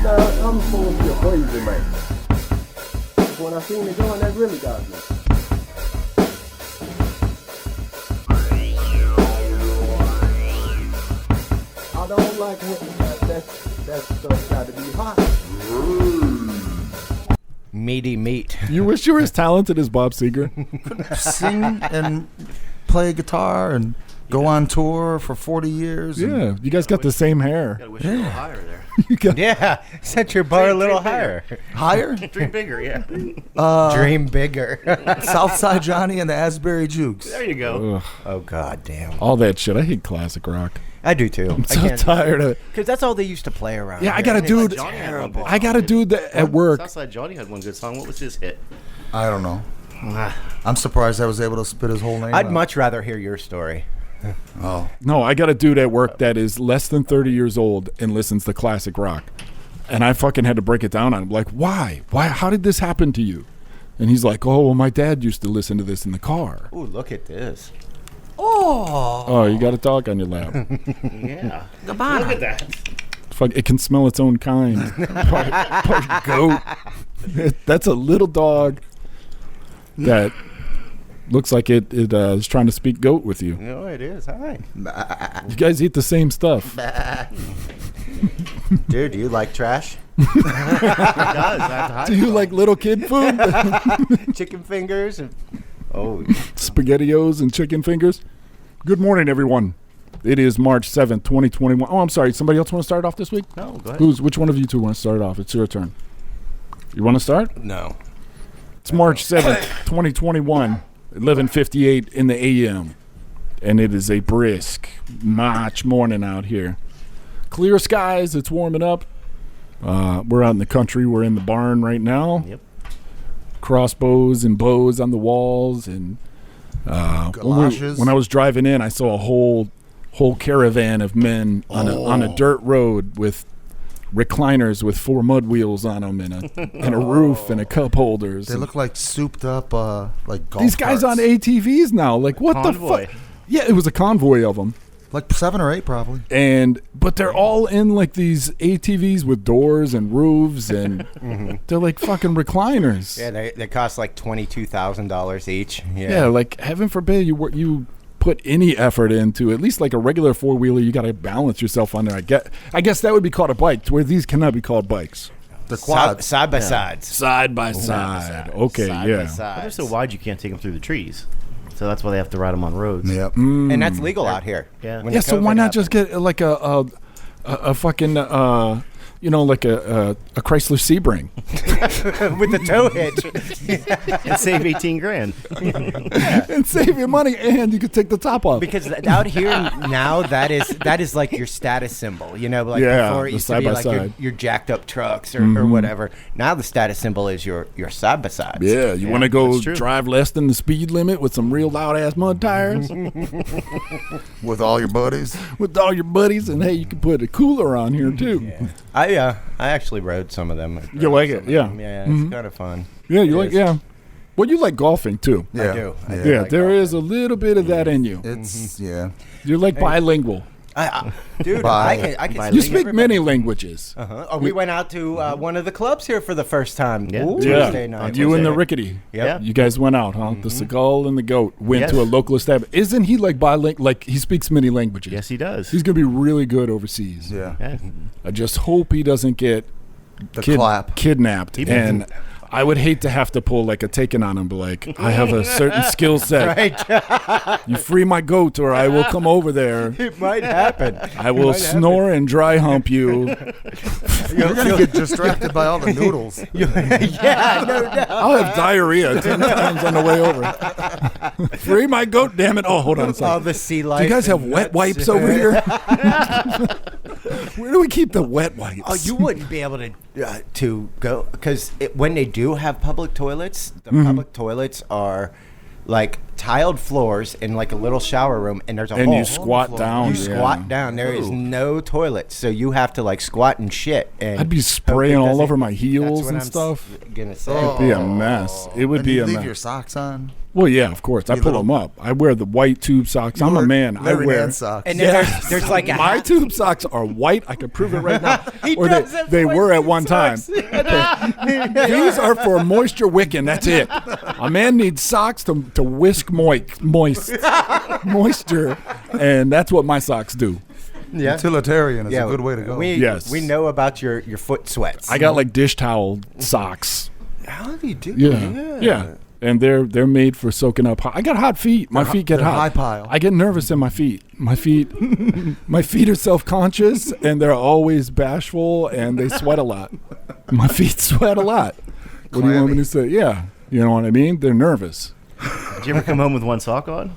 No, I'm supposed to be a crazy man. When I seen it going, that really got me. I don't like that stuff got to be hot. Meaty meat. You wish you were as talented as Bob Seger. Sing and play guitar and go on tour for 40 years. Yeah, you guys got the same hair. Gotta wish a little higher there. You got, Yeah, set your bar a little higher. Higher? Dream bigger, yeah. Dream bigger. Southside Johnny and the Asbury Jukes. There you go. ugh, Oh, God damn. all that shit. I hate classic rock. I do, too. I'm so tired of it. Because that's all they used to play around. Yeah, I here, got a and it's dude. Terrible. I got a dude that at work. Southside Johnny had one good song. What was his hit? I don't know. I'm surprised I was able to spit his whole name I'd out. much rather hear your story. Oh. No, I got a dude at work that is less than 30 years old and listens to classic rock. And I fucking had to break it down on him. Like, why? Why? How did this happen to you? And he's like, oh, well, my dad used to listen to this in the car. Ooh, look at this. Oh, you got a dog on your lap. Yeah. Look at that. Fuck, it can smell its own kind. part goat. That's a little dog that looks like it is trying to speak goat with you. No, it is. Hi. You guys eat the same stuff. Dude, do you like trash? It does. I have to hide Do you it. like little kid food? Chicken fingers? Oh, SpaghettiOs and chicken fingers? Good morning, everyone. It is March 7th, 2021. Oh, I'm sorry. Somebody else want to start off this week? No, go ahead. Which one of you two want to start off? It's your turn. You want to start? no. It's March 7th, 2021, 11:58 in the a.m. And it is a brisk March morning out here. Clear skies. It's warming up. We're out in the country. We're in the barn right now. Yep. Crossbows and bows on the walls. And Galoshes. when I was driving in, I saw a whole caravan of men on a dirt road with recliners with 4 mud wheels on them and a roof and a cup holders. They look like souped up, like golf These guys carts. on ATVs now. Like, what Convoy. the fuck? Yeah, it was a convoy of them. Like 7 or 8 probably. But they're all in like these ATVs with doors and roofs, and they're like fucking recliners. Yeah, they cost like $22,000 each. Yeah, like heaven forbid you put any effort into at least like a regular 4-wheeler. You got to balance yourself on there. I guess that would be called a bike, where these cannot be called bikes. The quads. Side by sides. Side by side. Okay, Side yeah. by But side. they're so wide you can't take them through the trees. So that's why they have to ride them on roads. Yep. And that's legal out here. Yeah. When Yeah, the so why COVID not happened. just get like a fucking like a Chrysler Sebring with the tow hitch? And save 18 grand. and save your money, and you could take the top off. Because out here now, that is like your status symbol. You know, like Yeah, before it the used to be like side-by-side. your jacked up trucks or whatever. Now the status symbol is your side by sides. Yeah, you want to go that's true. drive less than the speed limit with some real loud ass mud tires With all your buddies. with all your buddies, and hey, you can put a cooler on here too. I actually rode some of them. You like it? Yeah. Yeah, it's kind of fun. Yeah, you It like is. yeah. Well, you like golfing too. Yeah. I do. Yeah, like there golfing. is a little bit of that in you. It's, yeah. You're like bilingual. Dude, Bye. I can Bye. You speak speak everybody. many languages. Oh, we went out to one of the clubs here for the first time. Yeah. Tuesday night. You and the Tuesday. Rickety. Yep. You guys went out, huh? The Seagull and the Goat went Yes. to a local establishment. Isn't he like bilingual? Like he speaks many languages. Yes, he does. He's gonna be really good overseas. Yeah. Yeah. I just hope he doesn't get The clap. kidnapped. And I would hate to have to pull like a taken on him, but like I have a certain skill set. Right. You free my goat, or I will come over there. It might happen. I will snore and dry hump you. You're going to get distracted by all the noodles. Yeah, no doubt. I'll have diarrhea 10 times on the way over. Free my goat, damn it! Oh, hold on a All second. the sea Do life. you guys have and wet nuts. wipes over here? Where do we keep the wet wipes? Oh, you wouldn't be able to go because when they do have public toilets, the public toilets are like tiled floors in like a little shower room, and there's a and hole. you squat down. You squat down. There is no toilet, so you have to like squat and shit. And I'd be hope spraying it all doesn't- over my that's heels what and I'm stuff. Gonna say. It'd be a mess. It would And be you a leave mess. your socks on. Well, yeah, of course. I pull them up. I wear the white tube socks. I'm a man. I Larry wear Nance socks. And then there's like a my hat. tube socks are white. I can prove it right now. or does have they white were at tube one time. socks. These are for moisture wicking. That's it. A man needs socks to whisk moisture, and that's what my socks do. Yeah. Utilitarian is a good way to go. Yes. We know about your foot sweats. I got like dish towel socks. How do you do? Yeah. And they're made for soaking up hot. I got hot feet. My feet get they're hot. high pile. I get nervous in my feet. My feet are self-conscious and they're always bashful and they sweat a lot. My feet sweat a lot. What do you want me to say? Yeah. You know what I mean? They're nervous. Did you ever come home with one sock on?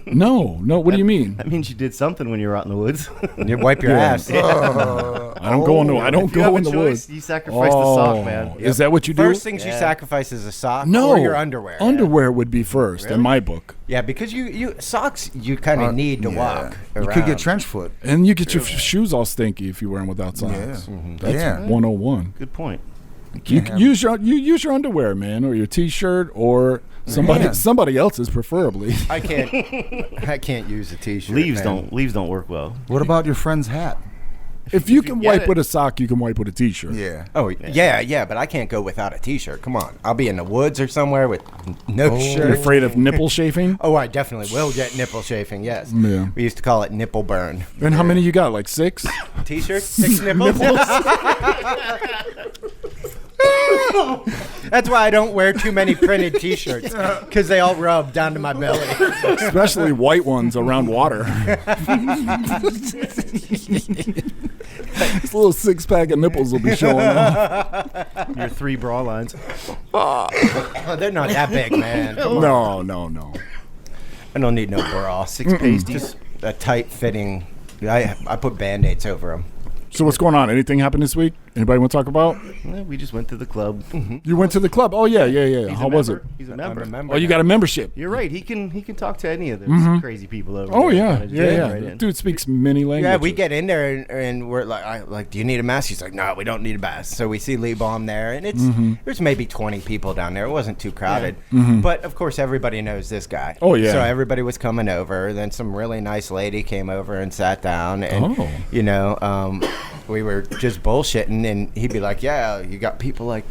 No. What do you mean? That means you did something when you were out in the woods. You wipe your ass. I don't go If you have in a the choice, woods. you sacrifice the sock, man. Is that what you do? First things you sacrifice is a sock No. or your underwear. Underwear would be first in my book. Yeah, because you socks you kind of need to walk You around. could get trench foot. And you get your shoes all stinky if you wear them without socks. Yeah. That's Yeah. 101. Good point. You can use your underwear, man, or your T-shirt, or somebody else's, preferably. I can't use a t-shirt. Leaves man. don't work well. What about your friend's hat? If you can get wipe it. with a sock, you can wipe with a T-shirt. Yeah. Oh yeah, but I can't go without a t-shirt. Come on, I'll be in the woods or somewhere with no You're shirt. afraid of nipple chafing? Oh, I definitely will get nipple chafing. Yes. Yeah. We used to call it nipple burn. And how many you got? Like 6? T-shirt, 6 nipples. That's why I don't wear too many printed T-shirts because they all rub down to my belly. Especially white ones around water. This little 6-pack of nipples will be showing off. Your 3 bra lines. Oh, they're not that big, man. No. I don't need no bra. 6 pasties. Just a tight fitting. I put Band-Aids over them. So what's going on? Anything happened this week? Anybody want to talk about? Yeah, we just went to the club. You went to the club? Oh, yeah. He's How a was it? member. He's a member. Oh, you got a membership. You're right. He can talk to any of those crazy people over Oh, there. yeah. Kinda Yeah. jump right in. Dude speaks many languages. Yeah, we get in there and we're like, do you need a mask? He's like, no, we don't need a mask. So we see Lee Baum there, and there's maybe 20 people down there. It wasn't too crowded, but of course everybody knows this guy. Oh, yeah. So everybody was coming over. Then some really nice lady came over and sat down, and we were just bullshitting, and he'd be like, yeah, you got people like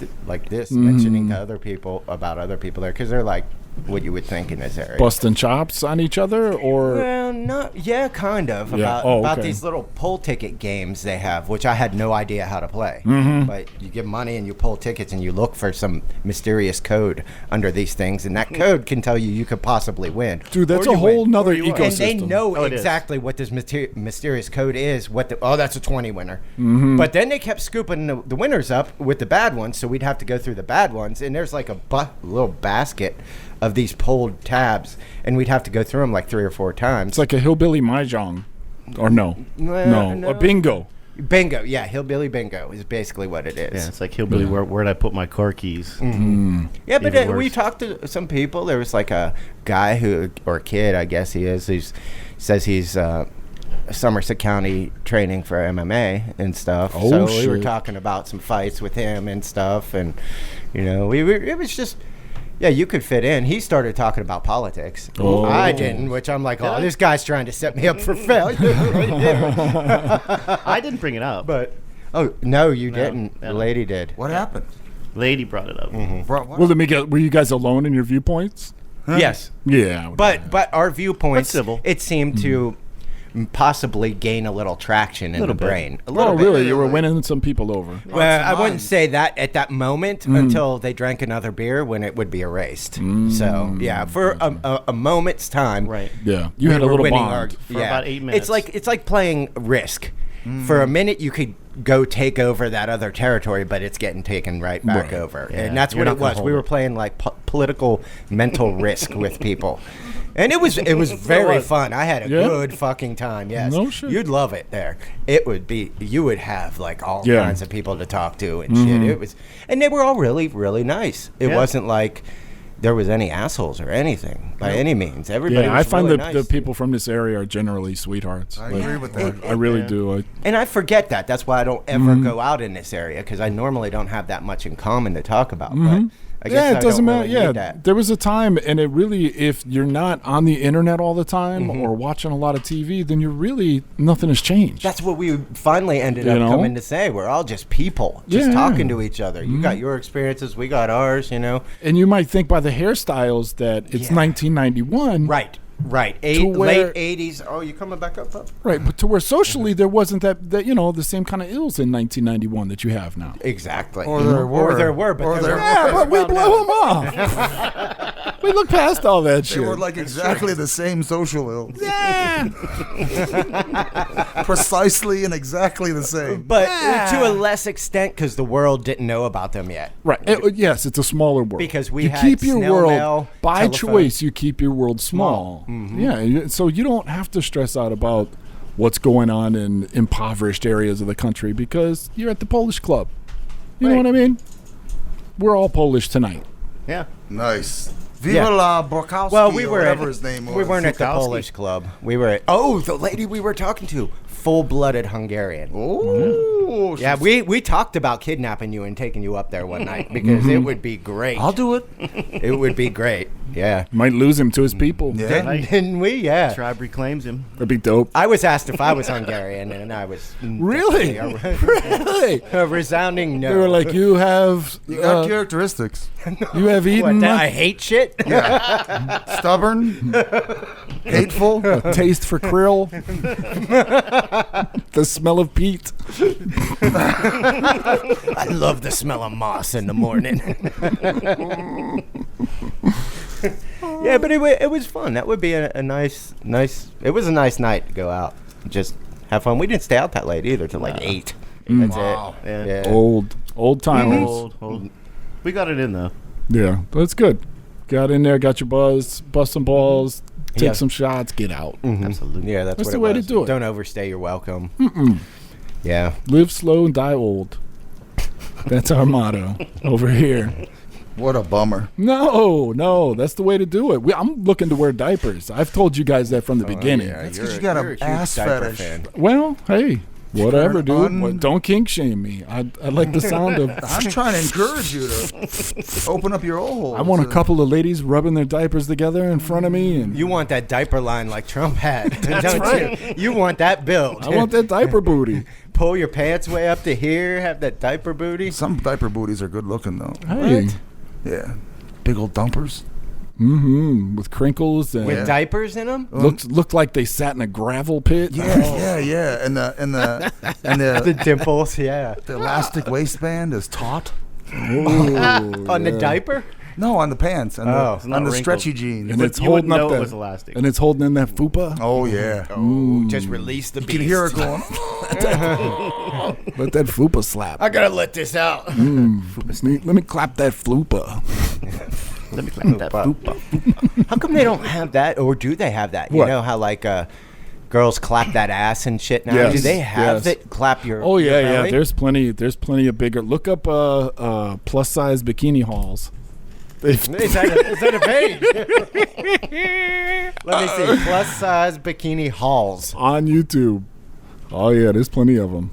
this mentioning to other people about other people there because they're like what you would think in this area. Busting chops on each other, or Well, kind of Yeah. about Okay. these little pull ticket games they have, which I had no idea how to play. But you give money and you pull tickets and you look for some mysterious code under these things, and that code can tell you could possibly win. dude, that's Or a you whole win. nother Or you win. ecosystem. And they know Oh, it is. exactly what this mysterious code is. That's a 20 winner. But then they kept scooping the winners up with the bad ones, so we'd have to go through the bad ones. And there's like a little basket of these pulled tabs, and we'd have to go through them like 3 or 4 times. It's like a hillbilly mahjong, or no, a bingo. Bingo, yeah, hillbilly bingo is basically what it is. Yeah, it's like hillbilly. Where'd I put my car keys? Yeah, but Even we worse. talked to some people. There was like a guy or a kid, I guess he is, who says he's Somerset County training for MMA and stuff. Oh, so we were shit. talking about some fights with him and stuff, and it was just. Yeah, you could fit in. He started talking about politics. Oh. I didn't, which I'm like, this guy's trying to set me up for failure. I didn't bring it up. But no, you didn't. no. The lady did. What happened? Lady brought it up. Bro, what? Well, let me get. Were you guys alone in your viewpoints? Yes, Yeah, but our viewpoints, But civil. it seemed to possibly gain a little traction in the Little bit. brain. A oh, little bit. really? You were winning some people over. Well, I Lots of wouldn't minds. say that at that moment until they drank another beer when it would be erased. So yeah, for a moment's time, Right. Yeah, you we had a were little winning bond. For about 8 minutes. It's like playing Risk. For a minute, you could go take over that other territory, but it's getting taken right back Right. over, Yeah, and that's you're what not it gonna was. hold We were it. playing like political mental Risk with people. And it was very fun. I had a Yeah? good fucking time. Yes, No shit. you'd love it there. It would be. You would have like all Yeah. kinds of people to talk to and shit. It was, and they were all really, really nice. It Yeah. wasn't like there was any assholes or anything by any means. Everybody. Yeah, was I find really that nice. the people from this area are generally sweethearts. I Like, agree with that. I really do. And I forget that. That's why I don't ever go out in this area, because I normally don't have that much in common to talk about. But I guess it doesn't don't matter. really need Yeah, that. there was a time, and it really, if you're not on the internet all the time Mm-hmm. or watching a lot of TV, then you're really nothing has changed. That's what we finally ended You up know? coming to say. We're all just people, just Yeah. talking to each other. You got your experiences, we got ours, you know. And you might think by the hairstyles that it's Yeah. 1991. Right. where- Late 80s. Oh, you coming back up, pup? Right, but to where socially there wasn't that you know, the same kind of ills in 1991 that you have now. Exactly. Or there were. Or there were, but Or there there were. Yeah, but we Well, blew no. them off. We look past all that They shit. were like exactly the same social ills. yeah. Precisely and exactly the same. But to a less extent because the world didn't know about them yet. Right. Yes, it's a smaller world. Because we you had keep your snail world mail, by telephone. choice. You keep your world small. Yeah. So you don't have to stress out about what's going on in impoverished areas of the country because you're at the Polish club. You know Right. what I mean? We're all Polish tonight. Yeah. Nice. Viva Yeah. la Borkowski, Well, we or were whatever at, his name was. we weren't at the Fukowski. Polish club. We were at the lady we were talking to, full-blooded Hungarian. Oh, Yeah, we talked about kidnapping you and taking you up there one night because it would be great. I'll do it. It would be great. Yeah. Might lose him to his people. Yeah. Didn't we? Yeah. Tribe reclaims him. That'd be dope. I was asked if I was Hungarian, and I was Really? Really? a resounding no. They were like, you have You got characteristics. you have what, eaten that I hate shit. Stubborn. Hateful. a taste for krill, the smell of peat. I love the smell of moss in the morning. Yeah, but it was fun. That would be a nice. It was a nice night to go out, just have fun. We didn't stay out that late either, till like 8. That's Wow. it. Yeah. Old timers. Old. We got it in though. Yeah, that's good. Got in there, got your buzz, bust some balls, take Yeah. some shots, get out. Absolutely. Yeah, that's That's what the it way to was. do it. Don't overstay your welcome. Yeah. Live slow and die old. That's our motto over here. What a bummer. No, that's the way to do it. I'm looking to wear diapers. I've told you guys that from the beginning. Yeah, That's you're 'cause you got you're a huge ass diaper fetish. fan. Well, hey, whatever, an dude. Well, don't kink shame me. I like the sound of. I'm trying to encourage you to open up your old hole. I want a couple of ladies rubbing their diapers together in front of me, and You want that diaper line like Trump had, don't right. you? You want that build. I want that diaper booty. Pull your pants way up to here, have that diaper booty. Some diaper booties are good looking though. Hey, Yeah. Big old dumpers. with crinkles and With diapers in them? looked like they sat in a gravel pit. Yeah. And the The dimples, yeah. the elastic waistband is taut. On the diaper? No, on the pants and Oh. It's the, not on the wrinkled. stretchy jeans. And it's You wouldn't holding up know it that, was elastic. and it's holding in that fupa. Oh yeah. Oh, just release the beast. You can hear it going. Let that fupa slap. I gotta let this out. Let me clap that fupa. Let me clap that fupa. How come they don't have that, or do they have that? You What? know how like girls clap that ass and shit now? Yes, Do they have yes. it? Clap your Oh your yeah. belly? There's plenty of bigger. Look up plus size bikini hauls. Is that a page? Let me see. Plus size bikini hauls. On YouTube. Oh yeah, there's plenty of them.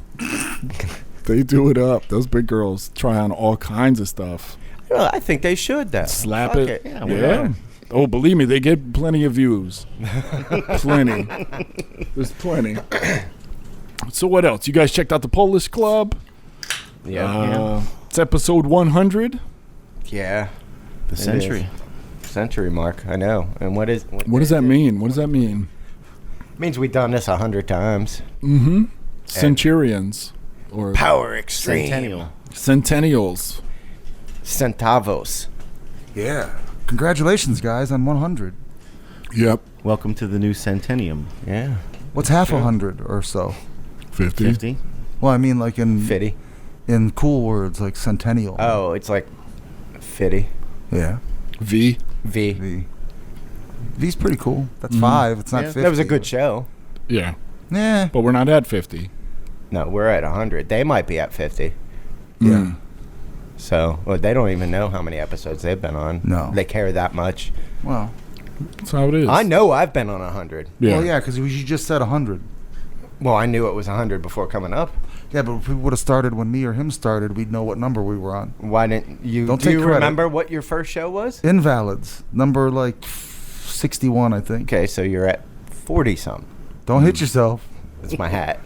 They do it up. Those big girls try on all kinds of stuff. Well, I think they should though. Slap Fuck it. Yeah, why Yeah. Oh, believe me, they get plenty of views. Plenty. There's plenty. So what else? You guys checked out the Polish Club? Yeah. It's episode 100. Yeah. The century. Century mark. I know. And what is? What does that mean? What does that mean? Means we've done this 100 times. Centurions or Power extreme. Centennial. centennials. Centavos. Yeah. Congratulations, guys, on 100. Yep. Welcome to the new centennium. Yeah. What's half 100 or so? 50. 50. Well, I mean, like Fitty. in cool words, like centennial. Oh, it's like fitty. Yeah. V. V. V. V's pretty cool. That's 5. It's not Yeah. 50. That was a good show. Yeah. Yeah. But we're not at 50. No, we're at 100. They might be at 50. Yeah. So, well, they don't even know how many episodes they've been on. No. They care that much. Well. That's how it is. I know I've been on 100. Yeah. Well, yeah, because you just said 100. Well, I knew it was 100 before coming up. Yeah, but if we would have started when me or him started, we'd know what number we were on. Why didn't you? Don't do take you credit. remember what your first show was? Invalids. Number like 61, I think. Okay, so you're at 40 some. Don't hit yourself. That's my hat.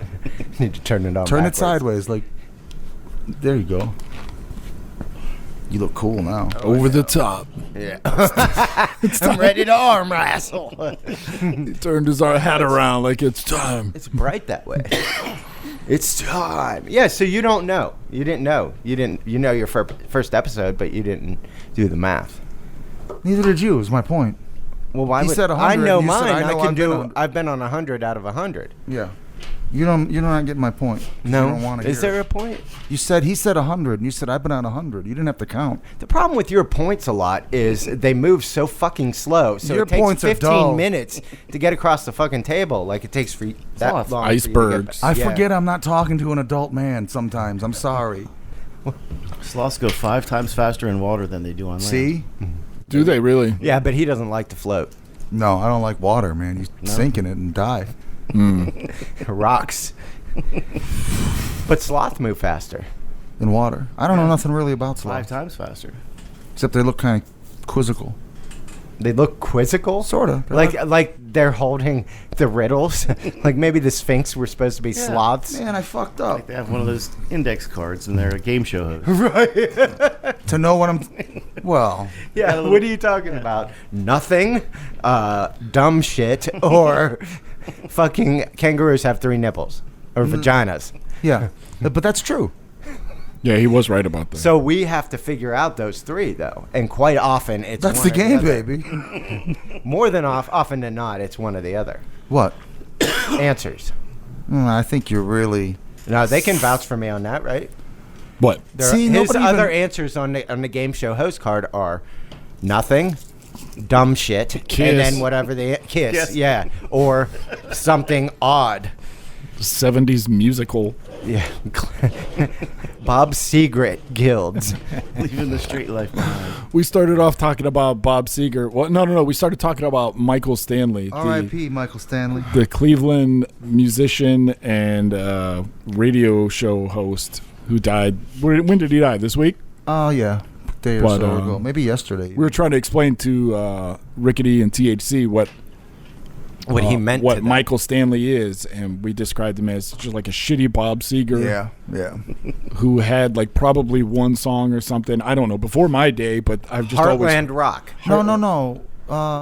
Need to turn it on. Turn backwards. it sideways. Like, there you go. You look cool now. Over the top. Yeah. I'm ready to arm wrestle. He turned his hat around like it's time. It's bright that way. It's time. Yeah, so you don't know. You didn't know. You know your first episode, but you didn't do the math. Neither did you, is my point. Well, why He would said 100, I know and you said, mine? I know can I've been do. on- I've been on 100 out of 100. Yeah. You're not getting my point. 'Cause No. You don't want to Is there a point? He said 100, and you said I've been on 100. You didn't have to count. The problem with your points a lot is they move so fucking slow. So Your it takes points are 15 dull. minutes to get across the fucking table. Like it takes for that lots. long. for you to get Icebergs. back. I Yeah. forget I'm not talking to an adult man sometimes. I'm sorry. Sloths go 5 times faster in water than they do on land. See? Do they really? Yeah, but he doesn't like to float. No, I don't like water, man. You No? sink in it and die. Rocks. But sloth move faster. In water. I don't know nothing really about 5 sloths. times faster. Except they look kind of quizzical. They look quizzical. Sorta. Like they're holding the riddles. Like maybe the Sphinx were supposed to be Yeah. sloths. Man, I fucked up. Like they have one of those index cards and they're a game show host. To know what I'm... Well, Yeah, what are you talking about? Nothing, dumb shit, or fucking kangaroos have 3 nipples or vaginas. yeah. But that's true. Yeah, he was right about that. So we have to figure out those 3 though, and quite often it's That's one the or game, other. baby. More than often than not, it's one or the other. What? Answers. I think you're really... No, they can vouch for me on that, right? what? See, His nobody other even- answers on the game show host card are nothing, dumb shit, and Kiss. then whatever they kiss, Yes. yeah, or something odd. 70s musical. Yeah. Bob Seger Guilds. Leaving the street life behind. We started off talking about Bob Seger. Well, no. We started talking about Michael Stanley, R.I.P. Michael Stanley. the Cleveland musician and radio show host who died. When did he die? This week? Oh, yeah. A day or But, so ago. Maybe yesterday. We were trying to explain to Rickety and THC what What he meant what to them. Michael Stanley is, and we described him as just like a shitty Bob Seger Yeah. who had like probably one song or something. I don't know, before my day, but I've just Heartland Rock. No.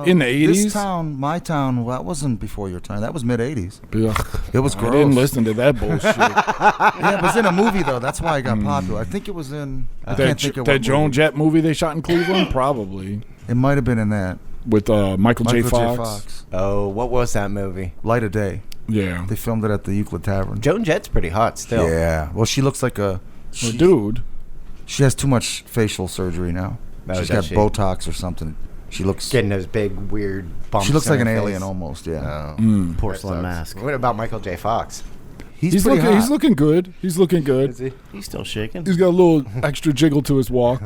In the 80s? This town, my town, well, that wasn't before your time. That was mid-'80s. always... Ugh, It was I gross. didn't listen to that bullshit. Yeah, it was in a movie, though. That's why it got popular. I think it was in... I can't think of that what Joan movie. Jett movie they shot in Cleveland? Probably. It might have been in that. With Michael J. Fox. Oh, what was that movie? Light of Day. Yeah. They filmed it at the Euclid Tavern. Joan Jett's pretty hot still. Yeah. Well, she looks like a... Well, dude. She has too much facial surgery now. Oh, She's does got she? Botox or something. She looks... Getting those big, weird bumps. She looks in like an her alien face. almost, yeah. Oh, Porcelain that mask. sucks. What about Michael J. Fox? He's pretty hot. He's looking good. He's looking good. Is he? He's still shaking. He's got a little extra jiggle to his walk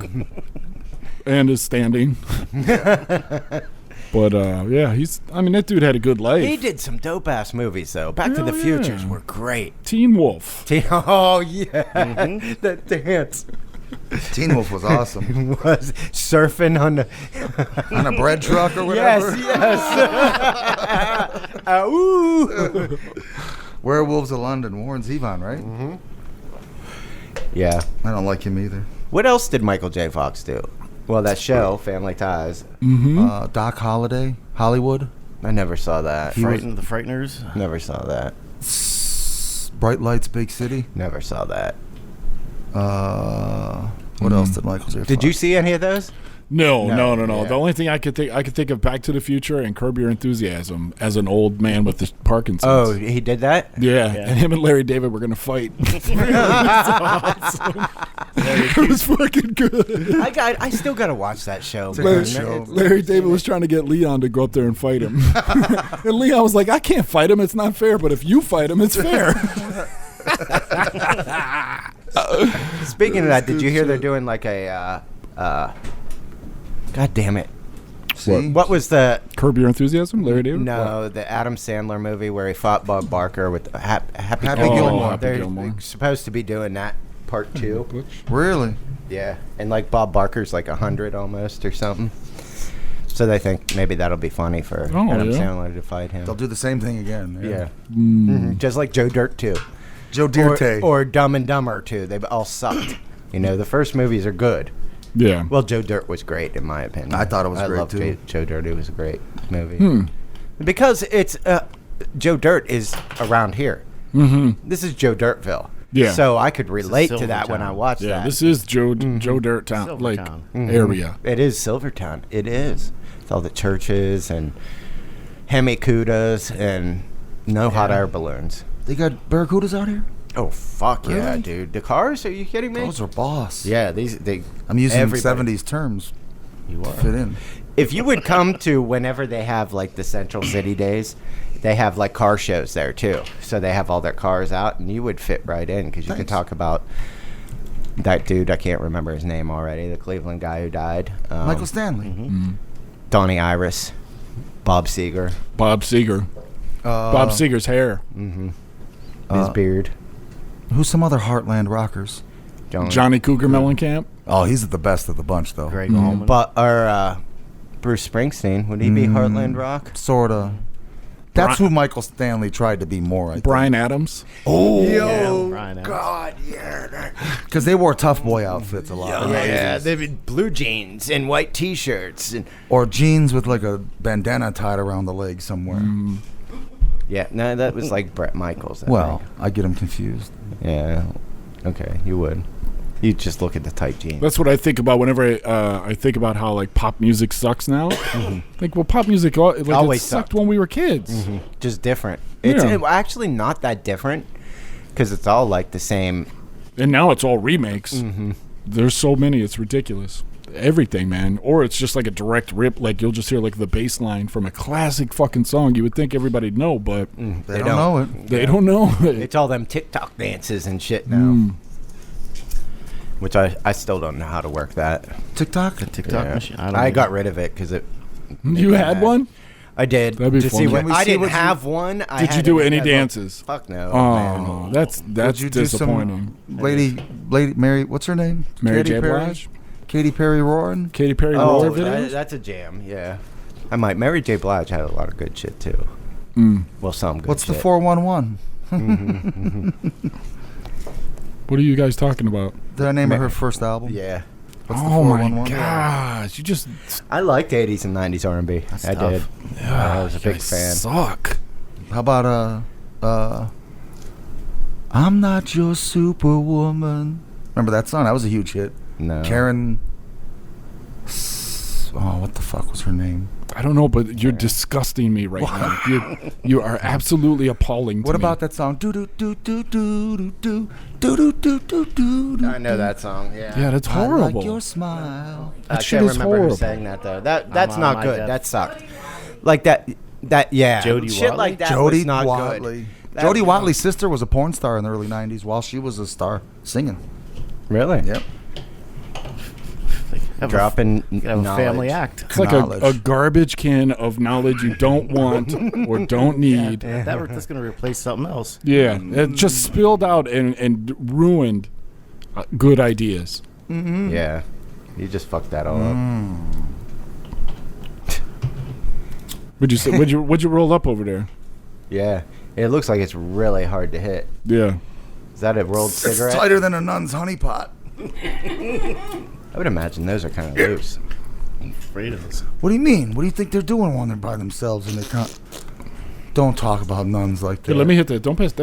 and his standing. But yeah, that dude had a good life. He did some dope ass movies though. Back to Hell the Futures yeah. were great. Teen Wolf. Oh yeah, that dance Teen Wolf was awesome. was surfing on the. On a bread truck or whatever. Yes. Ooh. Werewolves of London. Warren Zevon, right? Mm-hmm. Yeah. I don't like him either. What else did Michael J. Fox do? Well, that show, Family Ties. Doc Holliday, Hollywood. I never saw that. Frightened the Frighteners. Never saw that. Bright Lights, Big City. Never saw that. What else did Michael J. Did Fox- you see any of those? No. Yeah. The only thing I could think of Back to the Future and Curb Your Enthusiasm as an old man with the Parkinson's. Oh, he did that? Yeah, and him and Larry David were gonna fight. It was fucking good. I still gotta watch that show. a man. good show. Larry David was trying to get Leon to go up there and fight him, and Leon was like, "I can't fight him. It's not fair. But if you fight him, it's fair." Speaking of that, did you hear they're doing like a God damn it. See? What was the Curb Your Enthusiasm, Larry David? no the Adam Sandler movie where he fought Bob Barker with Happy Gilmore. Happy They're Gilmore. supposed to be doing that part 2. Really? Yeah, and like Bob Barker's like 100 almost or something. So they think maybe that'll be funny for Adam yeah. Sandler to fight him. They'll do the same thing again. Yeah. Mhm. Just like Joe Dirt 2. Joe Dirte. Or Dumb and Dumber 2. They've all sucked. You know, the first movies are good. Yeah. Well, Joe Dirt was great in my opinion. I thought it was I great, loved too. Joe Dirt. It was a great movie. Because it's Joe Dirt is around here. Mm-hmm. This is Joe Dirtville. Yeah. So I could relate to that when I Silvertown. watched Yeah, that. this is Joe Dirt Town, like Silvertown. area. It is Silvertown. It is. It's all the churches and hemikudas and no hot air balloons. They got barracudas out here? Oh fuck yeah, Really? dude! The cars? Are you kidding me? Those are boss. Yeah, they. I'm using everybody. 70s terms You to are. fit in. If you would come to whenever they have like the Central City days, they have like car shows there too. So they have all their cars out, and you would fit right in because you could Nice. talk about that dude. I can't remember his name already. The Cleveland guy who died. Michael Stanley. Donnie Iris, Bob Seger, Bob Seger. Bob Seger's hair. his beard. Who's some other Heartland rockers? Johnny Cougar Mellencamp. Oh, he's the best of the bunch, though. Greg Allman. But Bruce Springsteen, would he be Heartland Rock? Sorta. That's who Michael Stanley tried to be more, I think. Brian Adams. Oh, Brian Adams. God, yeah. Because they wore tough boy outfits a lot. Yeah, they've been blue jeans and white T-shirts. And Or jeans with like a bandana tied around the leg somewhere. yeah, no, that was like Bret Michaels. I Well, think. I get them confused. Yeah. Okay, you would. You just look at the tight jeans. That's what I think about whenever I think about how like pop music sucks now. Like, well, pop music like, Always it sucked sucked. when we were kids. Just different. It's Yeah. actually not that different because it's all like the same. And now it's all remakes. There's so many, it's ridiculous. Everything, man. Or it's just like a direct rip. Like you'll just hear like the bass line from a classic fucking song. You would think everybody'd know, but They don't know it. they don't know. It's all them TikTok dances and shit now. Which I still don't know how to work that. TikTok? TikTok Yeah. machine. I got rid of it because it. You had one? I did. That'd be to fun. see Can what we I see didn't what you- have one. I Did you had do it any because of- dances? Fuck no. Oh, man. that's Would you do some disappointing. Lady Mary, what's her name? Mary Katy J. Perry? Blige? Katy Perry roaring? Katy Perry Oh, roar videos? that's a jam. Yeah, I might. Mary J. Blige had a lot of good shit too. Well, some good. What's the shit. 411? What are you guys talking about? The name of her first album? Yeah, What's the Oh my 411? gosh. You just I liked 80s and 90s R&B. I did. I was a big fan. suck. How about I'm Not Your Superwoman? Remember that song? That was a huge hit. No, Karen. Oh, what the fuck was her name? I don't know, but you're disgusting me right now. You are absolutely appalling to What me. about that song? Do do do do do do do do do do do. I know that song. Yeah. Yeah, that's I horrible. like your smile. I That shit can't is remember horrible. who sang that though. That's on not my good. death. That sucked. Like that. Yeah. Jody Shit Watley? like that Jody was not Watley. good. Jody Watley's sister was a porn star in the early 90s while she was a star singing. Really? Yep. Dropping Have a family knowledge. act. It's like Knowledge. a garbage can of knowledge you don't want or don't need. That's going to replace something else. Yeah, it just spilled out and ruined good ideas. Yeah. You just fucked that all up. Would you say? Would you roll up over there? Yeah. It looks like it's really hard to hit. Yeah. Is that a rolled It's cigarette? tighter than a nun's honey pot. I would imagine those are kind of loose. Afraid of this. What do you mean? What do you think they're doing when they're by themselves and they can't? Don't talk about nuns like that. Here, let me hit that. Don't pass it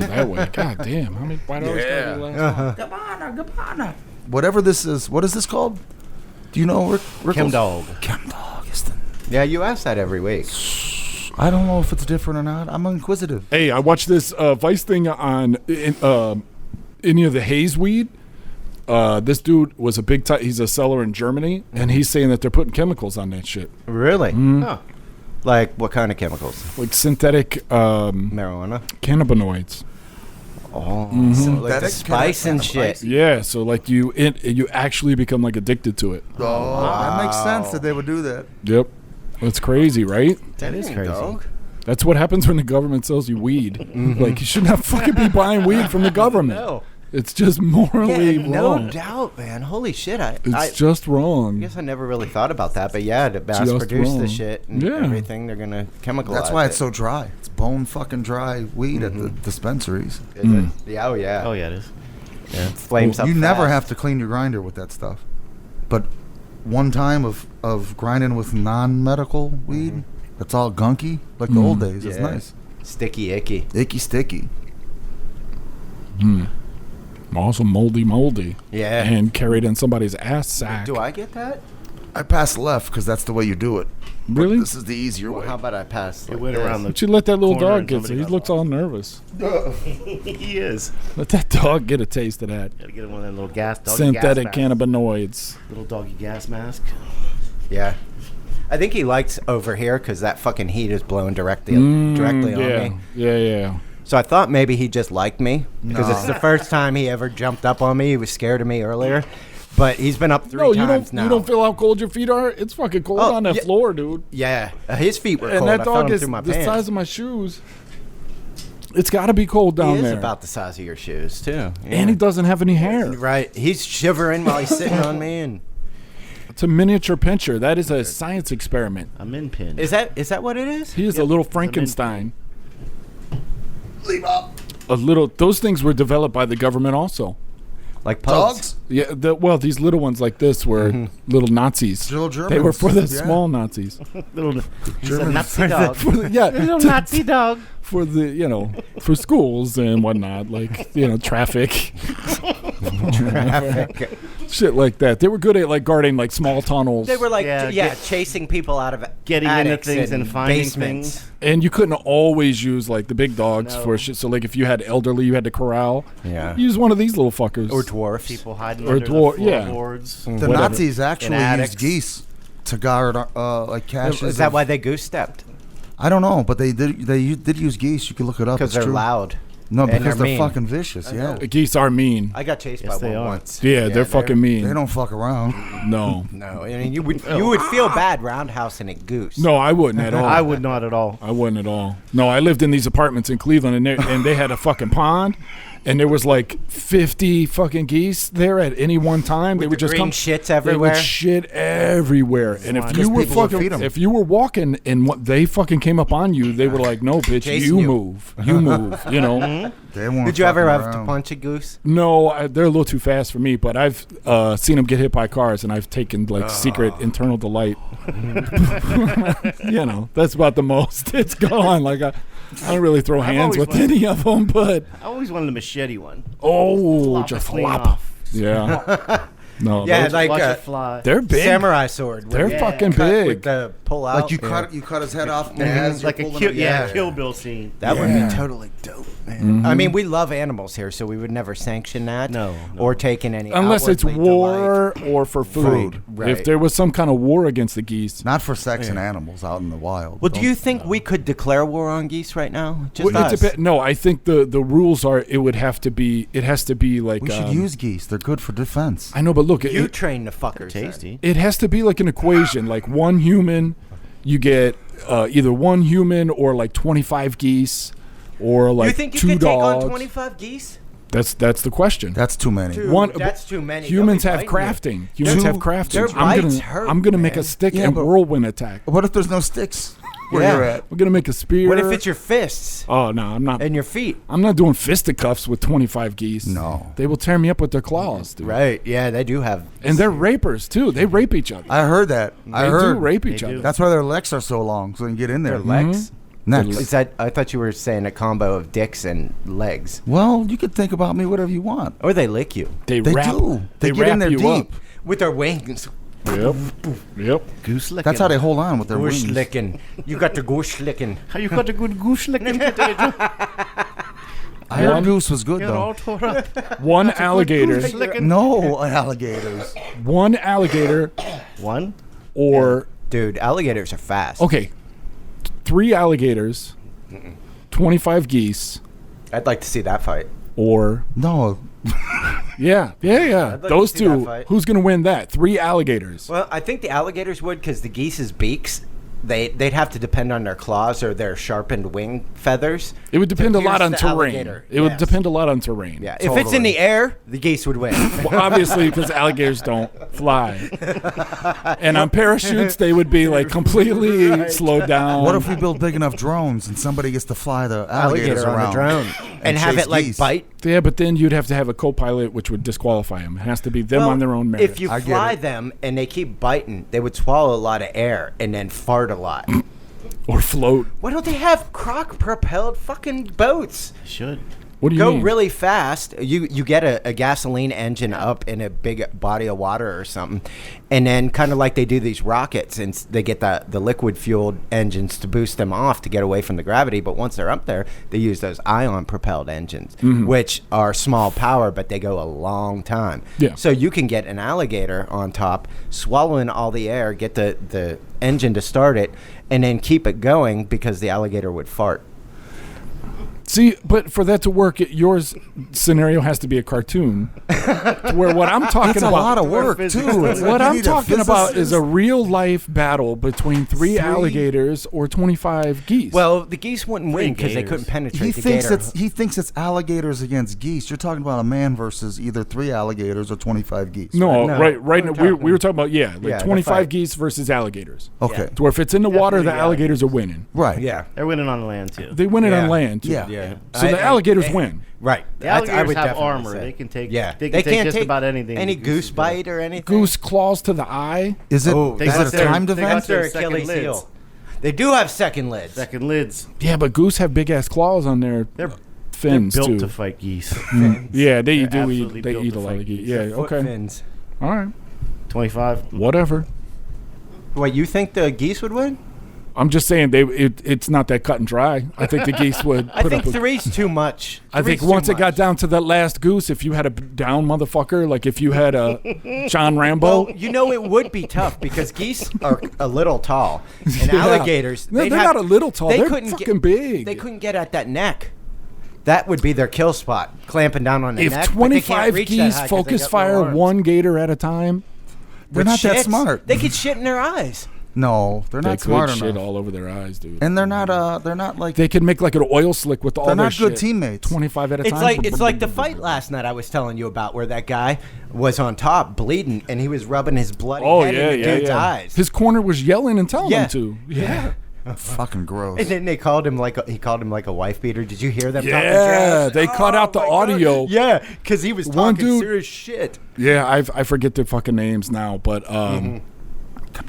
that way. God damn. How many? Why do I always gotta be last? Whatever this is, what is this called? Do you know, Rick? Chem Dog. Chem dog. Is the, Yeah, you ask that every week. I don't know if it's different or not. I'm inquisitive. Hey, I watched this Vice thing on any of the haze weed. This dude was a big time. He's a seller in Germany, and he's saying that they're putting chemicals on that shit, Really? Huh. Like what kind of chemicals? like synthetic Marijuana? cannabinoids. Oh, Mm-hmm. so like That the is spice kinda and shit. spicy. Yeah, so like you actually become like addicted to it. Oh, that makes sense that they would do that. Yep. That's crazy, right? That is crazy. Dog. That's what happens when the government sells you weed. Like, you should not fucking be buying weed from the government. No. It's just morally Yeah, no wrong. doubt, man. Holy shit. I It's just wrong. guess I never really thought about that, but yeah, to mass Just produce wrong. the shit and Yeah. everything, they're gonna chemicalize That's why it. it's so dry. It's bone fucking dry weed at the dispensaries. Is it? Yeah, oh yeah. Oh yeah, it is. Yeah. Flames up You never fast. have to clean your grinder with that stuff. But one time of grinding with non-medical weed, that's all gunky, like the old days. It's Yeah. nice. Sticky icky. Icky sticky. Also moldy. Yeah. And carried in somebody's ass sack. Do I get that? I pass left because that's the way you do it. But Really? this is the easier way. How about I pass? It Like went this? around the. But you let that little corner dog and get it. somebody He got looks lost. all nervous. He is. Let that dog get a taste of that. Gotta get him one of them little gas doggy Synthetic gas masks. cannabinoids. Little doggy gas mask. Yeah. I think he likes over here because that fucking heat is blowing directly yeah. on me. Yeah. So I thought maybe he just liked me because No. it's the first time he ever jumped up on me. He was scared of me earlier, but he's been up three No, times now. you don't feel how cold your feet are? It's fucking cold Oh, on that yeah. floor, dude. Yeah, his feet were And cold. that I felt dog him is through my the pants. size of my shoes. It's got to be cold down He is there. about the size of your shoes too. Yeah. And he doesn't have any hair. Right, he's shivering while he's sitting on me, and It's a miniature pincher. That is a science experiment. A min pin. is that what it is? He is a little Frankenstein. Leave up. Those things were developed by the government also. Like pugs. Dogs? Yeah, these little ones like this were little Nazis. Little They were Germans. for the Yeah. small Nazis. Little. He's a Nazi dog. Yeah, Little Nazi dog. for the for schools and whatnot, like traffic, Traffic. shit like that. They were good at like guarding like small tunnels. They were like, Yeah, chasing people out of Getting into attics things and finding basements. things. And you couldn't always use like the big dogs No. for shit. So like if you had elderly, you had to corral. Yeah. Use one of these little fuckers. Or dwarfs. People hiding Or under dwar- the yeah. floorboards. The Whatever. Nazis actually attics. used geese to guard like caches. Is that of- why they goose stepped? I don't know, but they did use geese. You can look it up. Because It's they're true. loud. No, and because they're they're mean. fucking vicious. Yeah, Geese are mean. I got chased Yes, by they one are. once. Yeah, they're fucking mean. they don't fuck around. No. No, I mean you would feel bad roundhousing a goose. No, I wouldn't at all. I would not at all. I wouldn't at all. No, I lived in these apartments in Cleveland, and they had a fucking pond, and there was like 50 fucking geese there at any one time. They With would the just green come. shits They everywhere. would shit everywhere, and if Because you were people would feed fucking, 'em. if you were walking and they fucking came up on you, they were like, "No, bitch, Chasing you. move, you move." You know. They won't Did you ever fucking have to around. punch a goose? No, they're a little too fast for me, but I've seen them get hit by cars, and I've taken like secret internal delight. That's about the most it's gone. Like I don't really throw I've hands always with wanted- any of them, but I always wanted a machete one. oh, Flop just it clean flop. off. Yeah. No. Yeah, those- like Watch a it fly. they're big. samurai sword. They're with fucking cut big. With the pull out. Like you cut his head off as like a you're pulling kill, it- yeah, Kill Bill scene. That would Yeah. be totally dope, man. I mean, we love animals here, so we would never sanction that. No. Or take in any Unless it's outwardly war or for food. Food, right. If there was some kind of war against the geese. Not for sex and animals out in the wild. Well, do you think we could declare war on geese right now? Just Well, us. no, I think the rules are it has to be like We should use geese. They're good for defense. I know, but look, You it, train the fuckers. then. Tasty. it has to be like an equation. Like one human, you get either one human or like 25 geese, or like You think you two could dogs. take on 25 geese? That's the question. That's too many. Dude, that's too many. Humans They'll have be biting crafting. Humans Their- have crafting. their bites hurt, I'm gonna make man. a stick Yeah, and but- whirlwind attack. What if there's no sticks where Yeah. you're at? We're gonna make a spear. you. What if it's your fists Oh no, I'm not. and your feet? I'm not doing fisticuffs with 25 geese. No. They will tear me up with their claws, dude. Right. Yeah, they do have. And they're rapers too. They rape each other. I heard that. I They heard do rape each They other. do. That's why their legs are so long, so they can get in there. Their legs. Next. Is that? I thought you were saying a combo of dicks and legs. Well, you could think about me whatever you want. Or they lick you They They wrap. do. They get in wrap there you deep. up. with their wings. Yep. Yep. Goose licking. That's how they hold on with their Goose wings. licking. You got the goose licking. How you got a good goose licking today, Joe? I heard goose was good You're all though. tore up. One alligator. Goose licking. No alligators. One alligator One. or Dude, alligators are fast. okay, 3 alligators, 25 geese, I'd like to see that fight. or No. yeah. like to Those see that two. fight. Who's gonna win that? 3 alligators. Well, I think the alligators would because the geese's beaks, they'd have to depend on their claws or their sharpened wing feathers. It would depend a lot pierce on the terrain. alligator. It would Yes. depend a lot on terrain. Yeah, if it's in the air, the geese would win. Well, obviously, because alligators don't fly, and on parachutes they would be like completely slowed down. What if we build big enough drones and somebody gets to fly the alligators alligator on around the drone and have chase it like geese? bite? Yeah, but then you'd have to have a co-pilot, which would disqualify them. It has to be them on their own merit. If you I get fly it. them and they keep biting, they would swallow a lot of air and then fart a lot. or float. Why don't they have croc-propelled fucking boats? Should. What do you Go mean? really fast. You get a gasoline engine up in a big body of water or something, and then kind of like they do these rockets, and they get the liquid fueled engines to boost them off to get away from the gravity. But once they're up there, they use those ion propelled engines, which are small power, but they go a long time. Yeah. So you can get an alligator on top, swallowing all the air, get the engine to start it, and then keep it going because the alligator would fart. See, but for that to work, yours scenario has to be a cartoon. To where what I'm talking That's a about, lot of work, too. It's like what you I'm need a talking about is a physicist. real life battle between 3 alligators or 25 geese. Well, the geese wouldn't win because they gators. couldn't penetrate He the thinks gator. he thinks it's alligators against geese. You're talking about a man versus either 3 alligators or 25 geese. no, no, right. we're We talking- were talking about Yeah, the 25 fight. geese versus alligators. Okay. To where if it's in the water, the Definitely alligators are winning. Right. Yeah. They're winning on the land too. They win it Yeah. on land. Too. Yeah. Yeah. So the alligators win. Right. The alligators I would have definitely armor. say. They can take. Yeah. They can take can't just about anything. Any the goose goose is bite or anything. Goose claws to the eye. Is it, Oh, is that's it a their- timed they got event? That's their Their second Achilles lids. heel. They do have second lids. Second lids. Yeah, but goose have big ass claws on their They're fins built too. to fight geese. Yeah, they do absolutely eat. They built eat to a lot fight of geese. geese. Yeah. Foot Okay. fins. All right. 25. Whatever. What, you think the geese would win? I'm just saying it's not that cut and dry. I think the geese would. I put think up a, three's too much. I think Three's too once it got much. down to that last goose, if you had a down motherfucker, like if you had a John Rambo, Well, you know it would be tough because geese are a little tall, and Yeah. alligators. No, they'd they're have- not a little tall. They're couldn't fucking big. They couldn't get at that neck. That would be their kill spot, clamping down on the if neck. but they 25 can't reach that geese high 'cause they focus got fire little arms. one gator at a time, They're With not that shits, smart. They could shit in their eyes. No, they're they not could smart shit enough. all over their eyes, dude. And they're not like They could make like an oil slick with all they're their not good shit. teammates. 25 at a It's time. like the fight last night I was telling you about, where that guy was on top bleeding and he was rubbing his bloody Oh head yeah, in the yeah, dude's yeah. eyes. His corner was yelling and telling Yeah. him to. Yeah. Fucking gross. And then they called him like a wife beater. Did you hear them? talking Yeah, trash? they cut out the my God. audio. Yeah, because he was One talking dude- serious shit. Yeah, I forget their fucking names now, but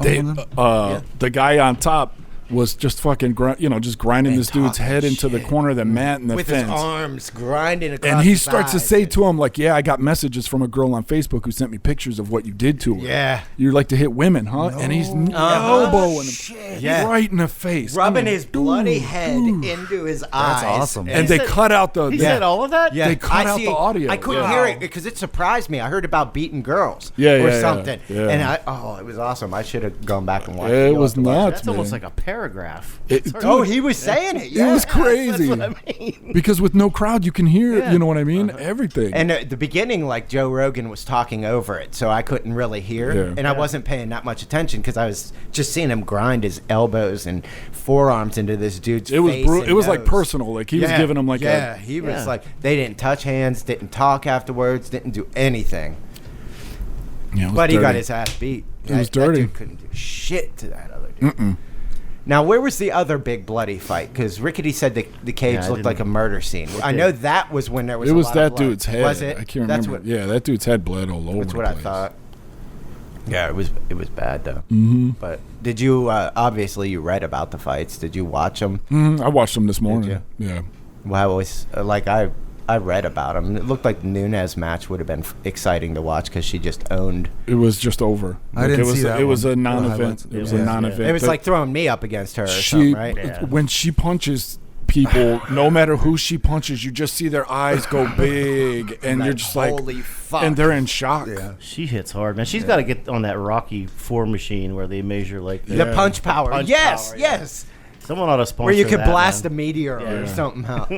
they, Yeah. the guy on top was just fucking just grinding And this dude's talking head into the shit. corner of the mat and the With fence. his arms grinding across. And he his starts to thighs. say to him, like, yeah, I got messages from a girl on Facebook who sent me pictures of what you did to her. Yeah. You like to hit women, huh? And he's elbowing him Yeah. right in the face. rubbing I mean, his bloody dude, head dude. into his eyes. awesome. And they cut out the... He said all of that? Yeah, They cut out see, the audio. I couldn't Yeah. hear it because it surprised me. I heard about beating girls, Yeah, or yeah, something, yeah. and it was awesome. I should have gone back and watched. It You'll was have to watch nuts, That's man. almost like a paragraph. Oh, he was saying it. Yeah, was crazy. That's what I mean. Because with no crowd, you can hear, Yeah. you know what I mean? Everything. And at the beginning, like Joe Rogan was talking over it, so I couldn't really hear, Yeah. and I wasn't paying that much attention because I was just seeing him grind his elbows and forearms into this dude's it was face brutal. and It was like nose. personal. Like he was giving him like he was Yeah. like they didn't touch hands, didn't talk afterwards, didn't do anything. a. Yeah, it was But he got dirty. his ass beat. It was That dirty. dude couldn't do shit to that other dude. Now, where was the other big bloody fight? Because Rickety said the cage Yeah, I looked like a didn't- murder scene. I did. know that was when there was. It a was lot that of blood. dude's head. Was it? I can't That's remember. What, Yeah, that dude's head bled all over. that's the what I place. thought. Yeah, it was bad though. Mm-hmm. But did you? Obviously, you read about the fights. Did you watch them? I watched them this morning. you? Yeah. Well, I was like I read about them. It looked like the Nunes match would have been exciting to watch because she just owned. It was just over. I Like, didn't it was see that It was one. a The non-event. highlights. It was Yeah. a non-event. It was but like throwing me up against her or she something, right? Yeah. when she punches people, no matter who she punches, you just see their eyes go big, and you're just like, holy fuck. and they're in shock. Yeah. She hits hard, man. She's got to get on that Rocky 4 machine where they measure like The punch power. Punch yes, power, yeah. yes. Someone ought to sponsor Where you could that, blast man. a meteor or something out.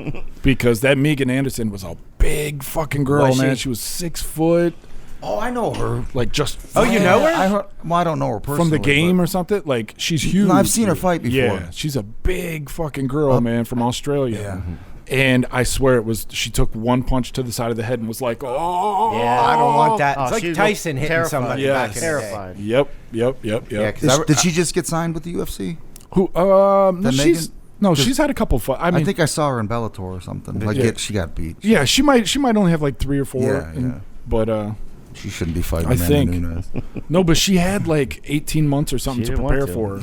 Because that Megan Anderson was a big fucking girl, Was man. she? She was 6 foot. Oh, I know her. Like just Oh, you know her? I don't know her personally. from the game but- or something. Like she's huge. No, I've seen her fight before. Yeah, she's a big fucking girl, man, from Australia. Yeah. And I swear it was. She took one punch to the side of the head and was like, "Oh, Yeah. I don't want that. Oh, It's she like looked Tyson hitting terrified. somebody Yes. back in the day. Terrified. Yep. Yeah, 'cause Did she just get signed with the UFC? Who? No, That she's Megan? she's had a couple fights. I mean, I think I saw her in Bellator or something. Like Yeah. she got beat. yeah, she might only have like 3 or 4. Yeah. But She shouldn't be fighting I Amanda think- Nunes. no, but she had like 18 months or something She to didn't want prepare to. for her.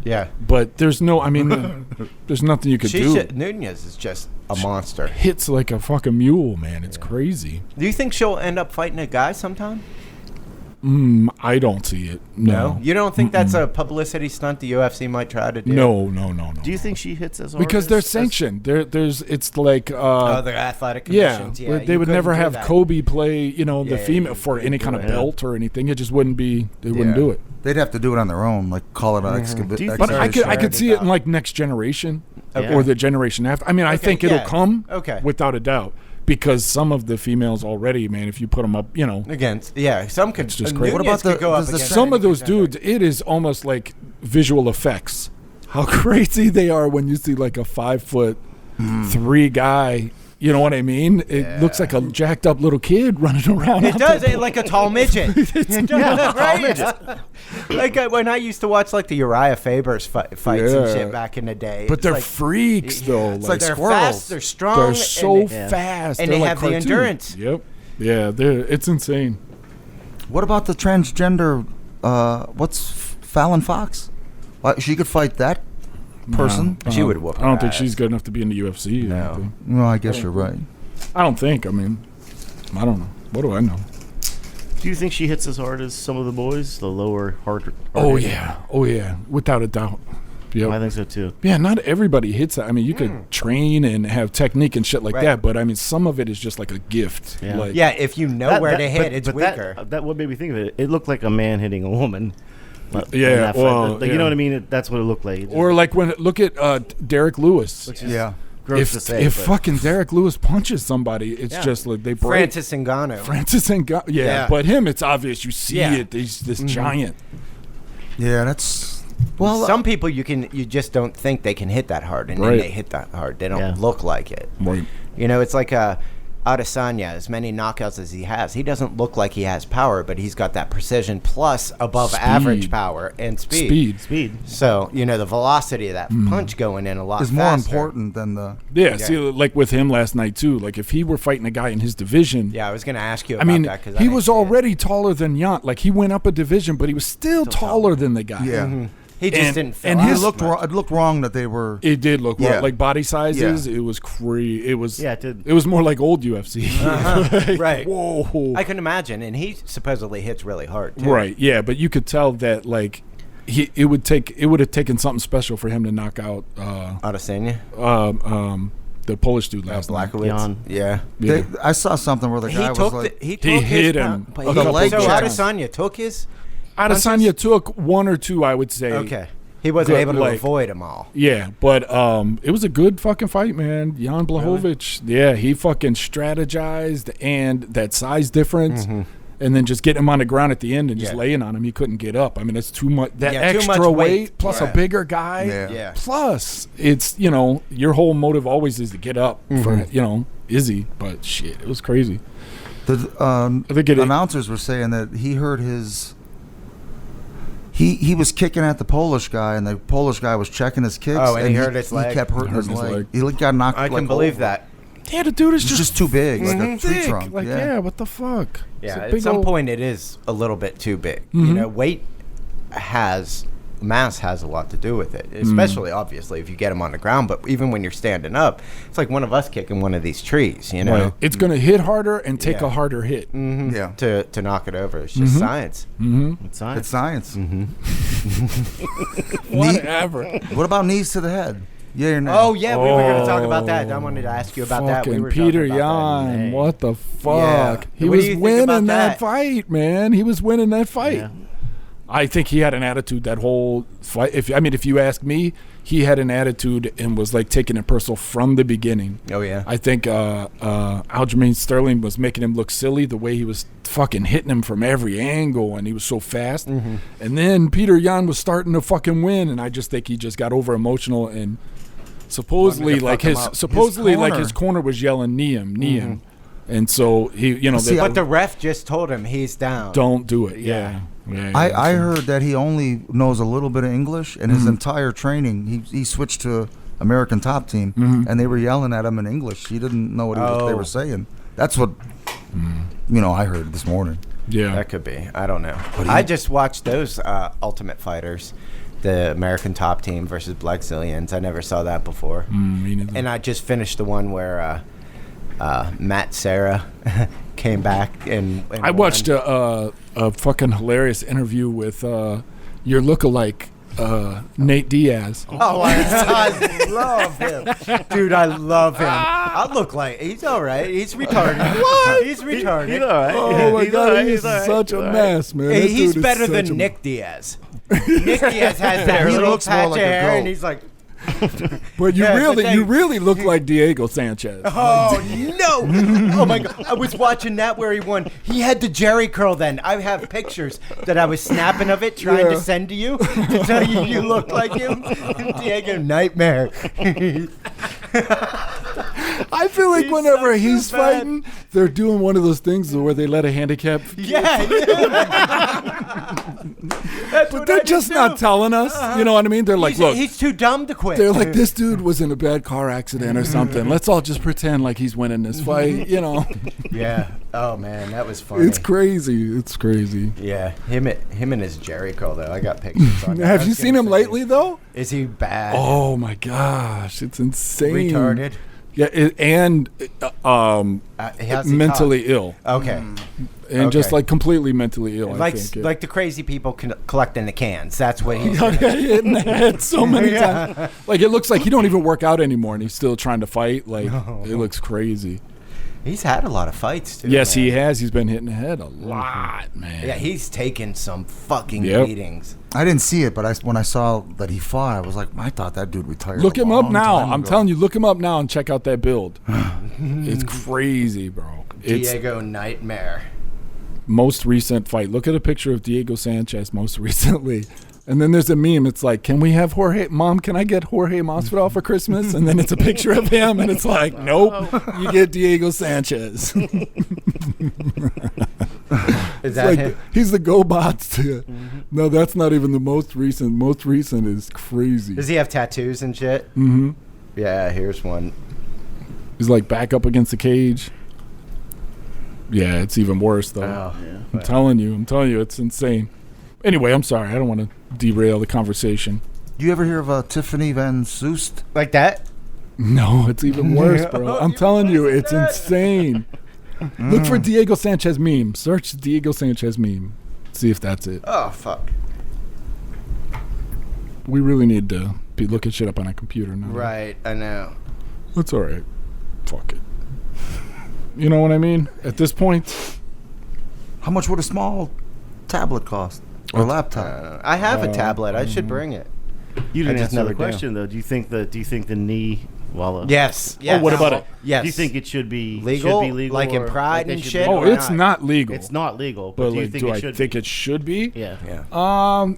Yeah. But there's no. I mean, there's nothing you could do. Nunez is just a monster. Hits like a fucking mule, man. It's crazy. Do you think she'll end up fighting a guy sometime? I don't see it. No. You don't think that's a publicity stunt the UFC might try to do? No. Do you think she hits as hard? Because as, they're sanctioned. There's. It's like. Oh, the athletic yeah, conditions. where they you would couldn't never do have that. Kobe play, the Yeah, female you for couldn't any do kind of it. belt or anything. It just wouldn't be. They wouldn't do it. They'd have to do it on their own, like call it an Do you- But I could Exhibition. see it in like next generation Okay. or the generation after. I mean, I Okay, think it'll yeah. come. Okay. Without a doubt, because some of the females already, man, if you put them up, Against, some could. It's just Nunez crazy. What about could the- go up does the against some of any those contender. dudes, it is almost like visual effects. How crazy they are when you see like a 5'3" guy. You know what I mean? It looks like a jacked up little kid running around. It out does, there. like a tall midget. Right? Like when I used to watch like the Uriah Faber's fights and Yeah. shit back in the day. But It's they're like, freaks, though. It's like they're squirrels. fast, they're strong, They're and so they- fast, and They're they like have the cartoons. endurance. Yep. Yeah, it's insane. What about the transgender? What's Fallon Fox? She could fight that person. No, She would whoop I don't her think ass. she's good enough to be in the UFC. or No. anything. No, I guess you're right. I don't think. I mean, I don't know. What do I know? Do you think she hits as hard as some of the boys? The lower, harder. Oh yeah, without a doubt. Yep. I think so too. Yeah, not everybody hits that. I mean, you could train and have technique and shit like Right. that, but I mean, some of it is just like a gift. Yeah. Like, Yeah, if you know where to hit, it's weaker. That what made me think of it. It looked like a man hitting a woman. In Yeah, that fight. well, Like, you know what I mean? That's what it looked like. It just Or like when look at Derek Lewis. looks just Yeah. gross to If say. if but- fucking Derek Lewis punches somebody, it's Yeah. just like they break. Francis Ngannou. Francis and Yeah. but him, it's obvious. You see Yeah. it. He's this giant. Yeah, that's well. Some people you just don't think they can hit that hard, and Right. then they hit that hard. They don't Yeah. look like it. Right. It's like Adesanya, as many knockouts as he doesn't look like he has power, but he's got that precision plus above Speed. average power and speed. speed. So, the velocity of that punch going in a lot is more faster. important than the. Yeah, see, like with him last night too. Like if he were fighting a guy in his division, Yeah, I was going to ask you I about mean, that. 'Cause I he didn't was see it. already taller than Yant. Like he went up a division, but he was still taller than the guy. Yeah, He just and- didn't fill and out his- it as looked much. wrong. It looked wrong that they were. It did look Yeah. like body sizes. Yeah. It was crazy. It was. Yeah, it did. It was more like old UFC. Like, Right. Whoa. I can imagine, and he supposedly hits really hard, too. Right. Yeah, but you could tell that like it would have taken something special for him to knock out Adesanya? the Polish dude last night. Blackowitz? Jan. Yeah. Yeah. I saw something where the He guy was took like, he took He his hit him pound- but a he- couple leg So times. Adesanya took his Adesanya took one or two, I would say. Okay. He wasn't Good, able to like- avoid them all. Yeah, but it was a good fucking fight, man. Jan Blachowicz, yeah, he fucking strategized, and that size difference, and then just getting him on the ground at the end and just Yeah. laying on him, he couldn't get up. I mean, it's too much. That Yeah, too extra much weight weight. plus a Right. bigger guy. Yeah. Yeah. Plus, it's your whole motive always is to get up for Izzy, but shit, it was crazy. the I think it- announcers were saying that he heard his. He was kicking at the Polish guy, and the Polish guy was checking his kicks. Oh, and he hurt his leg? He kept hurting Hurt his his leg. leg. He got knocked. I can like, believe over. that. Yeah, the dude is He's just too big, like a tree thick. trunk. Like, yeah. yeah, what the fuck? It's Yeah, a at big some old- point it is a little bit too big. Weight mass has a lot to do with it, especially obviously if you get them on the ground, but even when you're standing up, it's like one of us kicking one of these trees, Right. It's going to hit harder and take Yeah. a harder hit. Yeah. to knock it over. It's just science. It's science. It's science. Whatever. What about knees to the head? Yeah or no? Oh yeah, we were going to talk about that. I wanted to ask you about that. We Fucking were Peter talking about that. Yan, Hey. what the fuck? Yeah. He What do was you think winning about that that? fight, man. He was winning that fight. Yeah. I think he had an attitude that whole fight. If you ask me, he had an attitude and was like taking it personal from the beginning. Oh yeah. I think Aljamain Sterling was making him look silly the way he was fucking hitting him from every angle, and he was so fast. Mm-hmm. And then Peter Yan was starting to fucking win, and I just think he just got over emotional, and supposedly like his corner was yelling Niem. Mm-hmm. And so he, but the ref just told him he's down. Don't do it. Yeah. I heard that he only knows a little bit of English, and his entire training, he switched to American Top Team, and they were yelling at him in English. He didn't know what they were saying. That's what I heard this morning. Yeah, that could be. I don't know. I just watched those Ultimate Fighters, the American Top Team versus Blackzilians. I never saw that before. Me neither. And I just finished the one where Matt Serra came back and I watched a fucking hilarious interview with your lookalike Nate Diaz. Oh, I love him, dude. I love him. I look like he's all right. He's retarded. What? He's retarded. He's all right. Oh my god, he's such a mess, man. Hey, he's better than Nick Diaz. Nick Diaz has that little patch of hair, and he's like. But you really look like Diego Sanchez. Oh no! Oh my god! I was watching that where he won. He had the Jerry curl. Then I have pictures that I was snapping of it, trying to send to you to tell you look like him. Diego nightmare. I feel like whenever he's fighting, they're doing one of those things where they let a handicap. Yeah. But they're just not telling us. You know what I mean? They're like, look, he's too dumb to quit. They're like, this dude was in a bad car accident or something. Let's all just pretend like he's winning this fight. Yeah. Oh man, that was funny. It's crazy. It's crazy. Yeah. Him and his Jerry curl though. I got pictures on that. Have you seen him lately though? Is he bad? Oh my gosh, it's insane. Retarded. Yeah, and mentally ill. Okay. And just like completely mentally ill. Like I think. Like the crazy people collecting the cans. That's what he's hitting the head so many times. Like it looks like he don't even work out anymore, and he's still trying to fight. Like it looks crazy. He's had a lot of fights too. Yes, man. He has. He's been hitting the head a lot, man. Yeah, he's taken some fucking beatings. I didn't see it, but when I saw that he fought, I was like, I thought that dude retired. Look him up now. I'm telling you, look him up now and check out that build. It's crazy, bro. Diego Nightmare. Most recent fight. Look at a picture of Diego Sanchez most recently. And then there's a meme. It's like, can we have Mom, can I get Jorge Masvidal for Christmas? And then it's a picture of him, and it's like, nope, you get Diego Sanchez. Is that him? He's the GoBots. No, that's not even the most recent. Most recent is crazy. Does he have tattoos and shit? Mm-hmm. Yeah, here's one. He's like back up against the cage. Yeah, it's even worse, though. Oh, yeah. I'm telling you, it's insane. Anyway, I'm sorry. I don't want to derail the conversation. Do you ever hear of Tiffany Van Soest? Like that? No, it's even worse, bro. I'm telling you, it's insane. Look for Diego Sanchez meme. Search Diego Sanchez meme. See if that's it. Oh, fuck. We really need to be looking shit up on a computer now. Right, I know. That's all right. Fuck it. You know what I mean? At this point. How much would a small tablet cost? Or laptop? I have a tablet. I should bring it. You didn't answer never the question though. Do you think the knee? Yes. Oh, what about it? Yes. Do you think it should be legal? Should be legal, like in Pride and shit? Oh, it's not legal. It's not legal. But do you think it should? I think it should be? Yeah.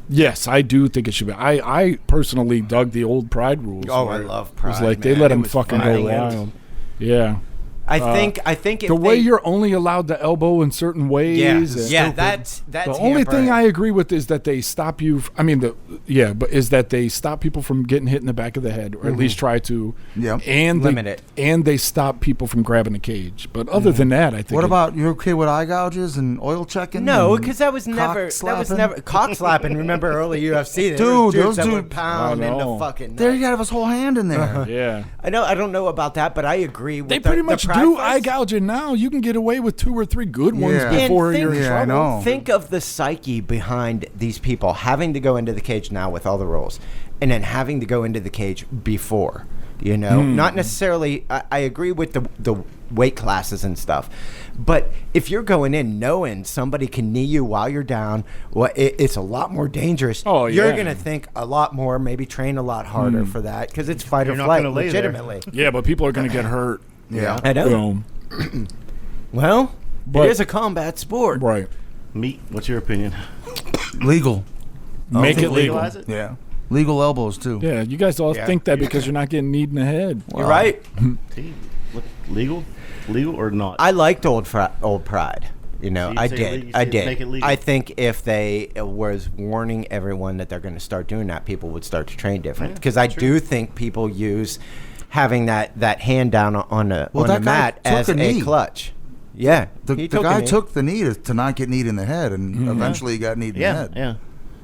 Yes, I do think it should be. I personally dug the old Pride rules. Oh, I love Pride. It was like they let him fucking go wild. Yeah. I think if the way you're only allowed to elbow in certain ways. That's the only thing I agree with is that they stop you. But is that they stop people from getting hit in the back of the head, or at least try to. Yeah. And limit it. And they stop people from grabbing a cage. But other than that, I think. What about you? Okay with eye gouges and oil checking? No, because that was never cock slapping. Remember early UFC, dude, those dudes would pound into fucking. There, you gotta have his whole hand in there. Yeah. I know. I don't know about that, but I agree. With they pretty much do eye gouging now. You can get away with 2 or 3 good ones before you're in trouble. I know. Think of the psyche behind these people having to go into the cage now with all the rules, and then having to go into the cage before. You know, not necessarily. I agree with the weight classes and stuff, but if you're going in knowing somebody can knee you while you're down, well, it's a lot more dangerous. Oh, yeah. You're gonna think a lot more, maybe train a lot harder for that because it's fight or not flight, gonna lay there. legitimately. Yeah, but people are going to get hurt. Yeah. I know. You know, Well, But- it is a combat sport. right. Meat. What's your opinion? Legal. Make Think it legal. legalize it? Yeah. Legal elbows too. Yeah, you guys all Yeah. think that because you're not getting kneed in the head. You're right. See, look, legal or not? I liked old Pride. You know, So you'd I say did. you I say did. make it legal? I think if they was warning everyone that they're going to start doing that, people would start to train different. Yeah, Because I true. do think people use having that hand down on the that guy mat took as a a knee. clutch. Yeah, The he guy a knee. took the knee to not get kneed in the head, and eventually he got kneed in the yeah, head. yeah.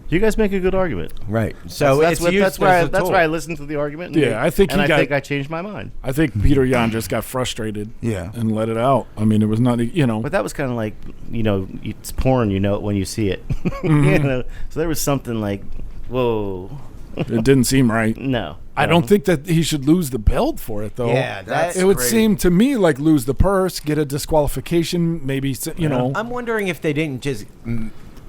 You guys make a good argument. Right. So that's it's what, used that's where as I, a that's tool. where I listened to the argument. Yeah, I think and he I got- think I changed my mind. I think Peter Yan just got frustrated. Yeah. And let it out. I mean, it was not, you know. But that was kind of like, you know, it's porn. You know it when you see it. You know? So there was something like, whoa, It didn't seem right. no. I don't think that he should lose the belt for it, though. Yeah, that's It would crazy. seem to me like lose the purse, get a disqualification, maybe, you know. I'm wondering if they didn't just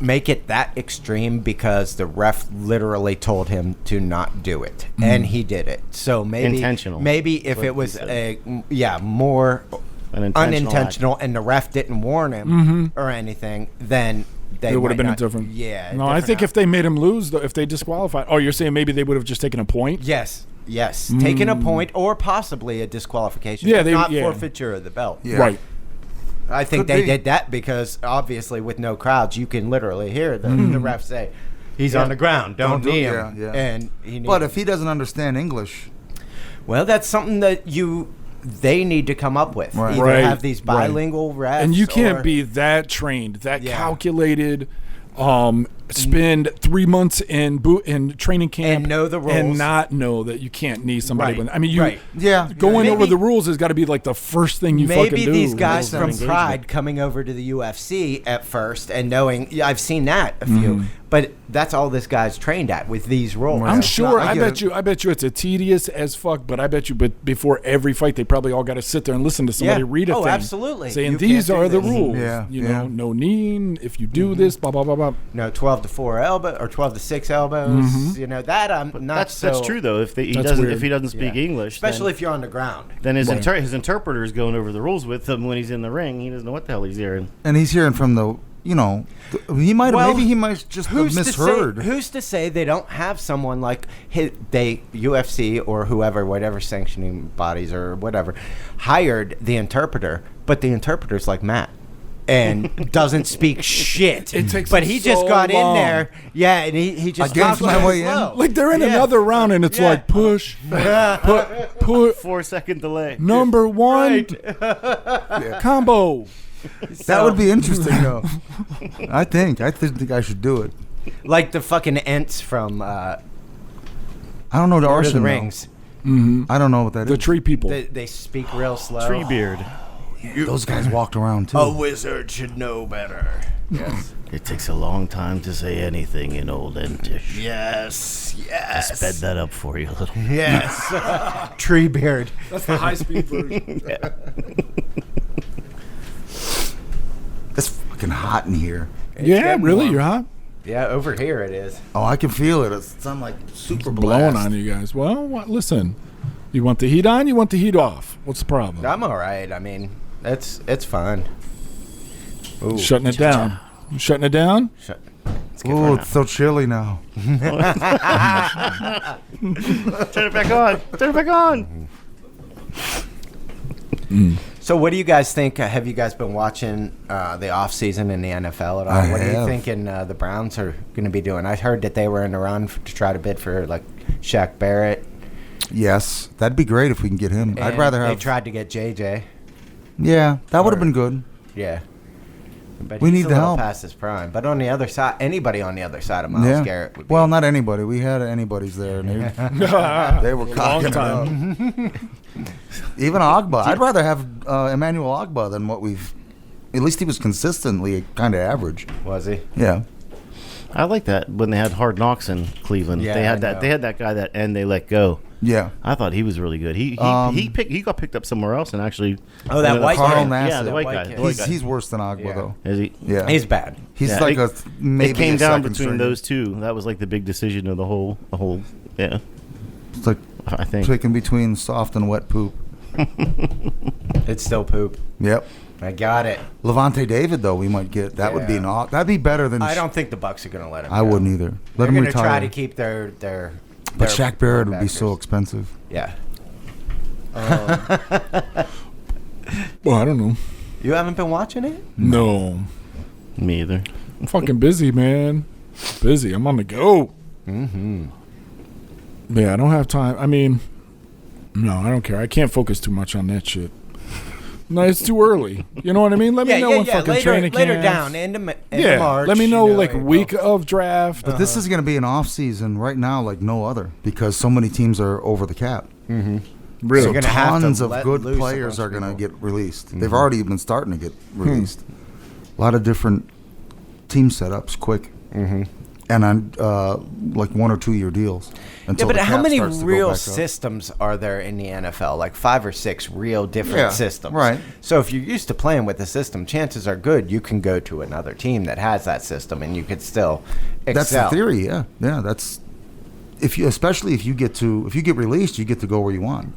make it that extreme because the ref literally told him to not do it, and he did it. So maybe Intentional. Maybe if What it he was said. more An intentional unintentional, and the ref didn't warn him or anything, then they It would have might been not, a different. Yeah. No, I different think if out- they made him lose, though, if they disqualified. Oh, you're saying maybe they would have just taken a point? Yes. Taking a point or possibly a disqualification. Yeah, if they- not yeah. forfeiture of the belt. Yeah. Right. I think Could they be. did that because obviously with no crowds, you can literally hear the ref say, "He's on the ground. Don't Don't do- knee yeah, him." yeah. And he But kneed if he doesn't understand English, well, that's something that they need to come up with. Right. Either Right, have these right. bilingual refs, And you can't or- be that trained, that Yeah. calculated, spend 3 months in training camp And know the rules. and not know that you can't knee somebody. Right, I mean, you right. yeah, going over Maybe- the rules has got to be like the first thing you fucking Maybe do. these guys Rules of from engagement. Pride coming over to the UFC at first and knowing, yeah, I've seen that a few, but that's all this guy's trained at with these roles. I'm Yeah. sure. No, I I get bet it. you. I bet you it's a tedious as fuck. But I bet you. But before every fight, they probably all got to sit there and listen to somebody read a Oh, thing. absolutely. Saying You these can't are do the this. rules. Yeah, You yeah. know, no kneeing if you do this. Blah blah blah blah. No, 12 to 4 elbow or 12 to 6 elbows. You know that I'm not. That's so, true though. If he That's doesn't weird. if he doesn't speak Yeah. English, especially if you're on the ground. then his Right. his interpreter is going over the rules with him when he's in the ring. He doesn't know what the hell he's hearing. and he's hearing from the, you know, he might Well, maybe he might just have misheard. Who's to say they don't have someone like UFC or whoever, whatever sanctioning bodies or whatever, hired the interpreter, but the interpreter's like Matt. And doesn't speak shit. It takes but him he just so got long. in there, yeah, and he just I gave talks my real way in. slow. Like they're in Yeah. another round, and it's Yeah. like push, put 4-second delay. number one combo. That would be interesting, though. I think I should do it. Like the fucking Ents from I don't know the Lord of the Arson. Rings. I don't know what that The is. tree people. They speak real slow. Treebeard. Those guys walked around too. A wizard should know better. Yes. It takes a long time to say anything in Old Entish. Yes. Yes. Sped that up for you a little. Yes. Treebeard. That's the high speed version. It's fucking hot in here. Yeah, getting really, warm. you're hot. Yeah, over here it is. Oh, I can feel it. It's I'm like super Blowing blast. on you guys. Well, listen. You want the heat on? You want the heat off? What's the problem? I'm all right. I mean, it's fun. Ooh. Shutting it down. You shutting it down? Oh, it's so chilly now. Turn it back on. Turn it back on. So, what do you guys think? Have you guys been watching the off season in the NFL at all? I What are you have. thinking the Browns are going to be doing? I heard that they were in the run to try to bid for like Shaq Barrett. Yes, that'd be great if we can get him. I'd and rather They have. tried to get JJ. Yeah, that would have been good. Yeah. But We he's need a the little help. past his prime. But on the other side, anybody on the other side of Myles Yeah. Garrett would be. Well, not anybody. We had anybody's there, and they were cocking it up. Even Ogba. I'd rather have Emmanuel Ogba than what we've. At least he was consistently kind of average. Was he? Yeah. I like that when they had Hard Knocks in Cleveland. Yeah, they I had know. that. They had that guy that end they let go, Yeah. I thought he was really good. He got picked up somewhere else and actually. Oh, that white Carl kid. Nassib. Yeah, the white white guy. kid. The white guy. He's worse than Agua Yeah. though. Is he? Yeah. He's bad. He's Yeah, like maybe it came a down second between stringer. those two. That was like the big decision of the whole. Yeah, It's like I think. picking between soft and wet poop. It's still poop. Yep. I got it. Levante David though we might get. That would be Yeah. that'd be better than. I don't think the Bucks are going to let him. I go. wouldn't either. They're Let him going to retire. try to keep their but Shaq Barrett would be backers. so expensive. Yeah. Well, I don't know. You haven't been watching it? No. Me either. I'm fucking busy, man. Busy. I'm on the go. Mm-hmm. Yeah, I don't have time. I mean, no, I don't care. I can't focus too much on that shit. No, it's too early. You know what I mean? Let me know when fucking training later camps. down, end of Yeah, March. let me know you like April. week of draft. But this is going to be an off season right now like no other because so many teams are over the cap. Really? You're So gonna have to tons of let good loose a players bunch are of going to people. get released. They've already been starting to get released. A lot of different team setups, quick, and on like 1 or 2 year deals. Yeah, Until but the how cap many starts to go real back up. systems are there in the NFL? Like 5 or 6 real different Yeah, systems. right. So if you're used to playing with a system, chances are good you can go to another team that has that system and you could still excel. That's the theory. Yeah, that's especially if you get released, you get to go where you want.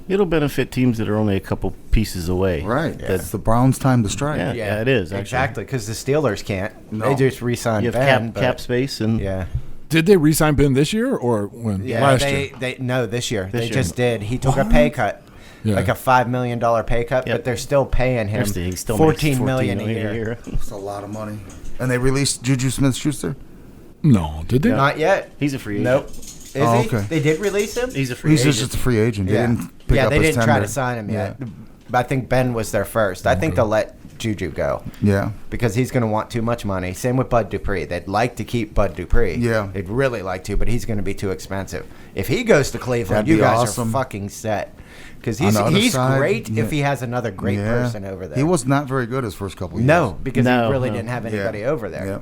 It'll benefit teams that are only a couple pieces away. Right. Yeah. That's the Browns' time to strike. Yeah. it is, actually. Exactly, because the Steelers can't. No. They just re-signed You have Ben. cap space and Yeah. Did they re-sign Ben this year or when? Yeah, Last year? no, this year. They year. just did. He took a pay cut. Yeah. Like a $5 million pay cut, Yep. but they're still paying him he still makes $14 million a year. That's a lot of money. And they released Juju Smith-Schuster. No, did they? Not yet. He's a free agent. Nope. Is Oh, he? okay. They did release him? He's a free He's agent. just a free agent. They didn't pick yeah, up they his didn't try tender. to sign him yet. Yeah. I think Ben was their first. I think they'll let Juju go Yeah. because he's going to want too much money. Same with Bud Dupree. They'd like to keep Bud Dupree. Yeah. They'd really like to, but he's going to be too expensive. If he goes to Cleveland, That'd you be guys awesome. are fucking set. Because On the other he's side, great yeah. if he has another great Yeah. person over there. He was not very good his first couple years. No, because No, he really no. didn't have anybody Yeah. over there. Yeah.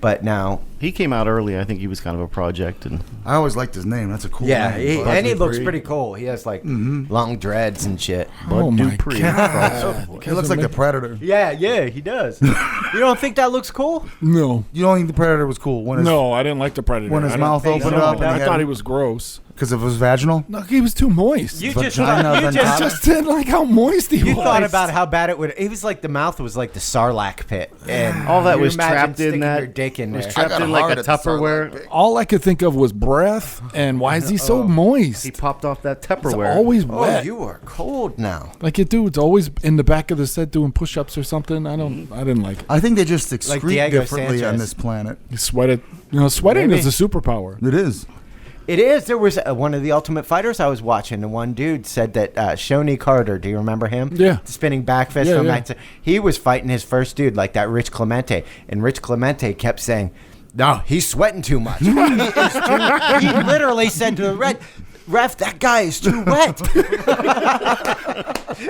But now, He came out early. I think he was kind of a project. And I always liked his name. That's a cool yeah, name. Bud and he looks Dupree. pretty cool. He has like long dreads and shit. Oh Bud my Dupree. God. He looks like the Predator. Yeah, he does. You don't think that looks cool? No. You don't think the Predator was cool when his No, I didn't like the Predator. when his I mouth didn't- opened no, up and I he thought had- he was gross. because of his vaginal? No, he was too moist. You Vagina just ventata? Just said like how moist he You was. thought about how bad it would. It was like the mouth was like the Sarlacc pit, and All that you was imagine trapped in sticking that- Your dick in was there. trapped got in like hard a at the Sarlacc Tupperware. pit. All I could think of was breath and why is he so moist? He popped off that It's Tupperware. always Oh, wet. you are cold now. Like your dude's always in the back of the set doing push-ups or something. I didn't like it. I think they just excrete Diego differently on Sanchez. this planet. He sweated. You know, sweating Maybe. is a superpower. It is. It is. There was one of the Ultimate Fighters I was watching, and one dude said that Shoney Carter. Do you remember him? Yeah. Spinning back fist Yeah, from yeah. that. He was fighting his first dude like that, Rich Clemente, and Rich Clemente kept saying, "No, he's sweating too much." He literally said to the ref, "That guy is too wet."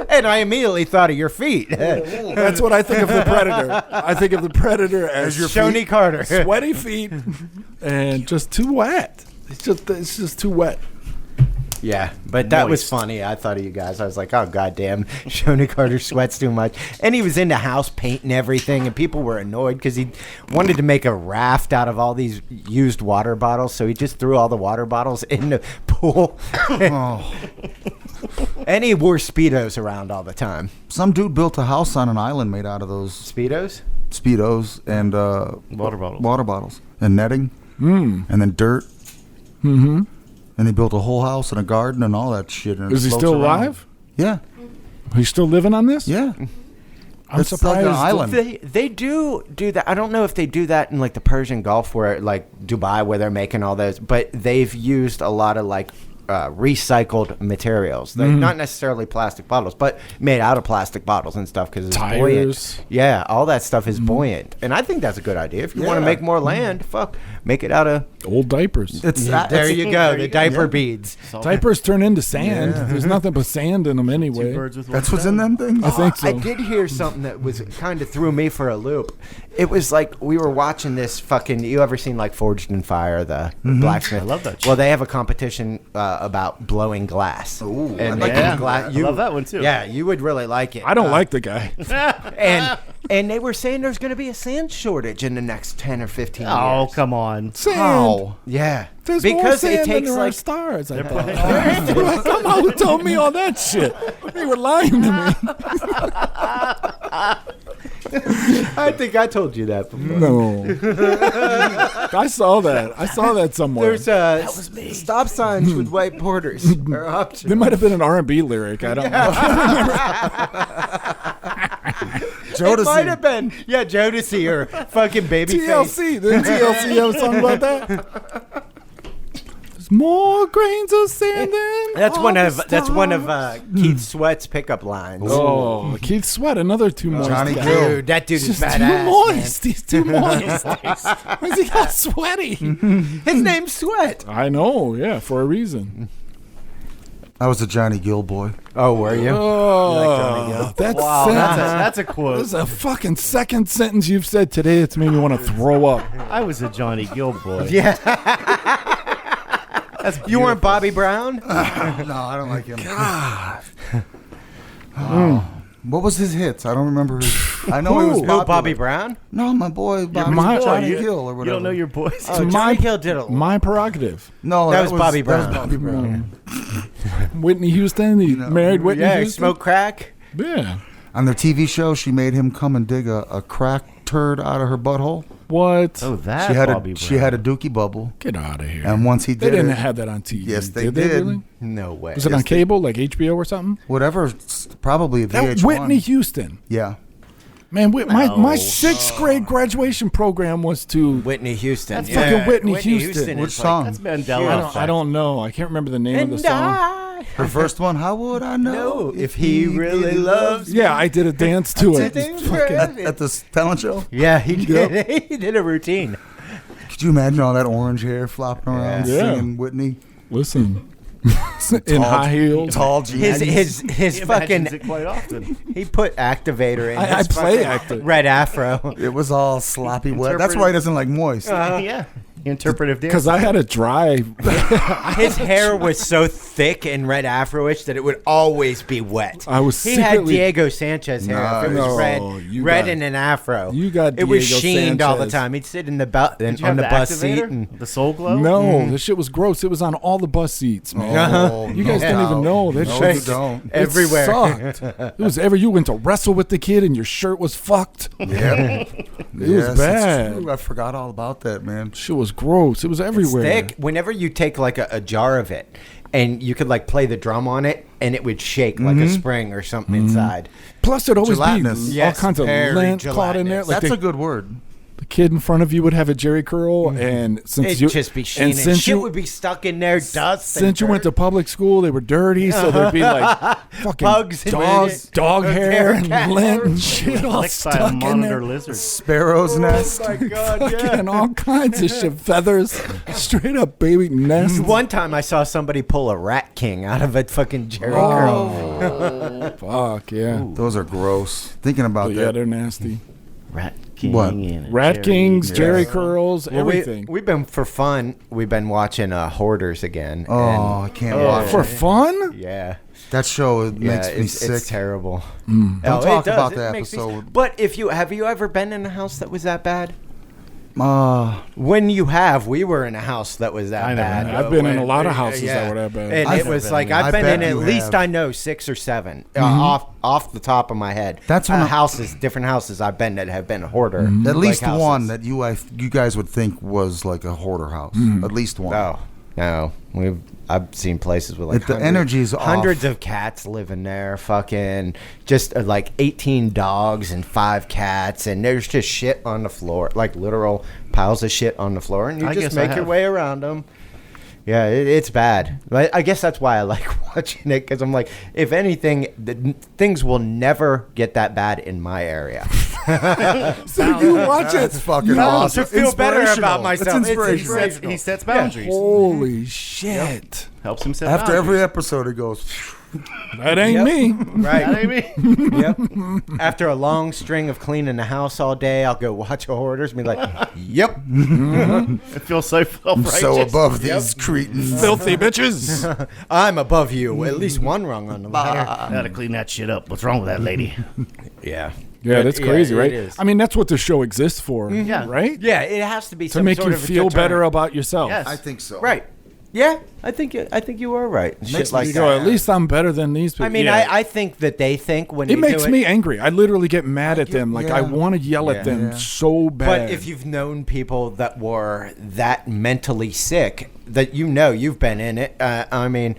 And I immediately thought of your feet. That's what I think of the Predator. I think of the Predator as your Shoney Carter. sweaty feet and just too wet. It's just too wet. Yeah, but that was Moist. funny. I thought of you guys. I was like, oh, goddamn, Shoney Carter sweats too much. And he was into house paint and everything, and people were annoyed because he wanted to make a raft out of all these used water bottles, so he just threw all the water bottles in the pool. Oh. And he wore Speedos around all the time. Some dude built a house on an island made out of those Speedos? Speedos and Water bottles. water bottles and netting Mm. and then dirt. Mm-hmm. And he built a whole house and a garden and all that shit. And it Is he floats still around. alive? Yeah. He's still living on this? Yeah. I'm It's like surprised. an island. They do that. I don't know if they do that in like the Persian Gulf, where like Dubai, where they're making all those. But they've used a lot of like recycled materials. They're not necessarily plastic bottles, but made out of plastic bottles and stuff because it's Tires. buoyant. Yeah, all that stuff is buoyant, and I think that's a good idea. If you want to Yeah. make more land, make it out of. Old diapers. There you go, the diaper beads. Diapers turn into sand. Yeah. There's nothing but sand in them Two anyway. birds with one That's what's in stone. them things? I think so. I did hear something that was kind of threw me for a loop. It was like we were watching this fucking. You ever seen like Forged in Fire, the blacksmith? I love that shit. Well, they have a competition about blowing glass. Ooh, and I like making that. glass. I love that one, too. Yeah, you would really like it. I don't like the guy. And they were saying there's going to be a sand shortage in the next 10 or 15 years. Oh, come on. Sand. Yeah. There's more because sand it takes than there are like stars. I thought. Come on, who told me all that shit? They were lying to me. I think I told you that before. No. I saw that. I saw that somewhere. There's stop signs with white borders. Are optional. There might have been an R&B lyric. I don't know. It might have been, Jodeci or fucking Babyface. TLC. Didn't TLC have a song about that? There's more grains of sand than That's all one the of stars. Keith Sweat's pickup lines. Oh, Keith Sweat, another too moist. Johnny guy. Gill. Dude, that dude is He's badass. too man. moist. He's too moist. Why's he got sweaty? His name's Sweat. I know, yeah, for a reason. I was a Johnny Gill boy. Oh, were you? Oh, that's Wow, that's a quote. This is a fucking second sentence you've said today that's made me want to throw up. I was a Johnny Gill boy. Yeah. That's You weren't Bobby Brown? No, I don't like him. God. What was his hits? I don't remember. I know he was Who? popular. Bobby Brown? No, my boy, Bobby my- Johnny you, Gill or you whatever. don't know your boys. Oh, my- Johnny Gill did a My prerogative. No, That was Bobby That was Brown. Bobby Brown. Whitney Houston, he married Whitney Yeah, Houston. smoke crack. Yeah. On their TV show, she made him come and dig a crack turd out of her butthole. What? Oh, that She had Bobby a Brown. she had a dookie bubble, Get out of here. and once he They did didn't it, have that on TV. Yes, they did. did. Really? No way. Was it on cable, like HBO or something? whatever, probably That VH1. Whitney Houston. Yeah, Man, my No. sixth grade graduation program was to. Whitney Houston. That's fucking Whitney Houston. Which is song? That's Mandela. I don't know. I can't remember the name of the And song. her first one. How would I know No, if he really loves me. Yeah, I did a dance to it. at the talent show? Yeah, he did. He did a routine. Could you imagine all that orange hair flopping around Yeah. singing Whitney? Listen, in high heels. Tall His jeans. his He imagines fucking. it quite often. He put activator in. I his play fucking actor. red afro. It was all sloppy wet. That's why he doesn't like moist. Yeah. Interpretive dance. Because I had a dry. His hair was so thick and red afro-ish that it would always be wet. I was He had secretly- Diego Sanchez hair. If it was No, red, you red got- and an afro. you got It was Diego sheened all the Sanchez. time. He'd sit in the belt Did you on have the the bus seat. activator? And, The Soul Glow? No, this shit was gross. It was on all the bus seats, man. Oh, You guys no don't even doubt. know. That No, shit you don't. It everywhere. sucked. It was you went to wrestle with the kid and your shirt was fucked. Yep. It was Yes, it's bad. true. I forgot all about that, man. Shit was gross. It was It's everywhere. thick. Whenever you take like a jar of it and you could like play the drum on it and it would shake like a spring or something inside. Plus, there'd always Gelatinous. be Yes, all kinds of very lint caught in there. gelatinous. Like That's the, a good word. the kid in front of you would have a jerry curl, and since It'd you just be sheening. and since Shit you would be stuck in there, dust. since you went to public school, they were dirty, so there'd be like fucking Bugs and dog hair and cat lint hair. and shit all Licked by a stuck in monitor there. lizard. Sparrow's nest. Oh my god! Fucking all kinds of shit, feathers, straight up baby nests. One time I saw somebody pull a rat king out of a fucking jerry curl. Fuck yeah. Those are gross. Thinking about Yeah, that. they're nasty. Rat King. What? And a Rat Jerry. Kings, Yeah. Jerry curls, Well, everything. we've been for fun. We've been watching Hoarders again. Oh, I can't watch For it. fun? and yeah. That show it Yeah, makes me sick. it's terrible. Don't Oh, it talk does. about It the makes me- episode. But if you have you ever been in a house that was that bad? Uh, When you have, we were in a house that was that I never bad. have. I've been in a lot of houses that were that bad. And I've it was been like in- I've I been in bet at you least have. I know 6 or 7 off the top of my head. That's when I- houses, different houses I've been that have been a hoarder. at least like houses. one that you guys would think was like a hoarder house. At least one. No, I've seen places with like If the energy's off. hundreds of cats living there, fucking just like 18 dogs and 5 cats, and there's just shit on the floor, like literal piles of shit on the floor, and you I just guess I make your have. way around them. Yeah, it's bad. But I guess that's why I like watching it, because I'm like, if anything, things will never get that bad in my area. So you watch it. That's fucking No, awesome. to feel better about Inspirational. myself. It's It's inspirational. He sets boundaries. Holy shit. Helps him set After boundaries. every episode, it goes. That ain't me. Right. That ain't me. Yep. After a long string of cleaning the house all day, I'll go watch Hoarders and be like, yep. I feel so self-righteous. So above these cretins. Filthy bitches. I'm above you. At least one rung on the ladder. I gotta clean that shit up. What's wrong with that lady? Yeah. Yeah, But, that's crazy, it right? is. I mean, that's what the show exists for, Yeah. right? Yeah, it has to be To some make sort you of a feel deterrent. better about yourself. Yes. I think so. Right. Yeah, I think you are right. Shit Makes me like You that. go, at least I'm better than these people. I mean, Yeah. I think that they think when it you makes do me angry. I literally get mad at get- them. Like, yeah. I want to yell Yeah. at them Yeah. so bad. But if you've known people that were that mentally sick, that you've been in it. I mean,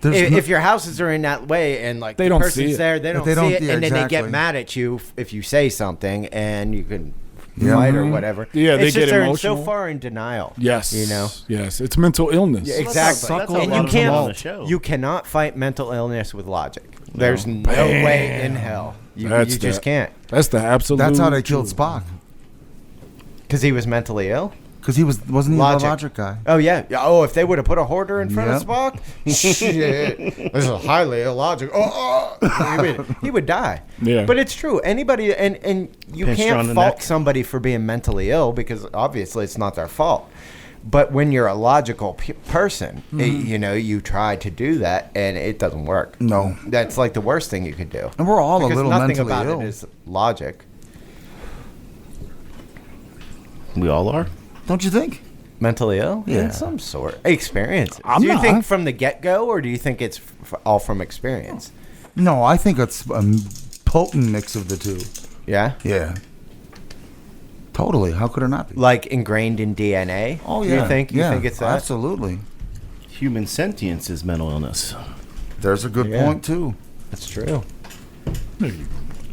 There's if, no- if your houses are in that way and like They the don't person's see it. there, they don't They don't- see it, yeah, and then they exactly. get mad at you if you say something, and you can Yeah. fight or whatever. Yeah, they it's get just they're emotional. so far in denial. yes. you know. Yes. It's mental illness. Yeah, That's exactly. how a And lot you of them on the can't. show. You cannot fight mental illness with logic. There's no Bam. way in hell. You That's just the- can't. That's the absolute. That's how they killed Spock. Because he was mentally ill. Because wasn't he Logic. a logic guy? Oh yeah. Oh, if they would have put a hoarder in front Yep. of Spock, shit, this is highly illogical. He would die. Yeah. But it's true. Anybody and you Pinched her on can't the fault neck. somebody for being mentally ill because obviously it's not their fault. But when you're a logical person, you try to do that and it doesn't work. No. That's like the worst thing you could do. And we're all Because a little nothing mentally about ill. it is logic. We all are. Don't you think? Mentally ill? Yeah. In some sort. Experience. I'm do you not. think from the get-go or do you think it's all from experience? No, I think it's a potent mix of the two. Yeah? Yeah. Totally. How could it not be? Like ingrained in DNA? Oh yeah. You think Yeah, it's that? Absolutely. Human sentience is mental illness. There's a good Yeah. point too. That's true.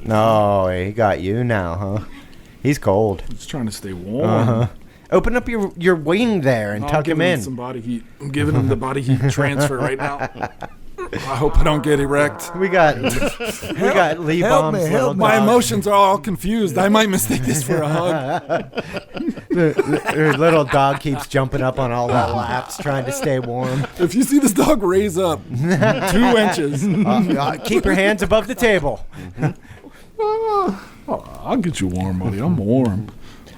No, he got you now, huh? He's cold. Just trying to stay warm. Uh-huh. Open up your wing there and I'm tuck him giving in. some body heat. I'm giving him the body heat transfer right now. I hope I don't get erect. We got Lee help Bomb's me, little help me. My dog. emotions are all confused. I might mistake this for a hug. Your little dog keeps jumping up on all the laps trying to stay warm. If you see this dog raise up 2 inches, Keep your hands above the table. I'll get you warm, buddy. I'm warm.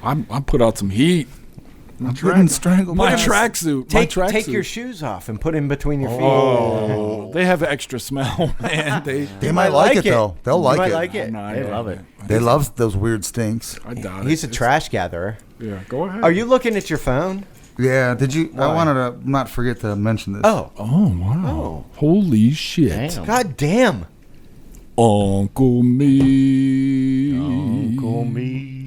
I put out some heat. I couldn't strangle My my tracksuit. Take your shoes off and put in between your feet. Oh, they have extra smell, man. They might like it though. They'll You like might it. like it. No, I They doubt love it. They love those weird stinks. I doubt He's it. a trash gatherer. Yeah, go ahead. Are you looking at your phone? Yeah. Did you? Why? I wanted to not forget to mention this. Oh, Oh wow! Holy shit! Damn. god damn. Uncle me. Uncle me.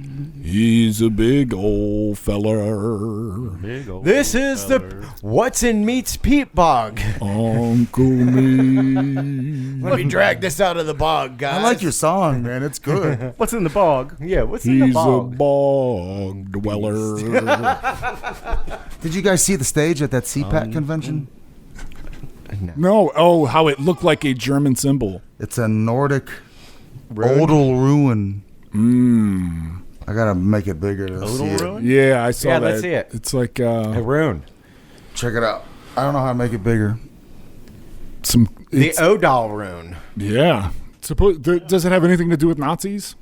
He's a big old feller. Big old This is the What's in Meat's Peat Bog. Uncle me. Let me drag this out of the bog, guys. I like your song, man. It's good. What's in the bog? Yeah, what's in the He's a bog? bog dweller. Did you guys see the stage at that CPAC convention? No, oh, how it looked like a German symbol. It's a Nordic Rune? odal ruin. Mmm. I gotta make it bigger to see it. ruin? Yeah, I saw Yeah, that. let's see it. It's like A rune. Check it out. I don't know how to make it bigger. some. The It's, Odal rune. yeah. Does it have anything to do with Nazis?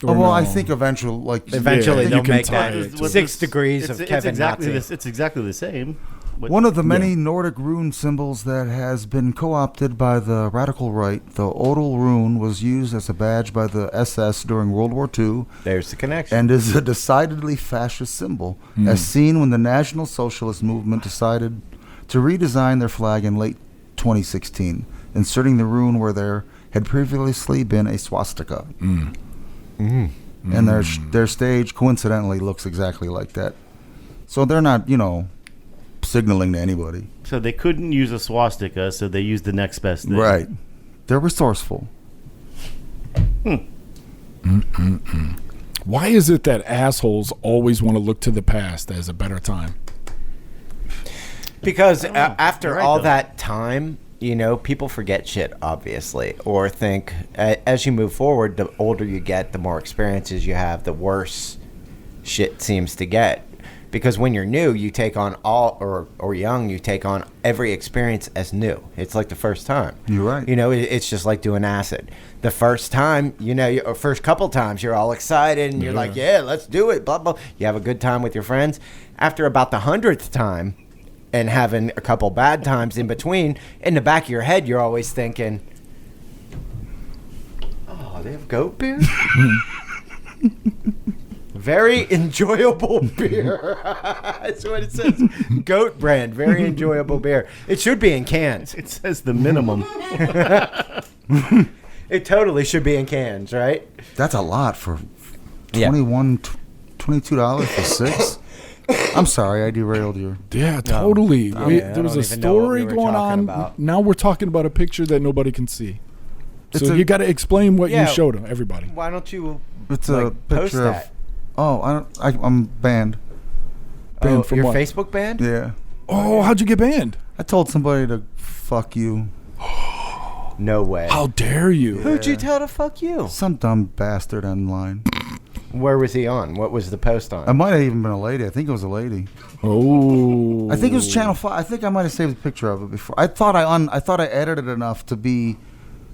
Oh, Or well, I no? think eventually, like Eventually you they'll can make tie that it to What's 6 this- degrees it's, of it's Kevin exactly Nazi. this. It's exactly the same. But one of the many Nordic rune symbols that has been co-opted by the radical right. The odal rune was used as a badge by the SS during World War II There's the connection. and is a decidedly fascist symbol, as seen when the National Socialist movement decided to redesign their flag in late 2016, inserting the rune where there had previously been a swastika. And their stage coincidentally looks exactly like that. So they're not, signaling to anybody. so they couldn't use a swastika, so they used the next best thing. Right. They're resourceful. Why is it that assholes always want to look to the past as a better time? Because after You're right, all though. that time, people forget shit, obviously, or think as you move forward, the older you get, the more experiences you have, the worse shit seems to get. Because when you're new, you take on or young, you take on every experience as new. It's like the first time. You're right. You know, it's just like doing acid. The first time, or first couple times, you're all excited and you're like, yeah, let's do it, blah, blah. You have a good time with your friends. After about the 100th time and having a couple bad times in between, in the back of your head, you're always thinking, oh, they have goat beer? Very enjoyable beer. That's what it says. Goat brand. Very enjoyable beer. It should be in cans. It says the minimum. It totally should be in cans, right? That's a lot for Yeah. $22 for 6. I'm sorry, I derailed you. Yeah, totally. yeah, There was I a don't even know what we story were going talking on. about. Now we're talking about a picture that nobody can see. It's So a- you got to explain what Yeah. you showed them, everybody. Why don't you It's a like, post picture of. that? Oh, I'm banned. Banned from your what? Facebook band? Yeah. Oh, how'd you get banned? I told somebody to fuck you. No way. How dare you? Who'd you tell to fuck you? Some dumb bastard online. Where was he on? What was the post on? I might have even been a lady. I think it was a lady. Oh. I think it was Channel 5. I think I might have saved a picture of it before. I thought I edited enough to be,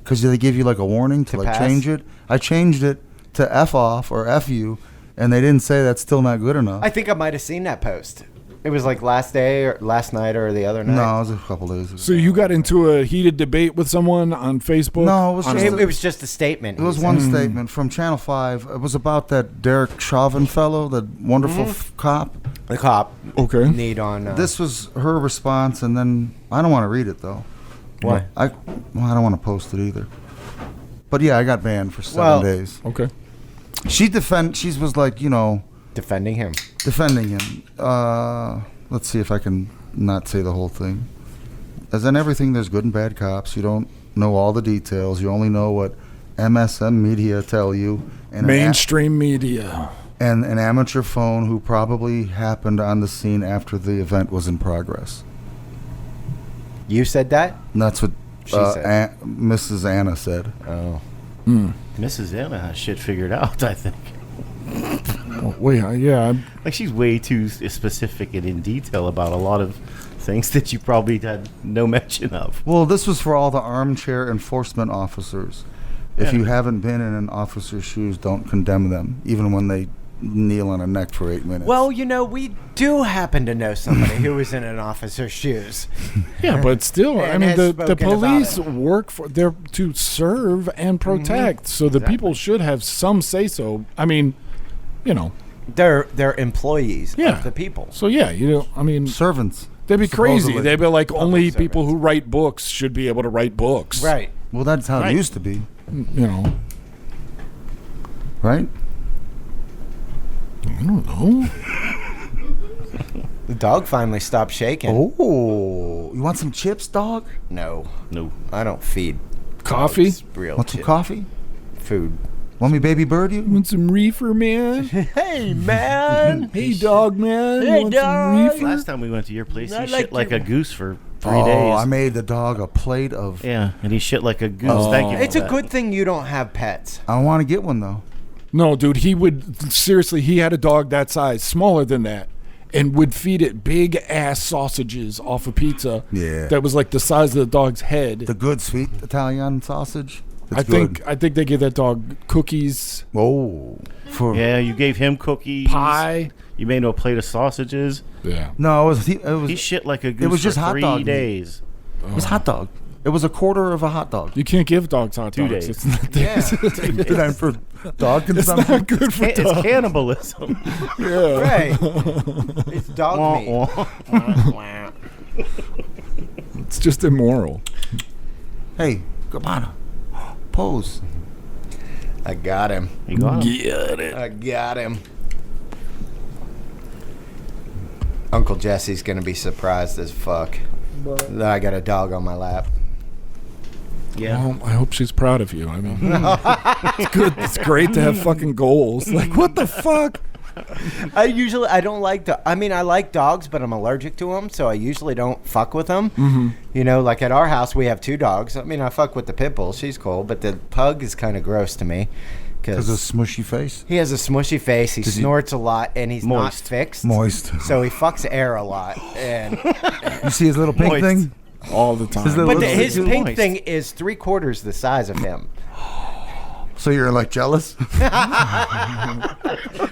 because they give you like a warning to like pass? change it. I changed it to F off or F you, and they didn't say that's still not good enough. I think I might have seen that post. It was like last day or last night or the other night. No, it was a couple days ago. So you got into a heated debate with someone on Facebook? No, it was just It was just a statement. It was one statement from Channel 5. It was about that Derek Chauvin fellow, the wonderful cop. The cop. Okay. Need on. This was her response, and then I don't want to read it though. Why? I don't want to post it either. But yeah, I got banned for 7 days. Okay. She was like, Defending him. defending him. Let's see if I can not say the whole thing. As in everything, there's good and bad cops. You don't know all the details. You only know what MSM media tell you. And Mainstream media. and an amateur phone who probably happened on the scene after the event was in progress. You said that? And that's what She said. Mrs. Anna said. Oh. Mrs. Anna has shit figured out, I think. Oh, wait, yeah. Like, she's way too specific and in detail about a lot of things that you probably had no mention of. Well, this was for all the armchair enforcement officers. If Yeah. you haven't been in an officer's shoes, don't condemn them, even when they kneel on a neck for 8 minutes. Well, we do happen to know somebody who was in an officer's shoes. Yeah, but still, I And mean, has the spoken police about work for, they're to serve and protect. So the people should have some say so. I mean, They're employees Yeah. of the people. so yeah, I mean, servants. they'd be crazy. Supposedly. They'd be like, only servants. people who write books should be able to write books. Right. Well, that's how Right. it used to be, right? I don't know. The dog finally stopped shaking. Oh, you want some chips, dog? No. No. I don't feed Coffee? dogs real Want some chip- coffee? food. Want me baby bird you? Want some reefer, man? Hey, man. Hey, dog, man. Hey, Want dog. some reefer? Last time we went to your place, I he like shit like your- a goose for 3 Oh, days. I made the dog a plate of. Yeah, and he shit like a goose. Thank you for It's a that. good thing you don't have pets. I want to get one though. No, dude, he would, seriously, he had a dog that size, smaller than that, and would feed it big ass sausages off a pizza. Yeah. That was like the size of the dog's head. The good sweet Italian sausage. It's I think good. they gave that dog cookies, Oh, for Yeah, you gave him cookies. pie. You made him a plate of sausages. Yeah. no, it was He shit like a goose was just for hot 3 dog meat. days. It was hot dog. It was a quarter of a hot dog. You can't give dogs hot 2 dogs. days. It's not, Yeah. And for dog it's consumption. not good for It's dogs. cannibalism. Yeah. Right. It's dog Wah, meat. wah. It's just immoral. Hey, come on, pose. I got him. You got him. Get it. I got him. Uncle Jesse's gonna be surprised as fuck that I got a dog on my lap. Yeah. Well, I hope she's proud of you. I mean, it's good. It's great to have fucking goals. Like, what the fuck? I don't like I like dogs, but I'm allergic to them, so I usually don't fuck with them. Mm-hmm. Like at our house, we have 2 dogs. I mean, I fuck with the pit bull. She's cool, but the pug is kind of gross to me. Because of smushy face? He has a smushy face. He Does he- snorts a lot, and he's not Moist. fixed. Moist. So he fucks air a lot. And You see his little pink Moist. thing? all the time. His little- but his too pink moist. thing is 3/4 the size of him. So you're like jealous?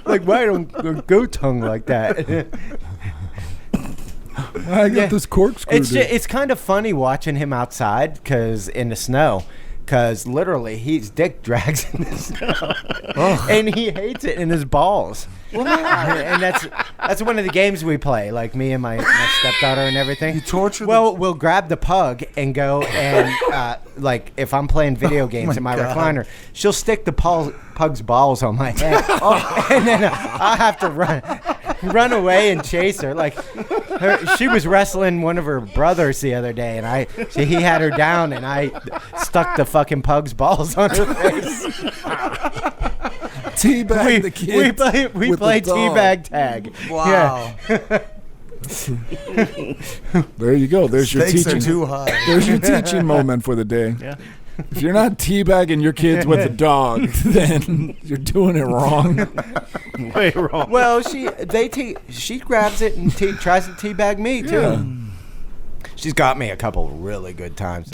Like, why don't go tongue like that? I got Yeah. this corkscrew. It's kind of funny watching him outside because in the snow. Because literally, his dick drags in the snow, and he hates it in his balls. And that's one of the games we play, like me and my stepdaughter and everything. You torture the- Well, we'll grab the pug and go and like if I'm playing video games in my God. recliner, she'll stick the pug's balls on my head, and then I have to run away and chase her. Like she was wrestling one of her brothers the other day, and he had her down, and I stuck the fucking pug's balls on her face. teabag the kids. We with play the dog. teabag tag. Wow. There you go. There's your Stakes are teaching. too high. There's your teaching moment for the day. Yeah. If you're not teabagging your kids with a dog, then you're doing it wrong. Way wrong. Well, she grabs it and tries to teabag me too. Yeah. She's got me a couple really good times.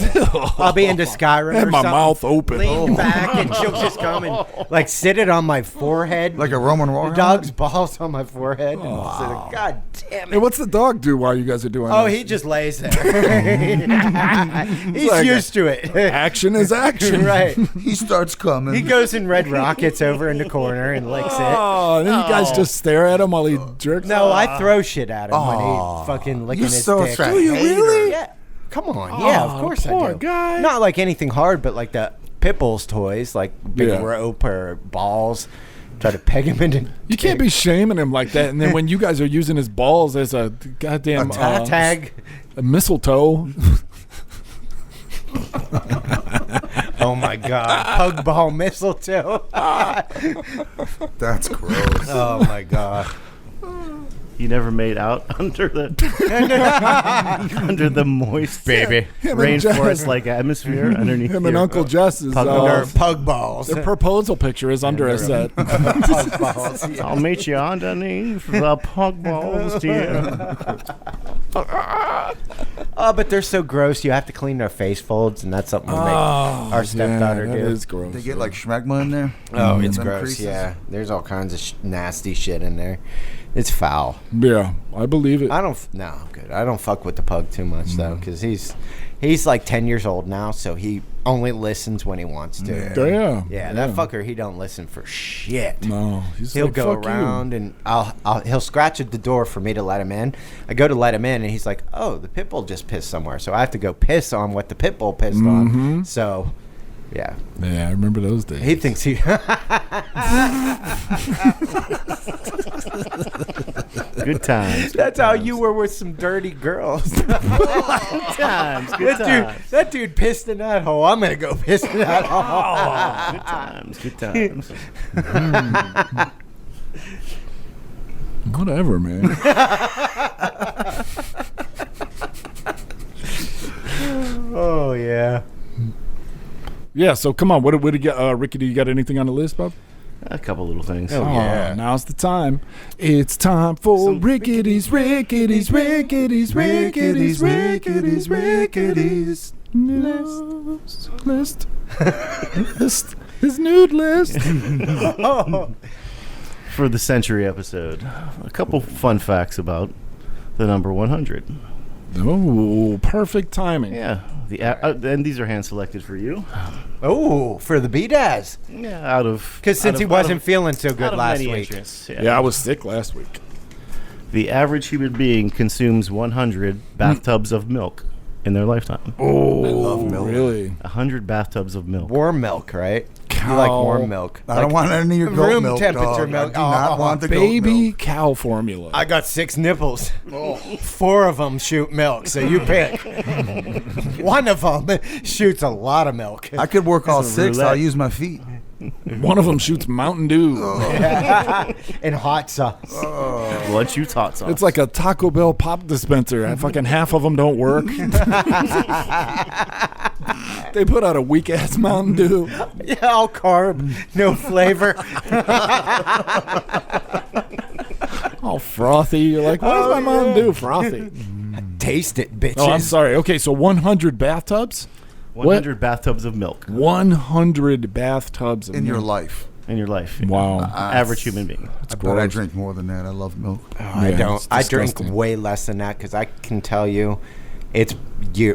I'll be into Skyrim Had or my something, mouth open. lean back, and she'll just come and like sit it on my forehead. Like a Roman the warrior? dog's balls on my forehead. And sit it, God damn Hey, it. what's the dog do while you guys are doing Oh, this? he just lays there. He's like used to it. Action is action. Right. He starts coming. He goes and red rockets over in the corner and licks it. Oh, and then you guys just stare at him while he jerks. No, I throw shit at him when Aw. he fucking licking You're his so dick. sad. Do you really? Yeah. Come on. Yeah, of course I poor do. guy. Not like anything hard, but like the Pipples toys, like big Yeah. rope or balls. Try to peg him into. You can't be shaming him like that. And then when you guys are using his balls as a goddamn tag. a mistletoe. Oh my God. Pug ball mistletoe. That's gross. Oh my God. You never made out under the under the moist Baby. Him and Jess. rainforest-like atmosphere underneath Him and your Uncle Jess's pug Or balls. pug balls. their proposal picture is under a set. Pug balls. I'll meet you underneath the pug balls, dear. Oh, but they're so gross. You have to clean their face folds, and that's something we make our stepdaughter that do. is gross. They get like schmegma in there. Oh, it's Them gross. creases. Yeah, there's all kinds of nasty shit in there. It's foul. Yeah, I believe it. I don't. No, I'm good. I don't fuck with the pug too much though, because he's like 10 years old now, so he only listens when he wants to. Yeah. That fucker, he don't listen for shit. No, he's He'll like, go "Fuck you." around and he'll scratch at the door for me to let him in. I go to let him in, and he's like, "Oh, the pit bull just pissed somewhere," so I have to go piss on what the pit bull pissed on. So, yeah, Yeah, I remember those days. he thinks he. Good times. That's how you were with some dirty girls. Good times. Good times. That dude pissed in that hole. I'm gonna go piss in that hole. Good times. Good times. Whatever, man. Oh yeah. Yeah, so come on. What do you get? Ricky, do you got anything on the list, Bob? A couple little things. Oh, yeah. Now's the time. It's time for Rickety's list. His nude list. For the century episode, a couple fun facts about the number 100. Oh, perfect timing. Yeah. And these are hand selected for you. Oh, for the B-Daz. Yeah, out of Because since he wasn't feeling so out good of last many week. interests, Yeah, I was sick last week. The average human being consumes 100 bathtubs of milk in their lifetime. Oh, love milk. Really? 100 bathtubs of milk. Warm milk, right? You like warm milk. I don't want any of your goat room milk, temperature dog. milk. I do not Oh, want the goat Baby milk. cow formula. I got 6 nipples. 4 of them shoot milk, so you pick. One of them shoots a lot of milk. I could work all It's a 6. roulette. I'll use my feet. One of them shoots Mountain Dew. And hot sauce. Blood shoots hot sauce. It's like a Taco Bell pop dispenser. And fucking half of them don't work. They put out a weak ass Mountain Dew. Yeah, all carb, no flavor. All frothy. You're like, why is my Mountain Dew frothy? Taste it, bitches. Oh, I'm sorry. Okay, so 100 bathtubs? 100 bathtubs of milk 100 bathtubs of In your milk. life. in your life. Wow. Average human being. I bet I drink more than that. I love milk. I Yeah, don't. it's I drink disgusting. way less than that because I can tell you, it's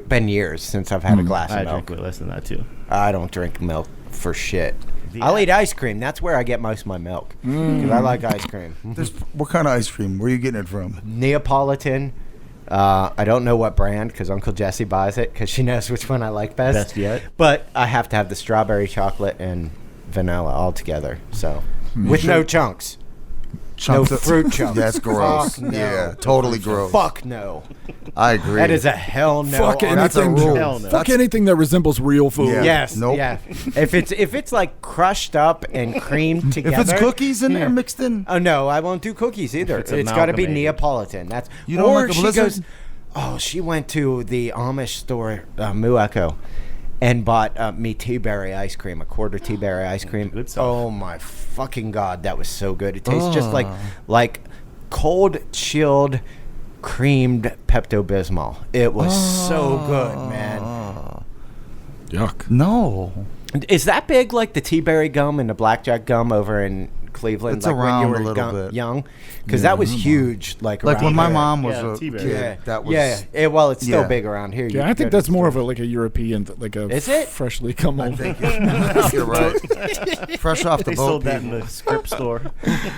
been years since I've had a glass I of milk. drink way less than that too. I don't drink milk for shit. The- I'll eat ice cream. That's where I get most of my milk because I like ice cream. What kind of ice cream? Where are you getting it from? Neapolitan. I don't know what brand because Uncle Jesse buys it because she knows which one I like best. Best yet. But I have to have the strawberry chocolate and vanilla all together. So with no chunks. Chunks No of- fruit chunks. That's gross. Fuck no. Yeah, totally gross. Fuck no. I agree. That is a hell no. Fuck on- That's a anything. rule. Hell no. Fuck anything that resembles real food. Yeah. Yes. Nope. Yeah. If it's like crushed up and creamed together. If it's cookies in there mixed in, Oh no, I won't do cookies either. If It's it's got to be amalgamated. Neapolitan. That's You don't or like a she Blizzard? goes. Oh, she went to the Amish store, Moo Echo, and bought me tea berry ice cream, a quarter tea berry ice cream. Good stuff. Oh my fucking god, that was so good. It tastes just like cold chilled creamed Pepto-Bismol. It was so good, man. Yuck. no. Is that big like the tea berry gum and the blackjack gum over in Cleveland? It's like around when you a were little bit. young, because that was huge. Like Like around when my here. mom was Yeah, a T-Berry. kid, Yeah, that was. well, it's still yeah. big around here. Yeah, I think that's more of a like a European, like a Is it? freshly come I over. think you're right. Fresh off the They boat. sold that in people. the script store.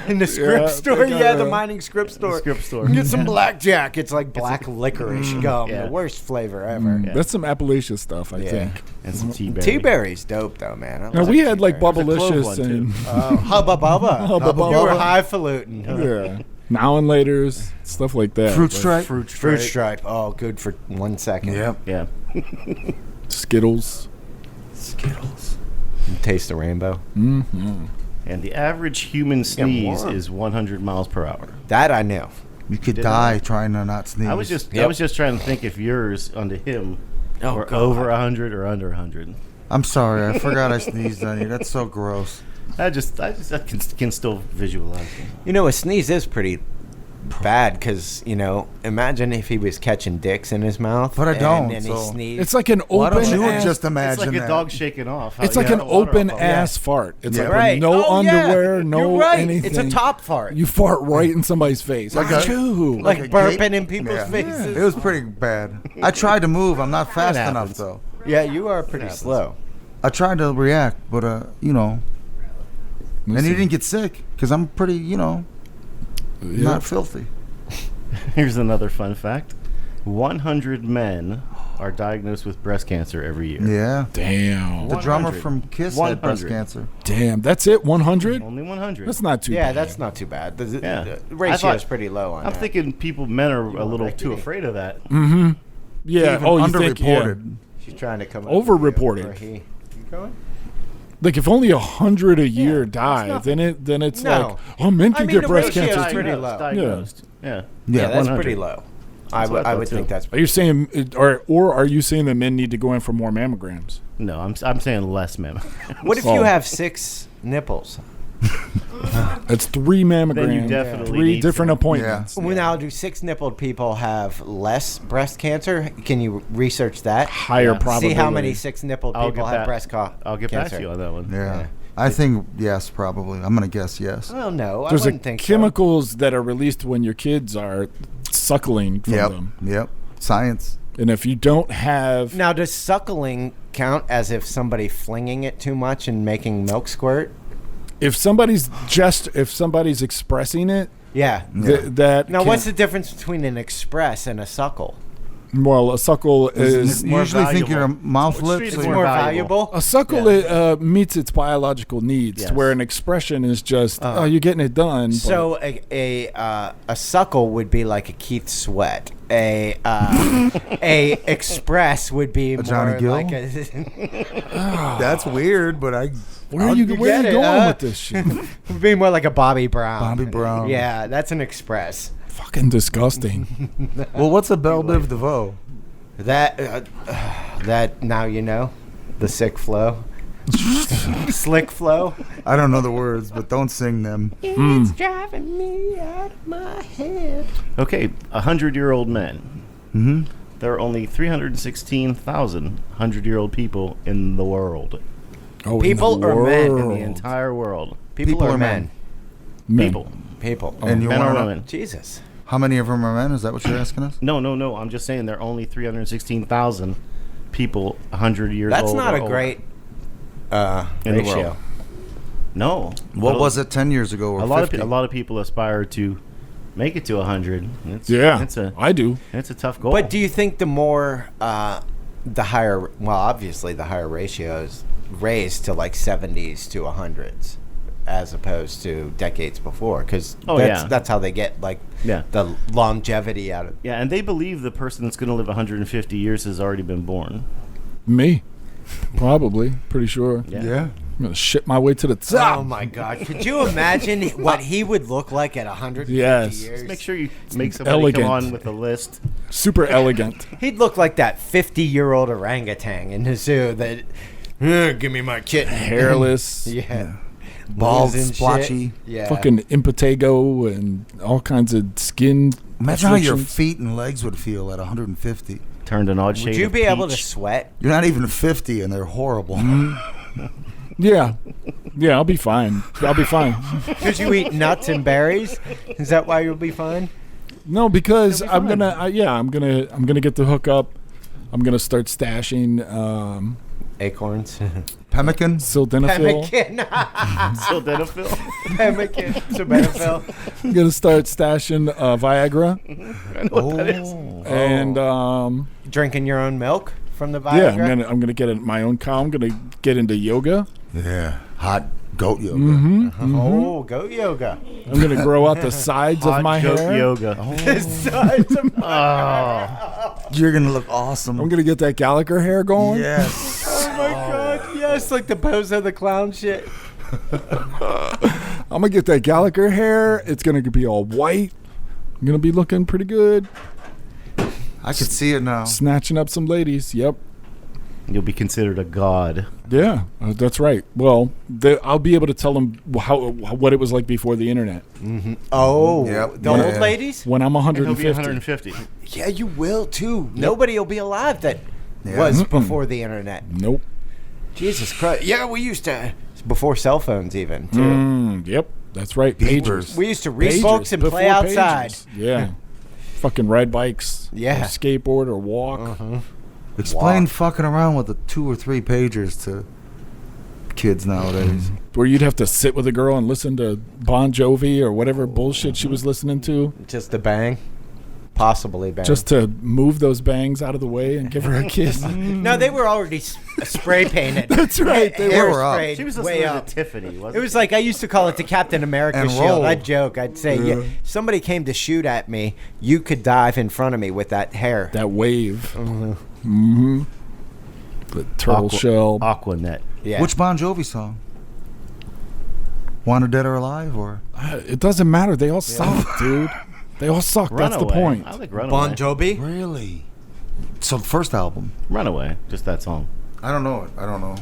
in the script Yeah, store. they got Yeah, the a- mining script store. Script store. You can get some blackjack. It's like black licorice gum, Yeah. the worst flavor ever. Yeah. That's some Appalachia stuff, I Yeah. think. And some tea berry. Tea berry's dope though, man. I Now love we had like tea berry. clove Bubblicious one, too. and Hubba Bubba. Hubba You were Bubba. highfalutin. yeah, now and later's stuff like that. Fruit Like stripe. Fruit stripe. Oh, good for 1 second. Yep. Yeah. Skittles. Skittles. Taste the rainbow. Mm-hmm. And the average human sneeze warm. is 100 miles per hour. That I knew. You could Didn't die trying to not sneeze. I was just Yep. trying to think if yours onto him Oh, were God. over 100 or under 100. I'm sorry. I forgot I sneezed on you. That's so gross. I can still visualize it. You know, a sneeze is pretty bad because, imagine if he was catching dicks in his mouth. But I don't, And then he so- sneezed. It's like an Why open. don't you ass, just It's imagine like that? a dog shaking off. it's like an open ass fart. It's Yeah. like right. no Oh, yeah. underwear, no You're right. anything. It's a top fart. You fart right in somebody's face. Like a- Achoo. like a burping gape? in people's Yeah. faces. It was pretty bad. I tried to move. I'm not fast enough happens. though. Yeah, you are pretty happens. slow. I tried to react, but and you Listen. didn't get sick because I'm pretty, Yeah. not filthy. Here's another fun fact: 100 men are diagnosed with breast cancer every year. Yeah. Damn. The drummer 100. from Kiss had breast 100. cancer. Damn. That's it. 100. Only 100. That's not too Yeah, bad. that's not too bad. The Yeah. ratio I is thought- pretty low on I'm that. thinking men are a little like too me. afraid of that. Yeah. Even Oh, you think? Yeah. underreported. She's trying to come Overreported. over here. You going? Like if only 100 a year die, nothing. then it's No. like, oh, men can I mean, get the breast ratio cancer is too. pretty low. Diagnosed. Yeah. Yeah, that's 100. pretty low. That's what I I thought, would too. think that's. Are you saying, or are you saying that men need to go in for more mammograms? No, I'm saying less men. What if Oh. you have 6 nipples? It's 3 mammograms, Then you definitely 3 need different some. appointments. Well, now, do 6-nippled people have less breast cancer? Can you research that? Higher Yeah. probability. See how many 6-nippled I'll people get have back- breast I'll get back cancer. to you on that one. Yeah. Yeah. I think yes, probably. I'm gonna guess yes. Well, no, There's I wouldn't think chemicals that are released when your kids are suckling from Yep. them, Yep. Science. and if you don't have, so. Now, does suckling count as if somebody flinging it too much and making milk squirt? if somebody's expressing it, Yeah. that Now, can- what's the difference between an express and a suckle? well, a suckle is more Usually think your valuable. mouth It's lips. It's It's or- more more valuable. a suckle meets its biological needs, Yes. where an expression is just, oh, you're getting it done. but- So a suckle would be like a Keith Sweat. A express would be more Johnny Gill? like a. That's weird, but where are you you going get it, with this shit? would be more like a Bobby Brown. Bobby Brown. Yeah, that's an express. Fucking disgusting. Well, what's a Belle Biv DeVoe? That now you know. The sick flow. Slick flow. I don't know the words, but don't sing them. It's driving me out of my head. Okay, 100-year-old men. Mm-hmm. There are only 316,000 100-year-old people in the world. Oh, People in the or men? In the world. entire world. People or men? Men. People. People. And you Men or want to know women. Jesus. how many of them are men? Is that what you're asking us? No. I'm just saying there are only 316,000 people 100 years That's old. not or a older great in the ratio. world. No. What was it 10 years ago or A lot 50? of a lot of people aspire to make it to 100. Yeah, it's a I do. tough goal. But do you think the more, the higher, well, obviously the higher ratio is raised to like 70s to 100s as opposed to decades before? Because that's how they get like the longevity out of it. Yeah, and they believe the person that's going to live 150 years has already been born. Me, probably, pretty sure. Yeah. I'm gonna shit my way to the top. Oh my God! Could you imagine what he would look like at 150 Yes. years? Just make sure you make somebody Elegant. come on with a list. Super elegant. He'd look like that 50-year-old orangutan in the zoo that, give me my kitten. Hairless. Yeah. Bald, Losing splotchy. shit. Yeah. Fucking impetigo and all kinds of skin. Imagine how your afflictions. feet and legs would feel at 150. Turned an odd shade Would you of be able to peach. sweat? You're not even 50 and they're horrible. Yeah. Yeah, I'll be fine. I'll be fine. Could you eat nuts and berries? Is that why you'll be fine? No, because It'll be I'm fine. gonna I'm gonna get the hook up. I'm gonna start stashing Acorns. Pemmican? sildenafil. Pemmican. Sildenafil. Pemmican. Sildenafil. I'm gonna start stashing Viagra I know what that is. and Drinking your own milk from the yeah, Viagra? I'm gonna get my own cow. I'm gonna get into yoga. Yeah. Hot goat yoga. Mm-hmm. Oh, goat yoga. I'm gonna grow out the sides of Hot my goat hair. yoga. You're going to look awesome. I'm gonna get that Gallagher hair going. Yes. Oh my God! Yes, like the Bozo the Clown shit. I'm gonna get that Gallagher hair. It's gonna be all white. I'm gonna be looking pretty good. I could see it now. Snatching up some ladies. Yep. You'll be considered a god. Yeah, that's right. Well, I'll be able to tell them what it was like before the internet. Oh, Yep. the Yeah. old ladies? When I'm And he'll be 150. 150. Yeah, you will too. Nobody will be alive that was before the internet. Nope. Jesus Christ. Yeah, we used to. Before cell phones, even, too. Yep, that's right. Pagers. We used to read Pagers, books and play before outside. pagers. Yeah. Fucking ride bikes. Yeah. Or skateboard or walk. Explain Wow. fucking around with the 2 or 3 pagers to kids nowadays. Where you'd have to sit with a girl and listen to Bon Jovi or whatever bullshit she was listening to, Just a bang. Possibly bang. just to move those bangs out of the way and give her a kiss. No, they were already spray painted. That's right, they Hair were up. sprayed She was way listening up. to Tiffany, wasn't It was like I used to call it the Captain America And shield. roll. I'd joke. I'd say, yeah, somebody came to shoot at me. You could dive in front of me with that hair. That wave. Mm-hmm. The turtle shell. Aquanet. Yeah. Which Bon Jovi song? Wanted Dead or Alive? Or It doesn't matter. They all suck, dude. They all suck. That's the Runaway. point. I like Runaway. Bon Jovi? really? So first album. Runaway. Just that song. I don't know it. I don't know.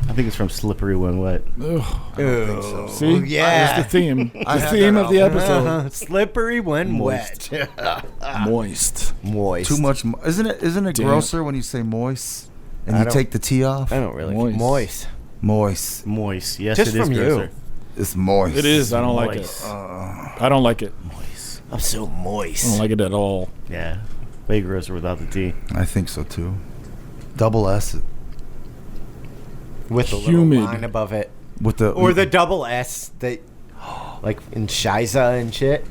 I think it's from Slippery When Wet. Ugh. think so. See? yeah. That's the theme. I The had theme that of the album. episode. Slippery when Moist. wet. Moist. Moist. Too much. Isn't it Damn. grosser when you say moist and I you don't- take the T off? I don't really. Moist. Moist. Moist. Moist. Yes, Just it is from you. grosser. It's moist. It is. I don't like it. Moist. I don't like it. Moist. I'm so I don't moist. like it at all. Yeah. Way grosser without the T. I think so too. Double S With a Humid. little line above it. with the Or the double S that, like in Shiza and shit.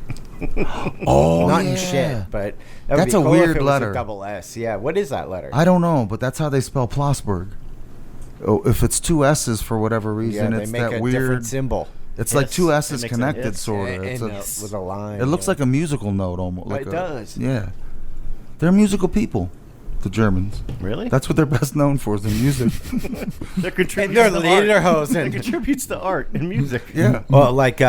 oh Not yeah. in shit, but that would That's be a cool weird if it was letter. a double S. Yeah, what is that letter? I don't know, but that's how they spell Plossberg. Oh, if it's 2 S's for whatever yeah, reason, they it's make that a weird. different symbol. It's like Yes, 2 it S's makes a connected, yes. sort of. And It's with a line. it looks yeah. like a musical note almost. Like It does. Yeah, they're musical people, the Germans. Really? That's what they're best known for is the music. That contributes And they're to art. lederhosen. That contributes to art and music. yeah. Well, like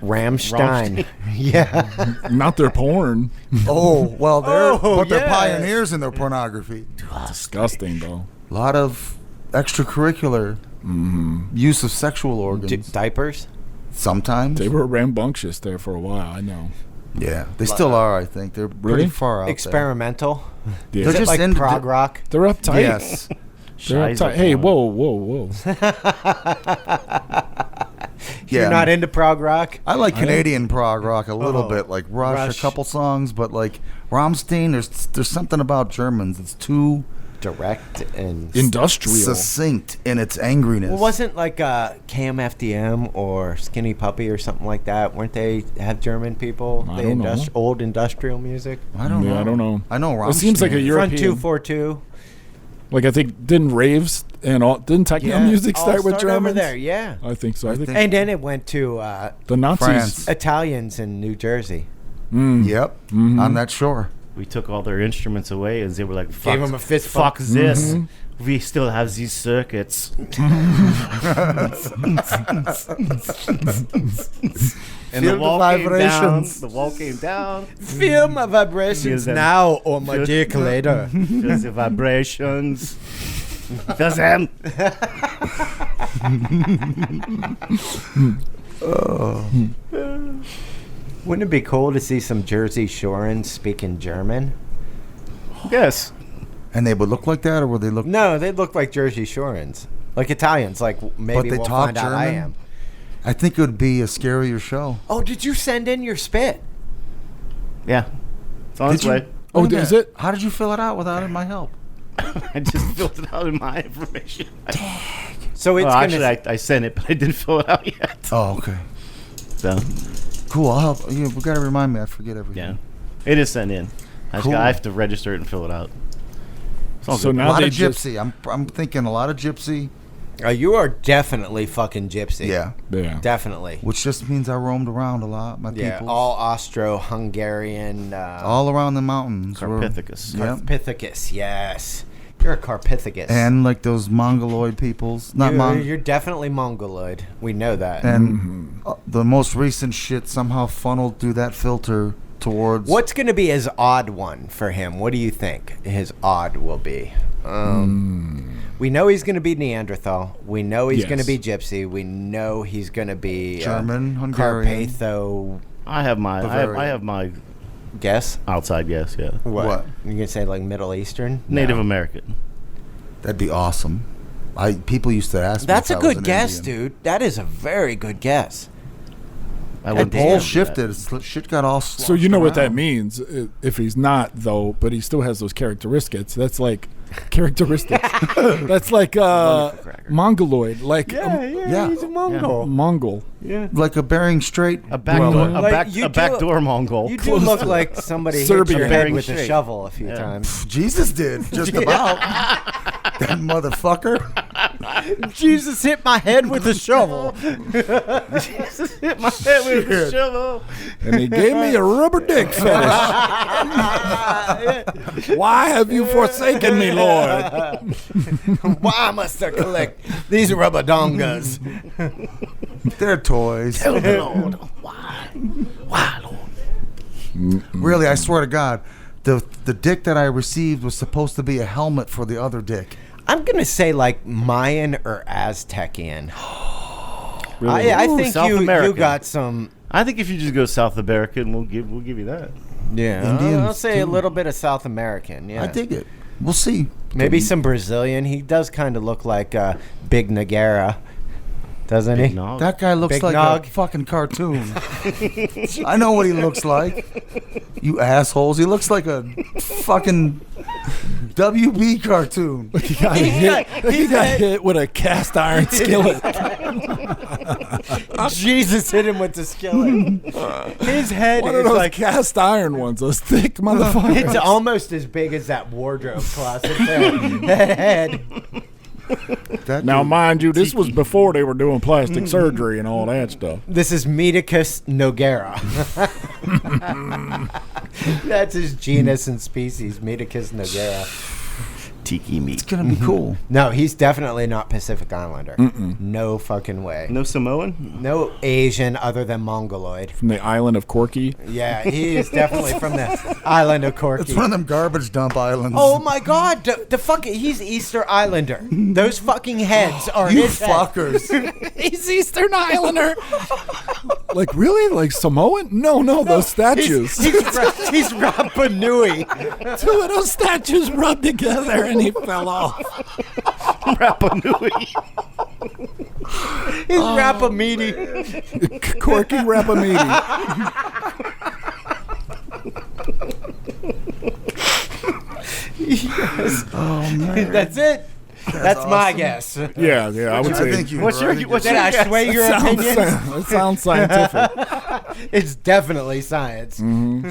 Rammstein. Yeah. Not their porn. Oh well, Oh, but they're yes. pioneers in their pornography. Disgusting, though. A lot of extracurricular use of sexual organs. Diapers? Sometimes. They were rambunctious there for a while. I know. Yeah, they still are. I think they're pretty far out Experimental. Yeah. They're Is it just like into prog rock? They're uptight. there. Yes. They're uptight. Hey, whoa. You're not into prog rock? I like Canadian prog rock a little bit, like Rush, a couple songs, but like Rammstein, there's something about Germans. It's too Direct and industrial. succinct in its angriness. Well, wasn't like KMFDM or Skinny Puppy or something like that? Weren't they have German people? I don't know. Old industrial music. I don't know. I don't know. I know Rammstein. It seems like a European. Front 242. Like I think didn't raves and all didn't techno music all start with over Germans? there, yeah. I think so. I think And then it went to the Nazis. France. Italians in New Jersey. Yep, on that shore. We took all their instruments away, and they were like, "Fuck, Gave 'em a fist fuck bump. this. We still have these circuits." And Feel the vibrations. The wall came down. Feel my vibrations Feel them. now or my dick later. Just the vibrations. Feel them. Wouldn't it be cool to see some Jersey Shorens speaking German? Yes. And they would look like that, or would they look? No, they look like Jersey Shorens. Like Italians. Like maybe they we'll talk find out I German? am. I think it would be a scarier show. Oh, did you send in your spit? Yeah. It's on its way. Oh, Wait a is minute. it? How did you fill it out without my help? I just filled it out in my information. So it's Well, gonna. actually, I sent it, but I didn't fill it out yet. Oh, okay. So, Cool. I'll help. You got to remind me. I forget everything. yeah. It is sent in. Cool. I have to register it and fill it out. It's all So good. A now lot they of just gypsy. I'm thinking a lot of gypsy. You are definitely fucking gypsy. Yeah. Definitely. Which just means I roamed around a lot. My Yeah, people. all Austro-Hungarian. All around the mountains. We're- Carpithecus. Yep. Carpithecus, yes. You're a Carpithecus. And like those Mongoloid peoples. Not You're definitely Mongoloid. We know that. And the most recent shit somehow funneled through that filter towards. What's going to be his odd one for him? What do you think his odd will be? We know he's going to be Neanderthal. We know he's Yes. going to be Gypsy. We know he's going to be German, Hungarian. Carpatho. I have my Guess outside guess. Yeah. What? You're going to say like Middle Eastern? Native No. American. That'd be awesome. People used to ask me. That's if a I was good an guess, Indian. dude. That is a very good guess. I The would pole damn shifted. that. Shit got all. So you know what that around. means. If he's not though, but he still has those characteristics. That's like characteristics. That's like Mongoloid, like Yeah. he's a Mongol. Mongol. Yeah. Like a Bering Strait. A backdoor, Like, you a do- backdoor Mongol. You do look like somebody hit Serbia. your head Bering with a Strait. shovel a few Yeah. times. Jesus did just about. That motherfucker. Jesus hit my head with a shovel. Jesus hit my head with a shovel. And he gave me a rubber dick fetish. Why have you forsaken me, Lord? Why must I collect these rubber dongas? They're toys. Tell the Lord why. Why, Lord? Really, I swear to God, the dick that I received was supposed to be a helmet for the other dick. I'm gonna say like Mayan or Aztecian. Really? I Ooh, think South you American. got some. I think if you just go South American, we'll give you that. Yeah, Indians, I'll say a too. little bit of South American. Yeah, I dig it. We'll see. maybe some Brazilian. He does kind of look like Big Nagara, doesn't he? Nog. That guy looks Big like nog. a fucking cartoon. I know what he looks like. You assholes. He looks like a fucking WB cartoon. He got hit with a cast iron skillet. Jesus hit him with the skillet. His head One of is those like cast iron ones, those thick motherfuckers. it's almost as big as that wardrobe closet there. That head. That Now, dude- mind you, this was before they were doing plastic surgery and all that stuff. This is Medicus nogera. That's his genus and species, Medicus nogera. tiki meat. It's gonna be cool. No, he's definitely not Pacific Islander. No fucking way. No Samoan? No Asian other than Mongoloid. From the island of Corky. Yeah, he is definitely from the island of Corky. It's one of them garbage dump islands. Oh my God! The fucking he's Easter Islander. Those fucking heads are you his head. fuckers! He's Eastern Islander. Like, really? Like Samoan? No, those statues. He's Rapa Nui. Two of those statues rubbed together and he fell off. Rapa Nui. He's Rapa Meaty. Corky Rapamidi. Yes. Oh man, That's it. That's my awesome. guess. Yeah, I would say. I think you. What's your Did guess? I sway your opinion? It sounds scientific. It's definitely science. You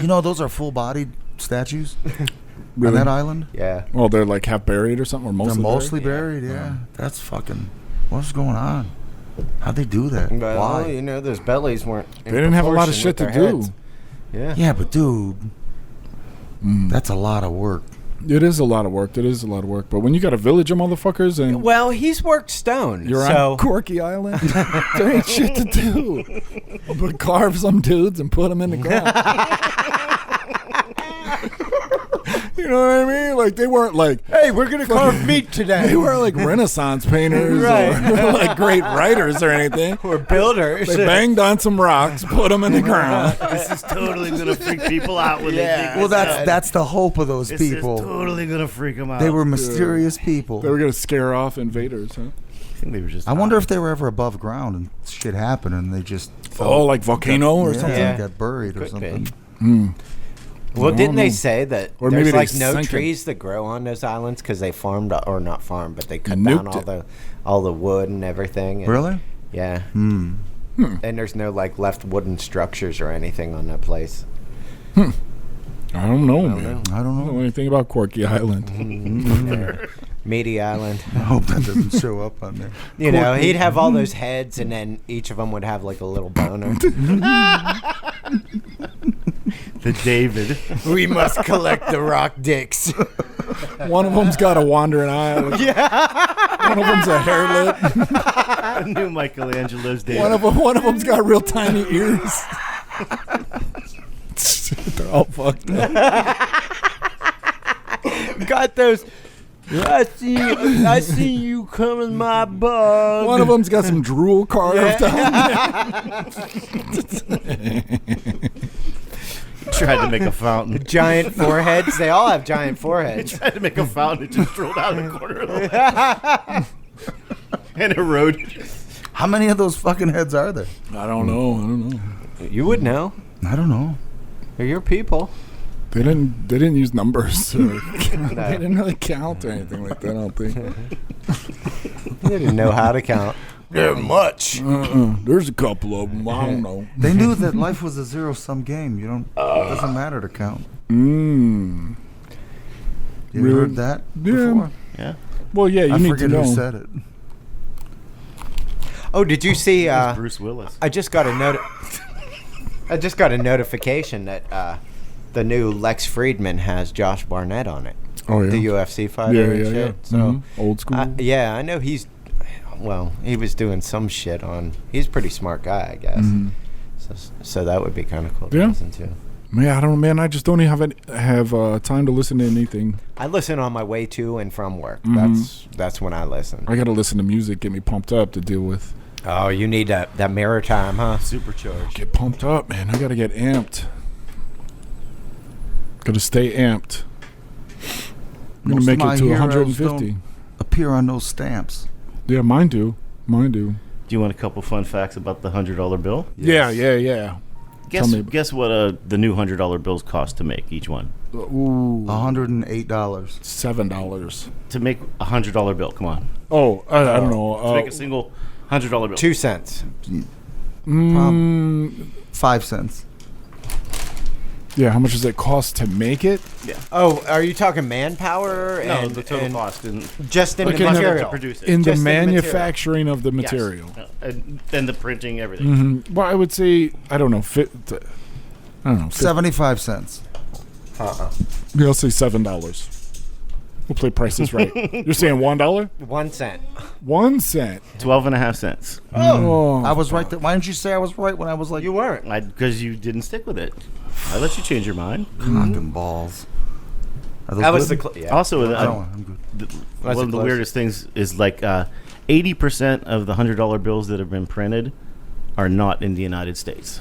know, those are full-bodied statues Really? on that island. Yeah. Well, they're like half buried or something, or mostly They're mostly buried? buried. Yeah, that's fucking. What's going on? How'd they do that? Well, Why? you know, those bellies weren't. They didn't have a lot of shit to do. Yeah. Yeah, but dude, that's a lot of work. It is a lot of work. But when you got a village of motherfuckers and Well, he's worked stone. you're so on Corky Island, there ain't shit to do but carve some dudes and put them in the ground. You know what I mean? Like, they weren't like, hey, we're gonna carve meat today. they weren't like Renaissance painters or like great writers or anything. We're builders. They banged on some rocks, put them in the ground. This is totally gonna freak people out when they think. Well, this that's the hope of those This is people. totally gonna freak them out. They were mysterious people. They were gonna scare off invaders, huh? I think they were just. I wonder if they were ever above ground and shit happened and they just Oh, like volcano or something. Yeah. got buried or Could be. something. Well, didn't they say that Or there's maybe they like no sank it. trees that grow on those islands because they farmed or not farmed, but they cut Nuked down it. all the wood and everything. And, Really? Yeah. Hmm. And there's no like left wooden structures or anything on that place. I don't know, man. I don't I don't know. know anything about Corky Island. Yeah. Meaty Island. I hope that doesn't show up on there. You know, he'd have all those heads, and then each of them would have like a little boner. the David. We must collect the rock dicks. One of them's got a wandering eye. One of them's a hairlet. I knew Michelangelo's David. One of them's got real tiny ears. They're all fucked up. Got those. I see you coming, my bug. One of them's got some drool carved on Tried to make a fountain. Giant foreheads. They all have giant foreheads. Tried to make a fountain. It just rolled out of the corner of the leg. And eroded. How many of those fucking heads are there? I don't know. You would know. I don't know. They're your people. They didn't use numbers. They didn't really count or anything like that, I don't think. They didn't know how to count. They're much. There's a couple of them. I don't know. They knew that life was a zero-sum game. It doesn't matter to count. Mm. You Really? heard that Yeah. before? Yeah. Well, yeah, you I need to forget know. who said it. Oh, did you see? Bruce Willis. I just got a notification that the new Lex Friedman has Josh Barnett on it. Oh, yeah. The UFC fighter and shit. So, Mhm. Old school. yeah, I know he was doing some shit on. He's a pretty smart guy, I guess. Mhm. So that would be kind of cool to Yeah. listen to. Yeah, I don't know, man. I just don't even have time to listen to anything. I listen on my way to and from work. Mhm. That's when I listen. I got to listen to music, get me pumped up to deal with. Oh, you need that mirror time, huh? Supercharged. Get pumped up, man. I got to get amped. Got to stay amped. I'm going to Most of make my it to heroes 150. don't appear on those stamps. Yeah, mine do. Do you want a couple fun facts about the $100 bill? Yeah. Tell me. Guess what the new $100 bills cost to make each one? Ooh. $108. $7. To make a $100 bill, come on. Oh, I don't know. To make a single $100 bill. 2 cents. 5 cents. Yeah, how much does it cost to make it? Oh, are you talking manpower? No, and, the total and cost and just in Like the in the- material. to produce it. In the Just in the material. manufacturing of the Yes. material. And then the printing, everything. Mm-hmm. Well, I would say, I don't know. I don't know. 75 cents. Yeah, I'll say $7. We'll play prices right. You're saying $1? 1 cent. 1 cent. 12.5 cents. Oh. I was right. Why didn't you say I was right when I was like You weren't. Because you didn't stick with it. I let you change your mind. cock and balls? Are those That was good? the. Yeah. Also, I'm good. one of the weirdest things is like 80% of the $100 bills that have been printed are not in the United States.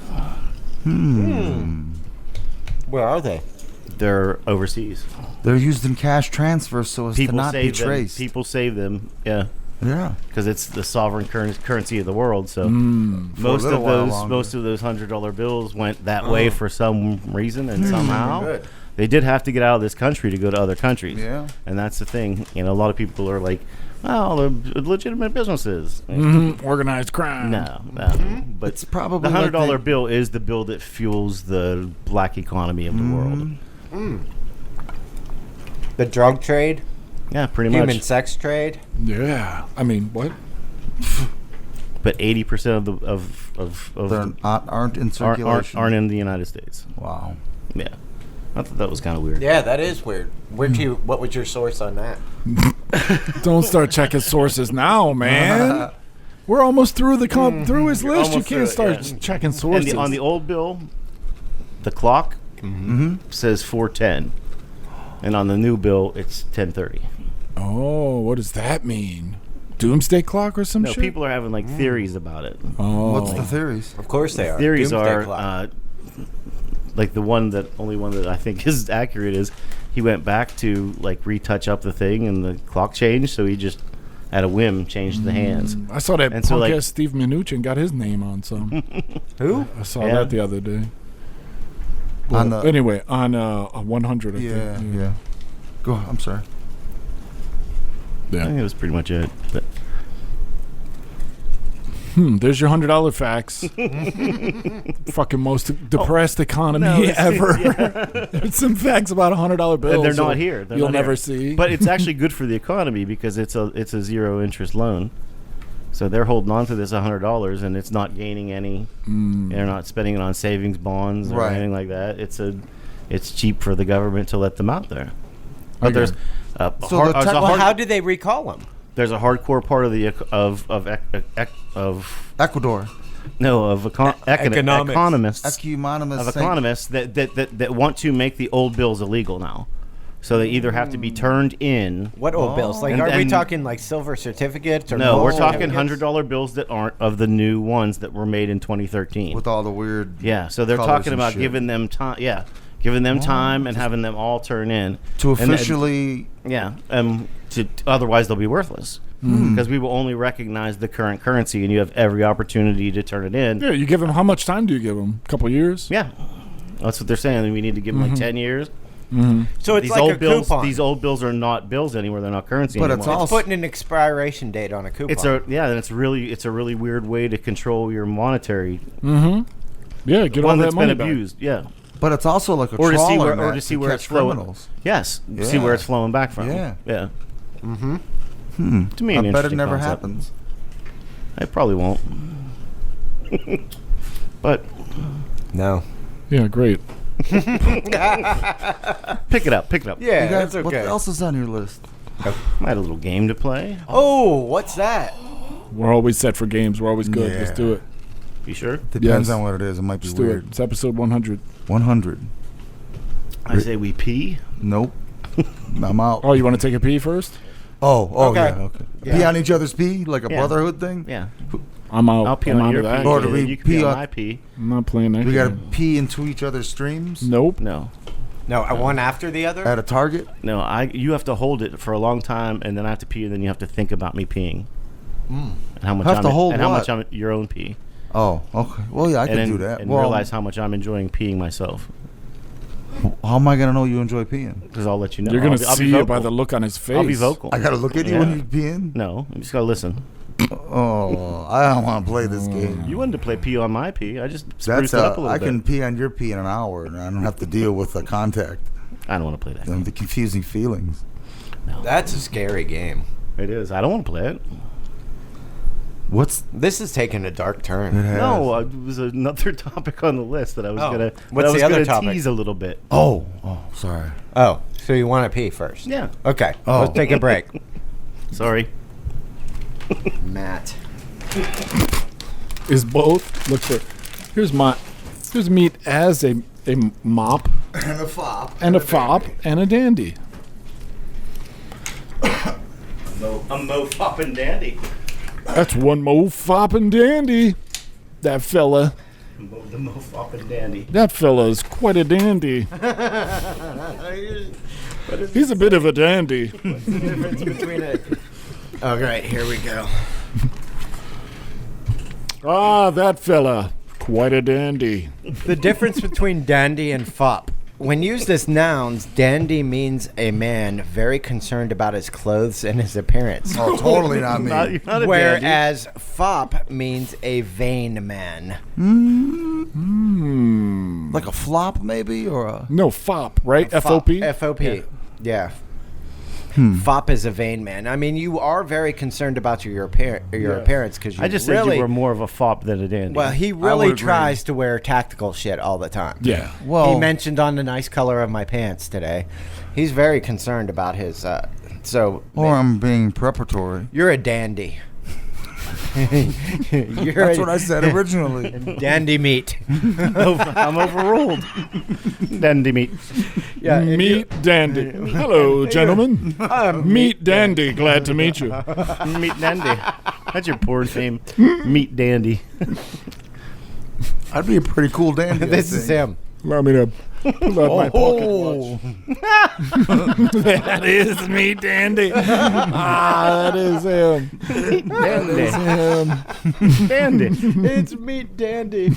Where are they? They're overseas. They're used in cash transfers so as to People not be save them. traced. People save them. Yeah. Yeah. Because it's the sovereign currency of the world. So For a most little of while those longer. $100 bills went that way for some reason, and somehow Good. they did have to get out of this country to go to other countries. Yeah. And that's the thing. You know, a lot of people are like, "Oh, they're legitimate businesses." Organized crime. No, but It's probably the like $100 they- bill is the bill that fuels the black economy of the world. The drug trade, Yeah, pretty human much. sex trade. Yeah. I mean, what? But 80% of the of They're aren't in circulation. aren't in the United States. Wow. Yeah, I thought that was kind of weird. Yeah, that is weird. Where'd you? What was your source on that? Don't start checking sources now, man. We're almost through through his list. You almost through can't it, start yeah. checking And sources. on the old bill, the clock says 4:10, and on the new bill it's 10:30. Oh, what does that mean? Doomsday clock or some No, shit? people are having like theories about it. Oh, What's the theories? Of course they are. Theories Doomsday are clock. like the only one that I think is accurate is he went back to like retouch up the thing and the clock changed, so he just at a whim changed the hands. I saw that And so, punk like- ass Steve Mnuchin got his name on some. Who? I saw Yeah. that the other day. On Well, the- anyway, on 100, I Yeah, think. yeah. Go. I'm sorry. I think Yeah. that was pretty much it. But There's your $100 facts. Fucking most depressed economy No, it's- ever. There's some facts about $100 bills. and they're so not here. They're you'll not never here. see. But it's actually good for the economy because it's a zero interest loan. So they're holding on to this $100 and it's not gaining any. They're not spending it on savings bonds or Right. anything like that. It's cheap for the government to let them out there. But Okay. there's a So hard, the there's tech- a Well, hard- how did they recall him? there's a hardcore part of the of Ecuador. Economics. economists Economists. of economists that want to make the old bills illegal now. So they either have to be turned in. What old bills? Like, And- are we and- talking like silver certificates or No, gold we're talking certificates? $100 bills that aren't of the new ones that were made in 2013. With all the weird. Yeah, so they're colors talking and about shit. giving them time. Yeah, giving them time and having them all turn in To And then- officially. otherwise they'll be worthless because we will only recognize the current currency, and you have every opportunity to turn it in. Yeah, you give them, how much time do you give them? A couple years? Yeah, that's what they're saying. We need to give them like 10 years. So it's These like old a bills, coupon. these old bills are not bills anymore. They're not currency But anymore. it's all- It's putting an expiration date on a coupon. It's a it's a really weird way to control your monetary Yeah, get all one that that's money been back. abused. Yeah, But it's also like a or to see trawler where net it's catch flowing. criminals. Yes, see Yeah. where it's flowing back from. Yeah. yeah. To me, I an bet it interesting never concept. happens. It probably won't. But no. Yeah, great. pick it up. Yeah, You guys, that's what okay. else is on your list? I had a little game to play. Oh, what's that? We're always set for games. We're always good. Let's Yeah. do it. You sure? Depends Yes. on what it is. It might be Let's do it. weird. It's episode 100. 100. I say we pee. Nope. I'm out. Oh, you want to take a pee first? Oh, Okay. yeah. Okay. Yeah. Pee on each other's pee, like a Yeah. brotherhood thing. Yeah, I'm out. I'll pee I'm on out your of that. pee. Or do and we you can pee pee on on- my pee. I'm not playing that We gotta game. pee into each other's streams Nope. No, No, one after the other? at a Target. no. You have to hold it for a long time, and then I have to pee, and then you have to think about me peeing. And how much Have I'm to hold and how what? much I'm your own pee. Oh, okay. Well, yeah, I and can then, do that. And Well, realize how much I'm enjoying peeing myself. how am I gonna know you enjoy peeing? Because I'll let you know. You're going to I'll be see it by vocal. the look on his face. I'll be vocal. I gotta look at you Yeah. when you peeing. No, you just gotta listen. Oh, I don't want to play this game. You wanted to play pee on my pee. I just That's spruced it up a little I bit. can pee on your pee in an hour, and I don't have to deal with the contact I don't want to play that. and the confusing feelings. That's a scary game. It is. I don't want to play it. This is taking a dark turn. No, it was another topic on the list that I was gonna. What's the other topic? Tease a little bit. Oh, sorry. Oh, so you want to pee first? Yeah. Okay. Oh. Let's take a break. Sorry. Matt. Is both. Look for. Here's meat as a mop And a fop. and a fop and a dandy. A mo foppin' dandy. That's one mo fop and dandy. That fella. The mo foppin' dandy. That fella's quite a dandy. He's a bit of a dandy. What's the difference between it? All right, here we go. Ah, that fella. Quite a dandy. The difference between dandy and fop. When used as nouns, dandy means a man very concerned about his clothes and his appearance. Oh, totally not me. You're not a dandy. Whereas fop means a vain man. Like a flop, maybe, or a. No, fop, right? F-O-P? F-O-P. Yeah. Fop is a vain man. I mean, you are very concerned about your appearance because you I just really, said you were more of a fop than a dandy. Well, he would really agree. tries to wear tactical shit all the time. Yeah. Well, He mentioned on the nice color of my pants today. He's very concerned about his. or I'm being preparatory. You're a dandy. You're That's what I said originally. Dandy meat. I'm overruled. Dandy meat. Yeah, Meet Dandy. Hello, gentlemen. Meet Dandy. Glad to meet you. Meat dandy. That's your porn name. Meat dandy. I'd be a pretty cool dandy. This is him. Allow me to pull out my pocket watch. That is me, Dandy. That is him. Dandy. Him. Dandy. It's meat dandy.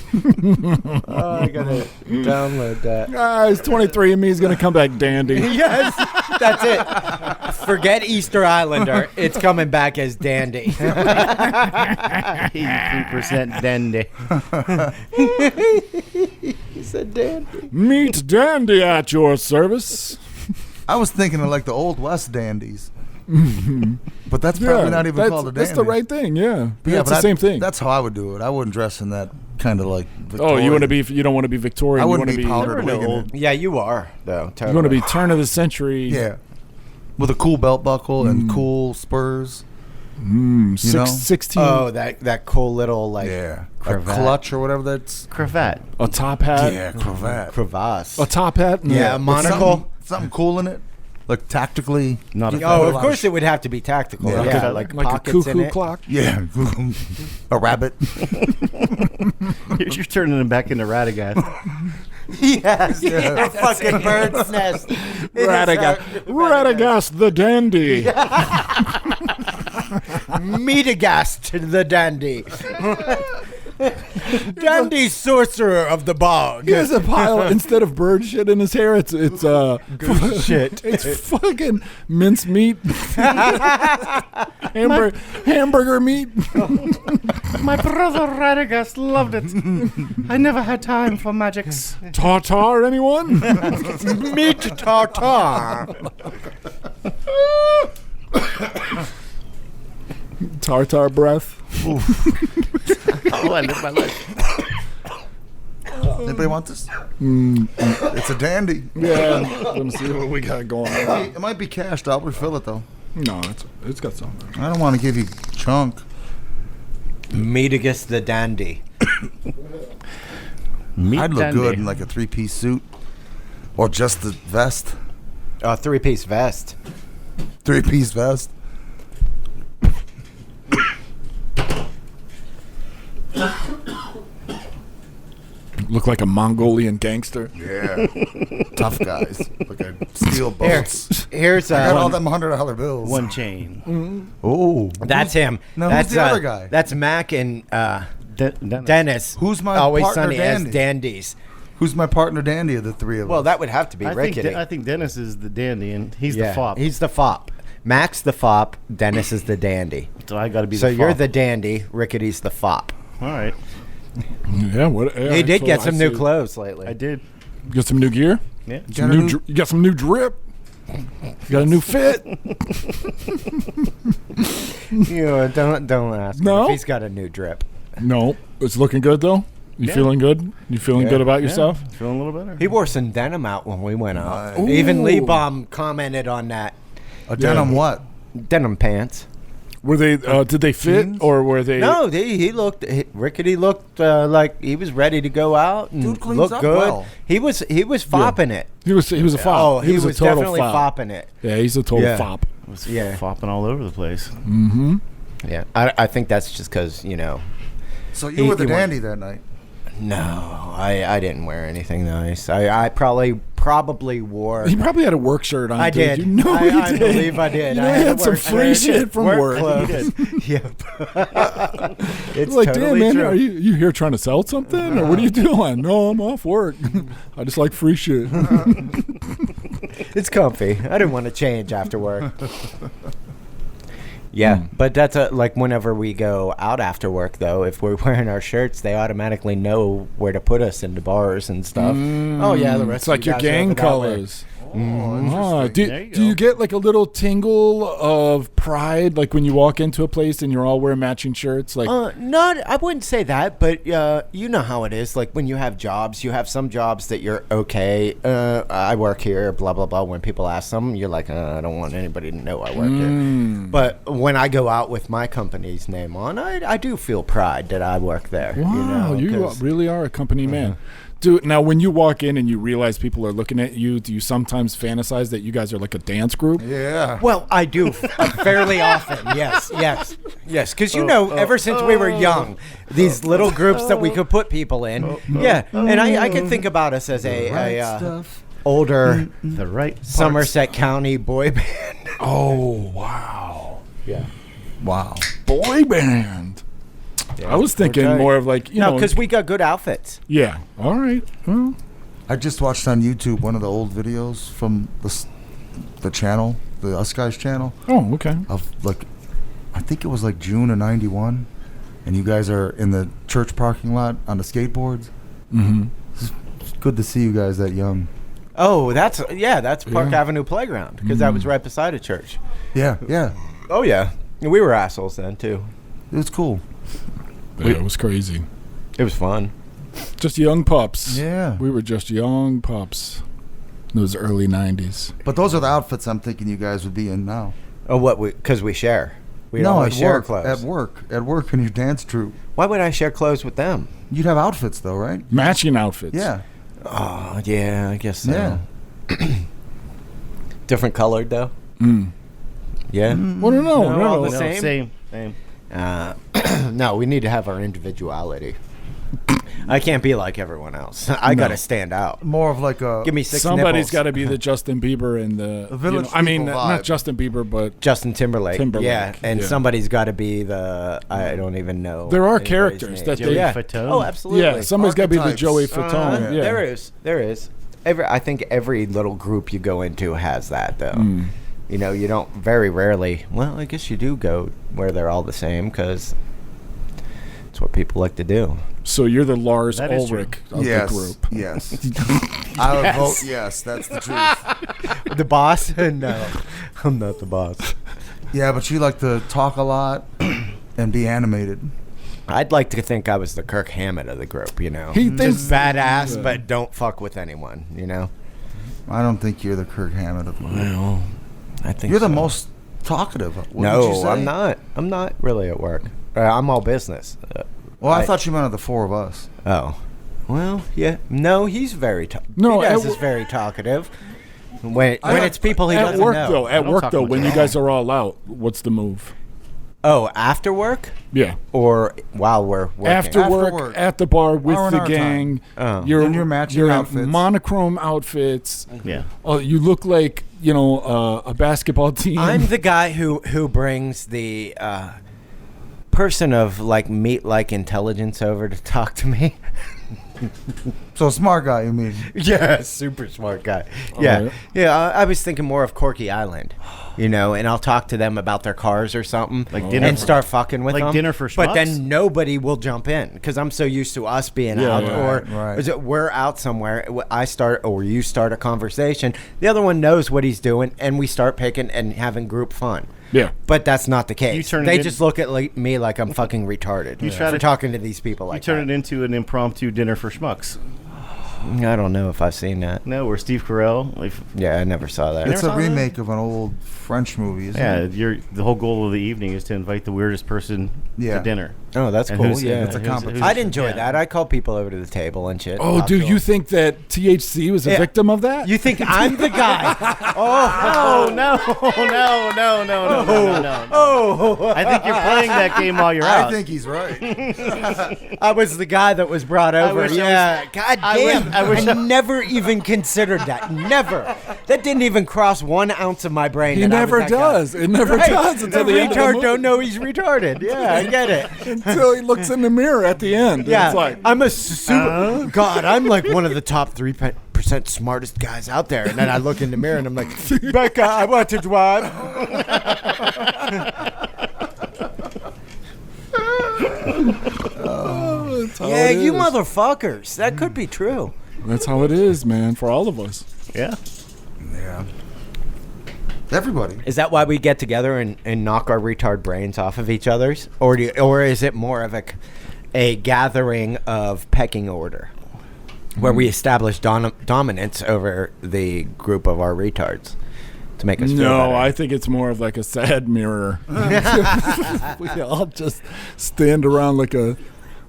Oh, I gotta download that. Guys, 23 and me is going to come back dandy. Yes, that's it. Forget Easter Islander. It's coming back as dandy. 83% dandy. He said dandy. Meet Dandy at your service. I was thinking of like the Old West dandies. But that's probably not even called a dandy. That's the right thing, yeah. Yeah, It's but the same thing. That's how I would do it. I wouldn't dress in that kind of like Oh, Victorian. you don't want to be Victorian. I You wouldn't want to be powdered Never know. wigging it. Yeah, you are though. Totally. You want to be turn of the century. Yeah. With a cool belt buckle and cool spurs. You know? 16. Oh, that cool little like Yeah. cravat. A clutch or whatever that's. Cravat. A top hat. Yeah, cravat. crevasse. A top hat. Yeah, a With monocle. Something cool in it. Like tactically. Not a Yeah. Oh, a of lot course of it would have to be tactical. Yeah. Yeah, Like Like a pockets in cuckoo it. clock. Yeah. A rabbit. You're turning him back into Radagast. Yes, a fucking bird's nest. Radagast the dandy. Meetagast the dandy. Dandy sorcerer of the bog. He has a pile instead of bird shit in his hair. It's Goose shit. It's fucking mince meat. Hamburger meat. My brother Radagast loved it. I never had time for magics. Tartar, anyone? Meat tartar. Tartar breath. Oh, I live my life. Anybody want this? It's a dandy. Yeah. Let me see what we got going on. It might be cashed. I'll refill it though. No, it's got something. I don't want to give you chunk. Meetagast the dandy. Meat I'd look dandy. good in like a 3-piece suit. Or just the vest. A 3-piece vest. 3-piece vest. Look like a Mongolian gangster. Yeah. Tough guys. Like a steel bolts. Here's I got all them $100 bills. One chain. Oh. That's him. No, that's who's the other guy? That's Mac and Dennis. Dennis. Who's my Always partner Sunny dandy? as dandies. Who's my partner dandy of the three of us? Well, that would have to be I think, Rickety. I think Dennis is the dandy and he's Yeah, the fop. He's the fop. Mac's the fop. Dennis is the dandy. So I got to be So the you're fop. the dandy. Rickety's the fop. All right. Yeah, what? Yeah, He did so get I some new see. clothes lately. I did. You got some new gear? Yeah. You got some new drip? Got a new fit? Don't ask him No? if he's got a new drip. No. It's looking good, though? You feeling good? You feeling good about yourself? Feeling a little better. He wore some denim out when we went out. Nice. Even Ooh. Lee Baum commented on that. A denim what? Denim pants. Were they? Did they fit, Jeans? or were they? No, Rickety looked like he was ready to go out and Dude cleans look up good. well. He was fopping it. He was a fop. Oh, he was a total definitely fop. fopping it. Yeah, he's a total Yeah. fop. It was Yeah. flopping all over the place. Mm-hmm. Yeah, I think that's just because So you were the dandy that night. No, I didn't wear anything nice. I probably wore. He probably had a work shirt on. I dude. did. You know I he did. believe I did. You know, I he had some work free shirt, shit from work. clothes. Yep. It's Like, damn, totally man, true. are you here trying to sell something, or what are you doing? No, I'm off work. I just like free shit. It's comfy. I didn't want to change after work. Yeah, but that's like whenever we go out after work, though, if we're wearing our shirts, they automatically know where to put us in the bars and stuff. Oh yeah, the rest It's like of your guys are gang over that way. colors. Oh, Ah, interesting. There you do you go. get like a little tingle of pride, like when you walk into a place and you're all wearing matching shirts? Like, Not, I wouldn't say that, but you know how it is. Like when you have jobs, you have some jobs that you're okay. I work here, blah blah blah. When people ask them, you're like, I don't want anybody to know I work here. But when I go out with my company's name on, I do feel pride that I work there. wow, you 'cause- really are a company man. Dude, now when you walk in and you realize people are looking at you, do you sometimes fantasize that you guys are like a dance group? Yeah. Well, I do fairly often. Yes. Because ever since we were young, these little groups that we could put people in. Yeah, and I could think about us as a older The right parts. Somerset County boy band. Oh, wow. Yeah. Wow. Boy band. I was thinking Okay. more of like, you No, know. because we got good outfits. Yeah. All right. Well, I just watched on YouTube one of the old videos from the channel, the Us Guys channel, oh, okay. of like, I think it was like June of '91, and you guys are in the church parking lot on the skateboards. Mm-hmm. It's good to see you guys that young. Oh, that's Park Yeah. Avenue Playground because that was right beside a church. Yeah, yeah. Oh yeah, we were assholes then too. It was cool. Yeah, it was crazy. It was fun. Just young pups. Yeah. We were just young pups. In those early 90s. But those are the outfits I'm thinking you guys would be in now. Oh, what? Because we share. We no, always at share work. clothes. At work in your dance troupe. Why would I share clothes with them? You'd have outfits though, right? Matching outfits. Yeah. Oh, yeah, I guess so. Yeah. Different colored though. Yeah. Well, no, all no. the same? Same. No, we need to have our individuality. I can't be like everyone else. I got to stand out. More of like a. Give me six Somebody's nipples. got to be the Justin Bieber and the. Village I mean, People not vibe. Justin Bieber, but Justin Timberlake. Yeah, and yeah. somebody's got to be the. I don't even know. There are anybody's characters name. that Joey they. Fatone? Oh, absolutely. Yeah, somebody's got to be the Archetypes. Joey Fatone. Yeah. There is. I think every little group you go into has that though. Mm. You know, you don't very rarely. Well, I guess you do go where they're all the same because it's what people like to do. So you're the Lars That is Ulrich of yes. the group. Yes. I would vote yes. That's the truth. The boss? No, I'm not the boss. Yeah, but you like to talk a lot and be animated. I'd like to think I was the Kirk Hammett of the group. You know, He thinks- just badass, but don't fuck with anyone. You know. I don't think you're the Kirk Hammett of the group. Well, I think You're the so. most talkative. wouldn't you No, say? I'm not. I'm not really at work. I'm all business. Well, I thought you meant of the four of us. Oh, well, yeah. No, he's very. No, Guyz at is very talkative. When like- it's people he At doesn't work know. though, at don't work talk though, much when you about guys are all out, what's the move? Oh, after work Yeah. or while we're working? After work, work. at the bar with Our and the our gang. Oh. You're In your matching you're in outfits. monochrome outfits. Yeah. Oh, you look like a basketball team. I'm the guy who brings the person of like meat-like intelligence over to talk to me. So smart guy, you mean? Yeah, super smart guy. Yeah, right. yeah. I was thinking more of Corky Island, and I'll talk to them about their cars or something, Like dinner and for- start fucking with like them. dinner for But schmucks? then nobody will jump in because I'm so used to us being Yeah, out, right, or right. is it we're out somewhere. I start or you start a conversation. The other one knows what he's doing, and we start picking and having group fun. Yeah. But that's not the case. turn it They in- just look at me like I'm fucking retarded try for to- talking to these people You like turn that. it into an impromptu dinner for schmucks. I don't know if I've seen that. No, where Steve Carell, like, Yeah, I never saw that. It's a saw that? remake of an old French movie, isn't yeah, it? the whole goal of the evening is to invite the weirdest person Yeah. to dinner. Oh, that's And cool. who's- Yeah, it's a competition. I'd enjoy yeah. that. I call people over to the table and shit. Oh, Talk dude, to you 'em. think that THC was a Yeah. victim of that? You think I'm the guy? Oh no, no. Oh, I think you're playing that game while you're out. I think he's right. I was the guy that was brought over. wish I Yeah, God I wish- damn. I wish I- never even considered that. Never. That didn't even cross 1 ounce of my brain. He that I never was that guy. does. It never Right. does until The the end of the retard movie. don't know he's retarded. Yeah, I get it. Until he looks in the mirror at the end. Yeah, It's like, I'm a super. God, I'm like one of the top 3% smartest guys out there. And then I look in the mirror and I'm like, Becca, I want to drive. that's how Yeah, it you is. motherfuckers. That could be true. That's how it is, man, for all of us. Yeah. Yeah. Everybody. Is that why we get together and knock our retard brains off of each other's, or is it more of a gathering of pecking order, where we establish dominance over the group of our retards to make us feel No, better? I think it's more of like a sad mirror. We all just stand around like a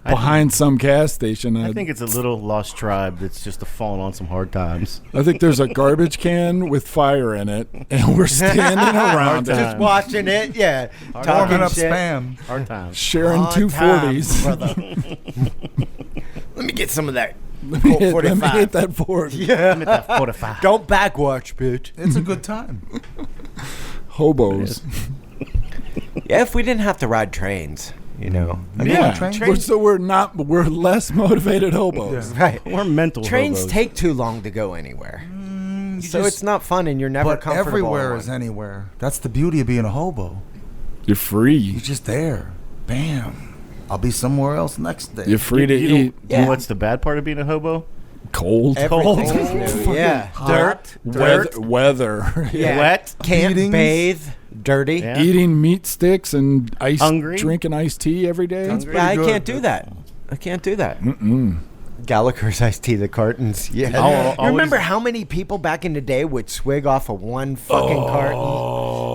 behind some gas station. I think it's a little lost tribe that's just fallen on some hard times. I think there's a garbage can with fire in it, and we're standing around time. it, just watching it, yeah, Warming talking up shit. spam. Hard times. sharing Hard 240s. times, brother. Let me get some of that. Let me Colt hit- let me 45. hit that 40. Yeah, 45. don't backwatch, bitch. It's a good time. Hobos. Yeah, if we didn't have to ride trains, I mean, Yeah, trains, we're less motivated hobos. right. We're mental Trains hobos. take too long to go anywhere. So it's not fun, and you're never But comfortable. everywhere in is one. anywhere. That's the beauty of being a hobo. You're free. You're just there. Bam. I'll be somewhere else next day. You're free to You know- eat you know Yeah. what's the bad part of being a hobo? cold, Everything's new. Yeah, Dirt. weather. Yeah. Wet. Can't Beatings. bathe, dirty. Yeah. Eating meat sticks and Hungry? drinking iced tea every day. Hungry? Yeah, I good. can't do that. I can't do that. Mm-mm. Gallagher's iced tea, the cartons. Yeah. I'll You remember always- how many people back in the day would swig off of one fucking carton?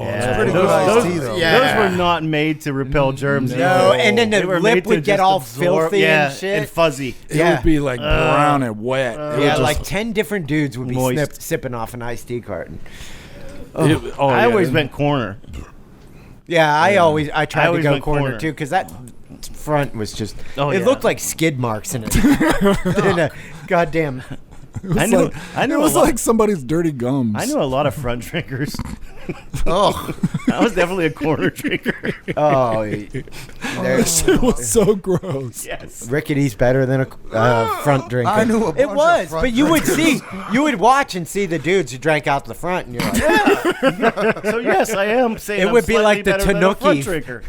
Yeah. pretty those, good iced those- tea, though. Yeah. Those were not made to repel germs. No, either. and then the They were lip made to would get just all absorb- filthy yeah, and shit. and fuzzy. It Yeah. would be like brown and wet. It would Yeah, just- like 10 different dudes would be Moist. sipping off an iced tea carton. I always went corner. Yeah, I tried to always go went corner corner. too, because that front was just, Oh, it yeah. looked like skid marks in it. In a goddamn. I knew. like, I knew it was a lot, like somebody's dirty gums. I knew a lot of front drinkers. Oh, I was definitely a corner drinker. Oh, This shit was so gross. Yes. Rickety's better than a front drinker. I knew a It bunch of was, front but you would drinkers. you would watch and see the dudes who drank out the front, and you're like, yeah. So yes, I am saying It I'm would be slightly like the better than a front Tanuki. drinker.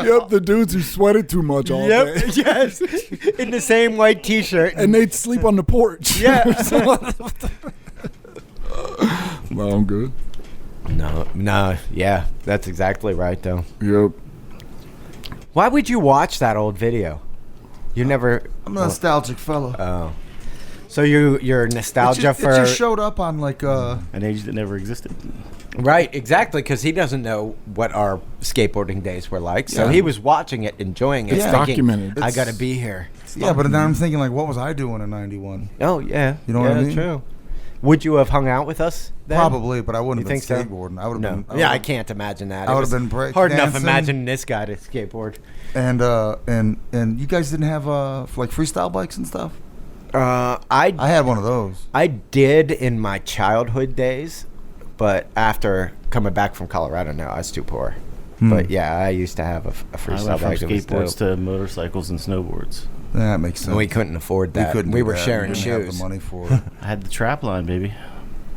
Yep, the dudes who sweated too much all day. Yep, yes, in the same white T-shirt. And they'd sleep on the porch. Yeah. Well, I'm good. No, yeah, that's exactly right, though. Yep. Why would you watch that old video? You never. I'm a nostalgic fella. Oh, so you're nostalgia it for just showed up on like An age that never existed. right? Exactly, because he doesn't know what our skateboarding days were like, so Yeah. he was watching it, enjoying it, It's thinking, documented. I got to be here. yeah, but then I'm thinking like, what was I doing in '91? Oh yeah, You know what I mean? True. Would you have hung out with us then? Probably, but I wouldn't You have been think so? skateboarding. I would have No. been. Yeah, I would've- can't imagine that. I It would've was been break hard enough dancing. imagining this guy to skateboard. And you guys didn't have like freestyle bikes and stuff. I I had one of those. I did in my childhood days, but after coming back from Colorado, no, I was too poor. But yeah, I used to have a I freestyle went from bike. It was skateboards dope. to motorcycles and snowboards. That makes sense. We couldn't afford that. couldn't. We do were that. sharing We didn't have shoes. the money for it. I had the trap line, baby.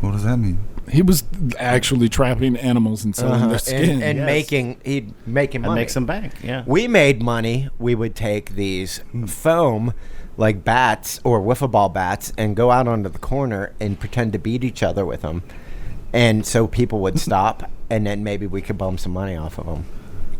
What does that mean? He was actually trapping animals and selling their skin. and Yes. he'd making And money. make some bank. Yeah. We made money. We would take these foam, like bats or wiffle ball bats, and go out onto the corner and pretend to beat each other with them. And so people would stop, and then maybe we could bum some money off of them.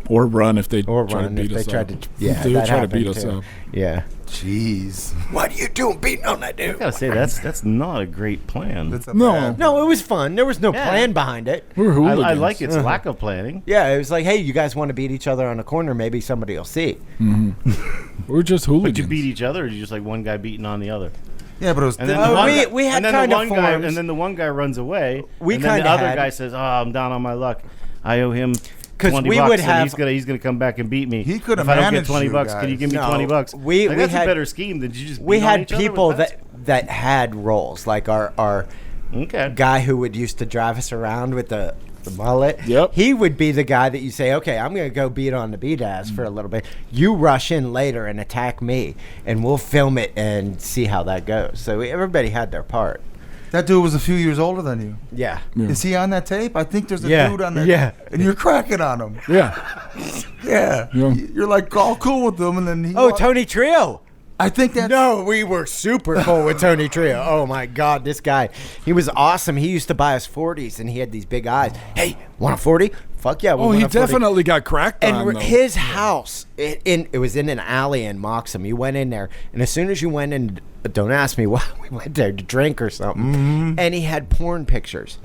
Or run if they Or try run to if beat they us tried up. to. Yeah, they would that try to beat happened us too. up. Yeah. Jeez. What are you doing beating on that dude? I gotta say that's not a great plan. That's a No. bad- No, it was fun. There was no Yeah. plan behind it. We're hooligans. I like its lack of planning. Yeah, it was like, hey, you guys want to beat each other on a corner? Maybe somebody will see. We're just hooligans. Did you beat each other, or did you just like one guy beating on the other? Yeah, but it was. And then Oh, the one we- guy, we had and then kind the of one guy, forms. and then the one guy runs away. We and then the kinda other had- guy says, "Oh, I'm down on my luck. I owe him 'Cause 20 we bucks, would and have- he's gonna come back and beat me. He could have If I don't get managed 20 you bucks, can you guys. give me No, 20 bucks? we Like, that's had- a better scheme than you just. We beat on had each other with people bats? that had roles, like our Okay. guy who would used to drive us around with the mullet. Yep. He would be the guy that you say, okay, I'm going to go beat on the B-Daz for a little bit. You rush in later and attack me, and we'll film it and see how that goes. So everybody had their part. That dude was a few years older than you. Yeah. Yeah. Is he on that tape? I think there's a Yeah. dude on there. Yeah. And you're cracking on him. Yeah. Yeah. Yeah. You're like all cool with them, and then he. Oh, Tony Trio. I think that's. No, we were super cool with Tony Trio. Oh my God, this guy, he was awesome. He used to buy us 40s, and he had these big eyes. Hey, want a 40? Fuck yeah. Oh, he definitely got cracked on, And though. his house, it was in an alley in Moxham. You went in there, and as soon as you went in, don't ask me why we went there to drink or something. And he had porn pictures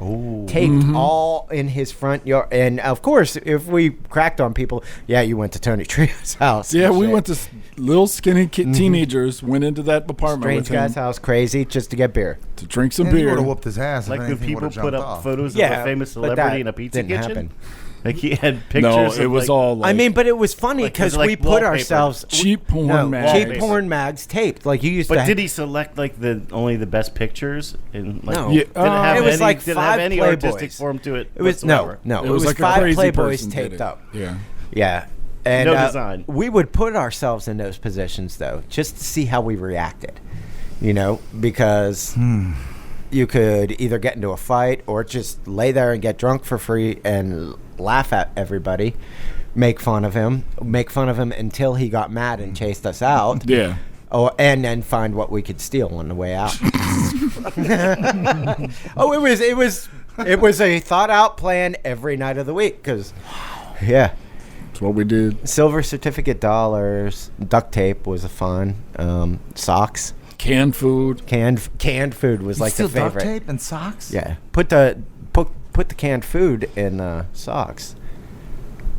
taped all in his front yard. And of course, if we cracked on people, yeah, you went to Tony Trio's house. Yeah, and we shit. went to little skinny teenagers, went into that apartment Strange with him guy's house, crazy, just to get beer. to drink some And he would beer. have whooped his ass. if Like when anything people would've put jumped up off. photos Yeah, of a famous but that celebrity in a pizza didn't kitchen. happen. Like he had pictures. No, of it was like, all like I mean, but it was funny Like, because like we put wallpaper. ourselves cheap porn no, mags. cheap porn mags taped. Like you used But to. did he select like the only the best pictures? And like, No. Yeah, did it have it was any, like did it have 5 any artistic Playboys. form to it? It was whatsoever? no. it was like 5 a crazy Playboys person did taped it. up. Yeah. Yeah. And No design. we would put ourselves in those positions though, just to see how we reacted. You know, because you could either get into a fight or just lay there and get drunk for free and laugh at everybody, make fun of him until he got mad and chased us out. Yeah. Oh, and then find what we could steal on the way out. Oh, it was a thought out plan every night of the week because, yeah, That's what we did. silver certificate dollars, duct tape was a fun. Socks, Canned food. canned food was like Still the favorite. duct tape and socks. Yeah, put the canned food in socks.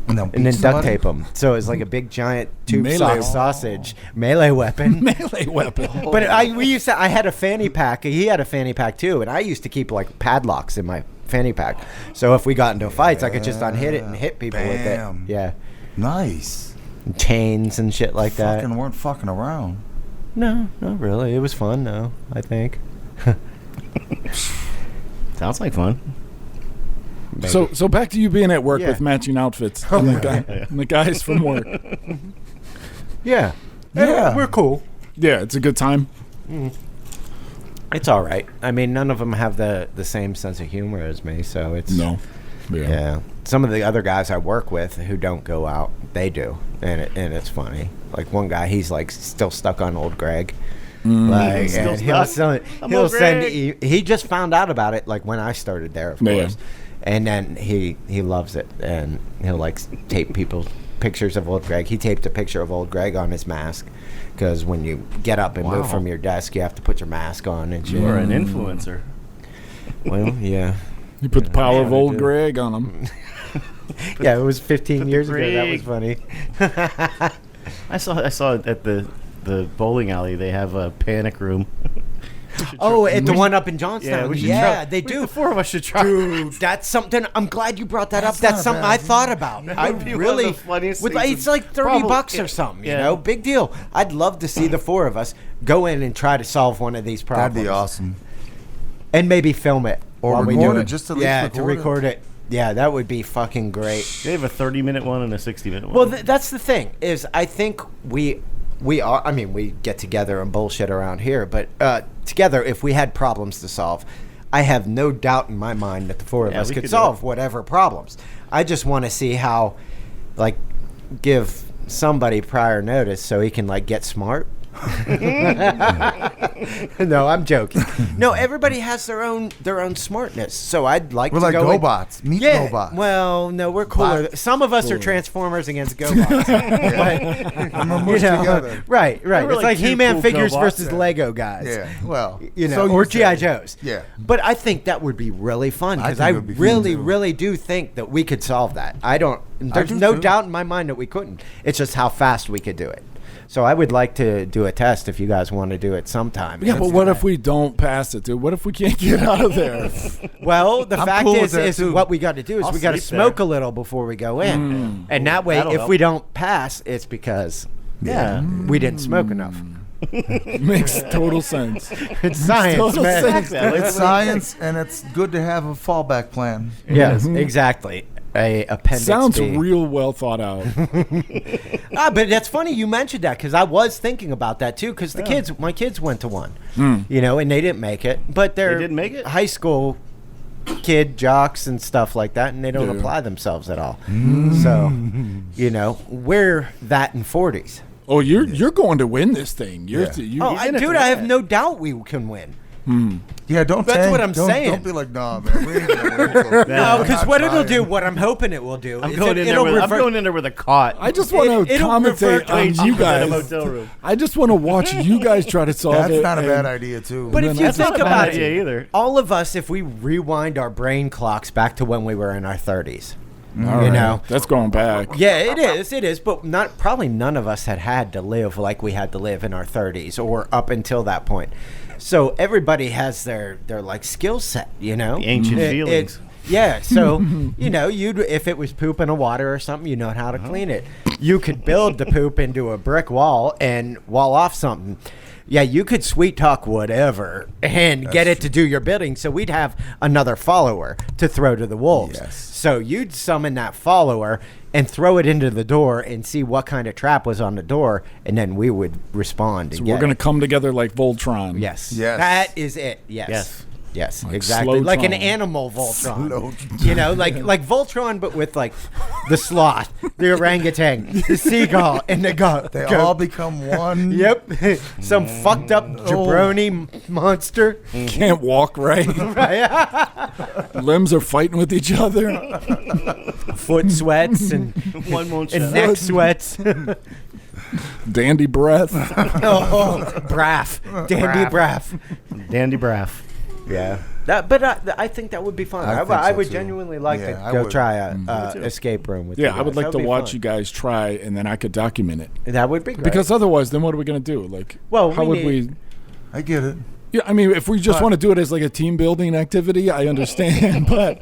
And then, And then beat duct somebody? tape them. So it's like a big giant tube Melee. sausage melee weapon. Melee weapon. But I had a fanny pack. He had a fanny pack too, and I used to keep like padlocks in my fanny pack. So if we got into fights, I could just unhit it and hit people with Bam. it. Yeah, Nice. chains and shit like that. Fucking weren't fucking around. No, not really. It was fun though. I think. Sounds like fun. Maybe. So back to you being at work Yeah. with matching outfits and the guys from work. yeah, Yeah. we're cool. Yeah, it's a good time. It's all right. I mean, none of them have the same sense of humor as me, so it's No. Yeah. Some of the other guys I work with who don't go out, they do, and it's funny. Like one guy, he's like still stuck on old Greg. Like, Still and he'll stuck? he'll send. Greg. He just found out about it like when I started there, of Yeah. course. And then he loves it, and he'll like tape people pictures of old Greg. He taped a picture of old Greg on his mask because when you get up and move Wow. from your desk, you have to put your mask on and shit. You're an influencer. Well, yeah. You put the power of Yeah, old I do. Greg on him. Yeah, it was 15 years ago. That was Greg. funny. I saw it at the bowling alley. They have a panic room. Oh, at the one up in Johnstown. Yeah, we should Yeah, try. they do. The four of us should try. Dude, that's something. I'm glad you brought that up. That's That's not something bad. I thought about. I would be one of really. the funniest with, things it's like $30 yeah, or something. yeah. You know, big deal. I'd love to see the four of us go in and try to solve one of these problems. That'd be awesome. And maybe film it Or while we record do it, just at least yeah, record to it. record it. Yeah, that would be fucking great. They have a 30-minute one and a 60-minute one. Well, that's the thing is, I think we we are. I mean, we get together and bullshit around here, but together, if we had problems to solve, I have no doubt in my mind that the four of us could solve whatever problems. I just want to see how, like, give somebody prior notice so he can, like, get smart. No, I'm joking. No, everybody has their own smartness. So I'd like We're to like go GoBots. Meet GoBots. Well, no, we're cooler. Some of us are Transformers against GoBots. And we're mushed together. Right. We're It's like like two He-Man cool figures GoBots. versus Lego guys. Yeah. Well, Or G.I. Joes. Yeah. But I think that would be really fun because I I think it would be fun, really, too. really do think that we could solve that. There's do, no too. doubt in my mind that we couldn't. It's just how fast we could do it. So I would like to do a test if you guys want to do it sometime. Yeah, but what if we don't pass it, dude? What if we can't get out of there? Well, the I'm fact cool with that, is too. what we got to do is I'll we got to sleep smoke there. a little before we go in. And that way, That'll if help. we don't pass, it's because we didn't smoke enough. Makes total sense. It's science, Total man. sense. It's science, and it's good to have a fallback plan. Yes, exactly. A appendix Sounds B. real well thought out. But that's funny you mentioned that because I was thinking about that too. Because my kids went to one, and they didn't make it. But they're They didn't make it? high school kid jocks and stuff like that, and they don't Yeah. apply themselves at all. So, we're that in 40s. Oh, you're going to win this thing. Dude, I have no doubt we can win. Yeah, don't. That's tank. what I'm Don't- saying. Don't be like, nah, man. We ain't gonna win. So No, because I'm what not it'll do, trying. what I'm hoping it will do, I'm is going in there with a cot. I just want to It'll commentate revert to on a you in a guys. motel room. I just want to watch you guys try to solve That's it. not a and- bad idea, too. But if you That's not think a bad about idea it, either. all of us, if we rewind our brain clocks back to when we were in our 30s, All right. know. That's going back. Yeah, it is. But probably none of us had to live like we had to live in our 30s or up until that point. So everybody has their like skill set, The ancient feelings. So you'd if it was poop in a water or something, you know how to clean it. You could build the poop into a brick wall and wall off something. Yeah, you could sweet talk whatever and get it to do your bidding. So we'd have another follower to throw to the wolves. Yes. So you'd summon that follower and throw it into the door and see what kind of trap was on the door, and then we would respond. So we're going to come together like Voltron. Yes. Yes. That is it. Yes. Yes. Yes, Like exactly. Like an Slowtron. animal Voltron. Slow- like Voltron, but with like the sloth, the orangutan, the seagull, and the goat. They all become one. Yep. Some fucked up jabroni monster. Can't walk right. Limbs are fighting with each other. Foot sweats and One won't and shut neck up. sweats. Dandy breath. Braff. Dandy Braff. Dandy Braff. Yeah. But I think that would be fun. I think I so, would too. genuinely like Yeah, to I go would. try a escape room with you Yeah, I would guys. like That to would be watch fun. you guys try, and then I could document it. That would be great. Because otherwise, then what are we going to do? Like, Well, how we would need- we? I get it. Yeah, I mean, if we just want to do it as like a team building activity, I understand. But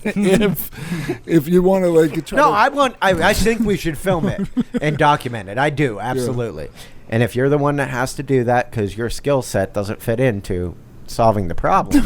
if you want to like try No, to, I think we should film it and document it. I do, absolutely. And if you're the one that has to do that because your skill set doesn't fit into solving the problems,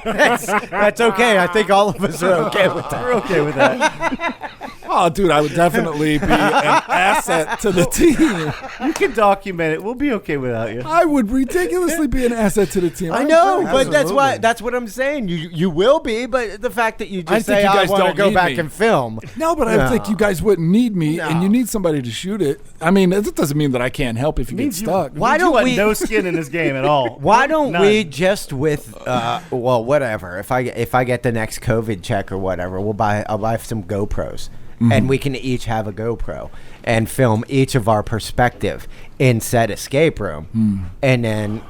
that's okay. I think all of us are okay with that. We're okay with that. oh, dude, I would definitely be an asset to the team. You can document it. We'll be okay without you. I would ridiculously be an asset to the team. I know, I'm but that's Absolutely. that's what I'm saying. You will be, but the fact that you I just think say you I guys want to don't go need back me. and film. No, but I think you guys wouldn't need me, and No. you need somebody to shoot it. I mean, it doesn't mean that I can't help if you get Means you- stuck. Why You don't want we? no skin in this game at all? Why don't None. we just with well whatever if I get the next COVID check or whatever I'll buy some GoPros and we can each have a GoPro and film each of our perspective in said escape room and then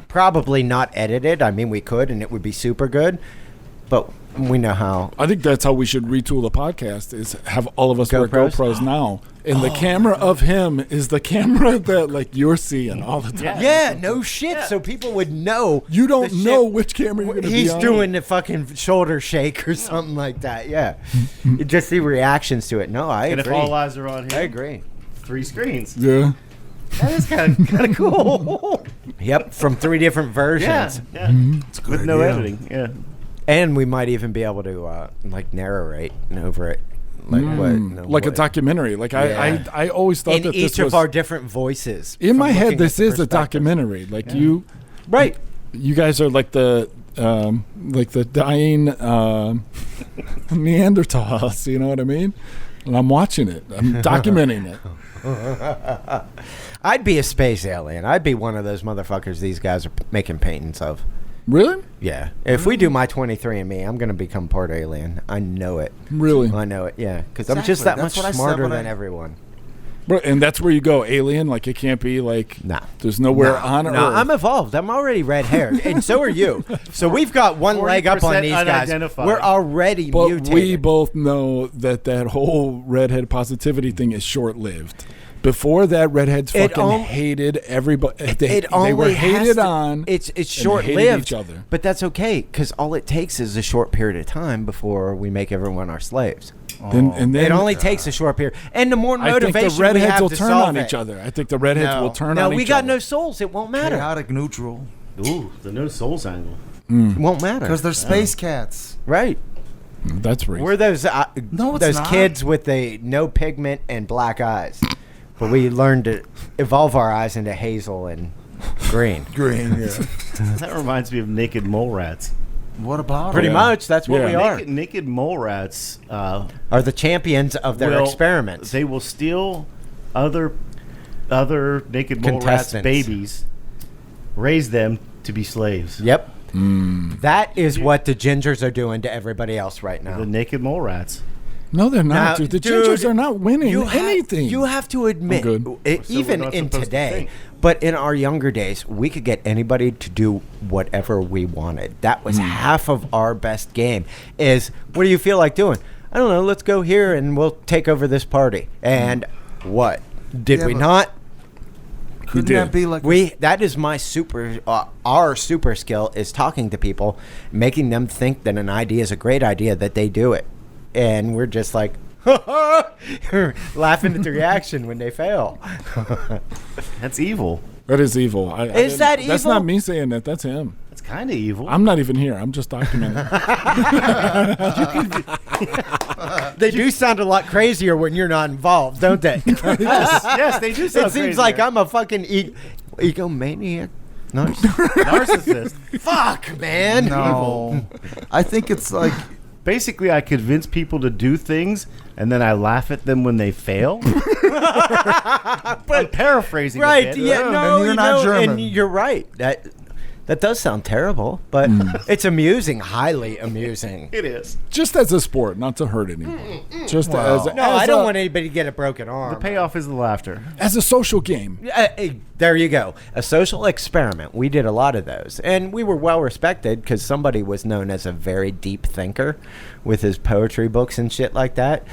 probably not edit it. I mean we could and it would be super good, but we know how. I think that's how we should retool the podcast: is have all of us wear GoPros? GoPros now, and the camera of him is the camera that like you're seeing all the time. Yeah, no shit. So people would know. You don't the know shit- which camera you're going to be He's on. doing the fucking shoulder shake or something like that. Yeah, you just see reactions to it. No, I And agree. if all eyes are on him, I agree. 3 screens. Yeah. That is kind of cool. Yep, from 3 different versions. Yeah. Good With no idea. editing. Yeah. And we might even be able to like narrate over it. Like what? Like a documentary. Like Yeah. I always thought In that each this was of our different voices. in my from head. looking This at the is a perspectives. documentary. Like Right. you guys are like the dying Neanderthals. You know what I mean? And I'm watching it. I'm documenting it. I'd be a space alien. I'd be one of those motherfuckers these guys are making paintings of. Really? Yeah. If we do my 23andMe, I'm going to become part alien. I know it. Really? I know it, yeah. Because I'm Exactly. just that That's much what I said smarter when than I- everyone. Bro, and that's where you go, alien. Like it can't be like. Nah. There's nowhere on Earth. No, I'm evolved. I'm already red-haired, and so are you. So we've got one leg up on 40% these guys. unidentified. We're already But mutated. we both know that whole redhead positivity thing is short-lived. Before that, redheads It fucking on- hated everybody. They only were has hated to- on. It's and short-lived, hated each other. but that's okay because all it takes is a short period of time before we make everyone our slaves. And then It only takes a short period, and the more I motivation think the redheads we have will to turn solve on it. each other. I think the redheads will turn on each other. No, we got no souls. It won't matter. Chaotic neutral. Ooh, the no souls angle. It won't matter. Because they're space cats. Right. That's racist. We're those No, it's those not. kids with the no pigment and black eyes, but we learned to evolve our eyes into hazel and green. Green, yeah. That reminds me of naked mole rats. What about Pretty it? much, that's what Yeah. we are. Naked mole rats Are the champions of their will- experiments. They will steal other naked mole rats' Contestants. babies, raise them to be slaves. Yep. That is what the gingers are doing to everybody else right now. The naked mole rats. No, they're not, Now, dude. The dude, gingers are not winning anything. You have to admit, good. So we're even not in supposed to today, think. but in our younger days, we could get anybody to do whatever we wanted. That was half of our best game. Is what do you feel like doing? I don't know. Let's go here and we'll take over this party. And what did Yeah, we but- not? Couldn't did. that be like That is my our super skill is talking to people, making them think that an idea is a great idea, that they do it, and we're just like laughing at the reaction when they fail. That's evil. That is evil. Is that That's evil? not me saying that. That's him. That's kind of evil. I'm not even here. I'm just documenting. They do sound a lot crazier when you're not involved, don't they? yes, they do. It seems like I'm a fucking egomaniac. narcissist. Fuck, man. No. I think it's like Basically, I convince people to do things, and then I laugh at them when they fail. I'm paraphrasing, Right? A bit. Yeah. No, And you're not German. and you're right. That does sound terrible, but it's amusing, highly amusing. It is. Just as a sport, not to hurt anyone. Just as No, I don't want anybody to get a broken arm. The payoff is the laughter. as a social game. There you go. A social experiment. We did a lot of those. And we were well respected because somebody was known as a very deep thinker with his poetry books and shit like that.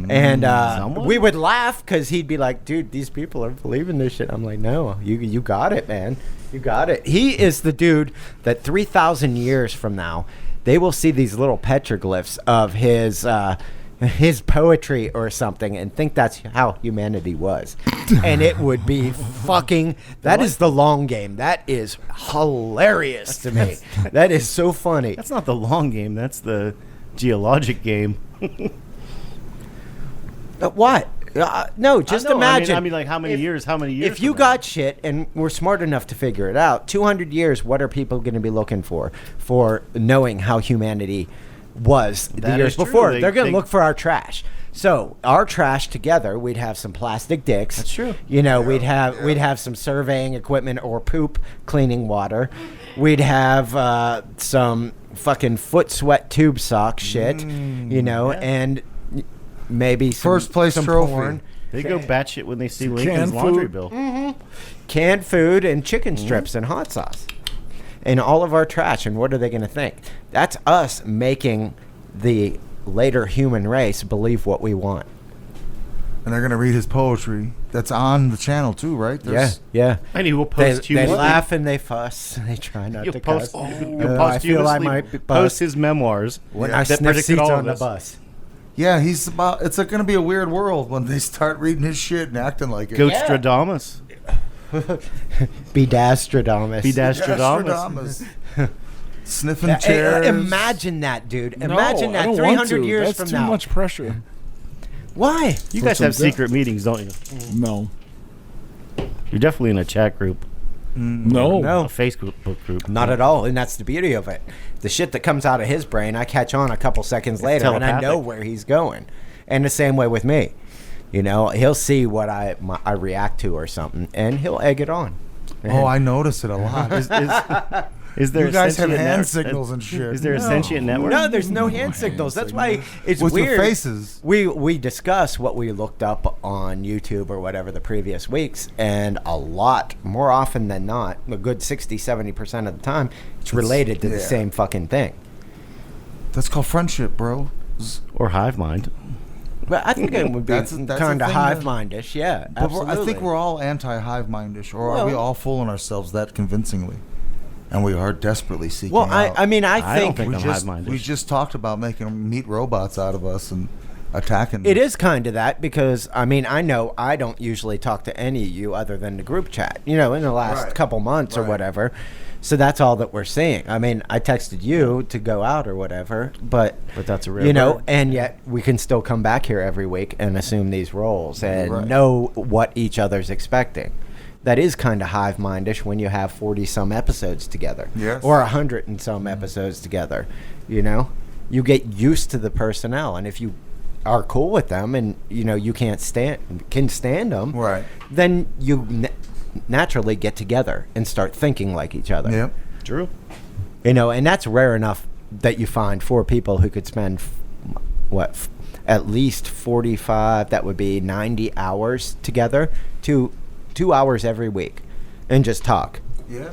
And Someone? we would laugh because he'd be like, dude, these people are believing this shit. I'm like, no, you got it, man. You got it. He is the dude that 3,000 years from now, they will see these little petroglyphs of his poetry or something and think that's how humanity was. And it would be fucking, that is the long game. That is hilarious to me. That is so funny. That's not the long game. That's the geologic game. What? No, just No, imagine. I mean, like how many years? How many years? If you from now? got shit and we're smart enough to figure it out, 200 years, what are people going to be looking for knowing how humanity was the That years is true. before? They- They're going to they- look for our trash. So our trash together, we'd have some plastic dicks. That's true. You know, we'd have some surveying equipment or poop cleaning water. We'd have some fucking foot sweat tube sock shit. You know, and maybe some, First place some trophy. porn. They go batshit when they see Canned Lincoln's laundry food. bill. Canned food and chicken strips and hot sauce and all of our trash. And what are they going to think? That's us making the later human race believe what we want. and they're gonna read his poetry. That's on the channel too, right? Yeah. And he will They posthumously. laugh and they fuss. They try not You'll to cuss. posthumously I feel I might be post bust his memoirs when Yeah. I that sniff predicted seats all on of the this. bus. Yeah, he's about. It's gonna be a weird world when they start reading his shit and acting like it. Goat Stradamus. Bedastradamus. Bedastradamus. Sniffing chairs. Imagine that, dude. No, Imagine I that don't 300 want to. years That's from too now. much pressure. Why? You guys have secret meetings, don't you? No. You're definitely in a chat group. No. No. A Facebook group. Not at all, and that's the beauty of it. The shit that comes out of his brain, I catch on a couple seconds later, and I know where he's going. And the same way with me. You know, he'll see what I react to or something, and he'll egg it on. Oh, I notice it a lot. Is there You guys have sentient hand signals and shit. Is there a sentient network? No, there's no hand signals. That's why it's With weird. your faces. We discuss what we looked up on YouTube or whatever the previous weeks, and a lot, more often than not, a good 60-70% of the time, it's related to the same fucking thing. That's called friendship, bro. Or hive mind? But I think it would be That's kind a of thing hive that- mindish, yeah. But Absolutely. I think we're all anti-hive mindish, or are we all fooling ourselves that convincingly? And we are desperately seeking Well, out. I mean, I don't think think we I'm just hive-minded. we just talked about making meat robots out of us and attacking. it is kind of that because, I mean, I know I don't usually talk to any of you other than the group chat, you know, in the last couple months or whatever. So that's all that we're seeing. I mean, I texted you to go out or whatever, but that's a rare you know, bird. and yet we can still come back here every week and assume these roles and know what each other's expecting. That is kind of hive-mindish when you have 40-some episodes together. Yes. Or 100 and some episodes together, you know? You get used to the personnel, and if you are cool with them and, you know, you can stand them, Right. then you naturally get together and start thinking like each other. Yep. True. You know, and that's rare enough that you find 4 people who could spend, at least 45, that would be 90 hours together, 2 hours every week, and just talk. Yeah.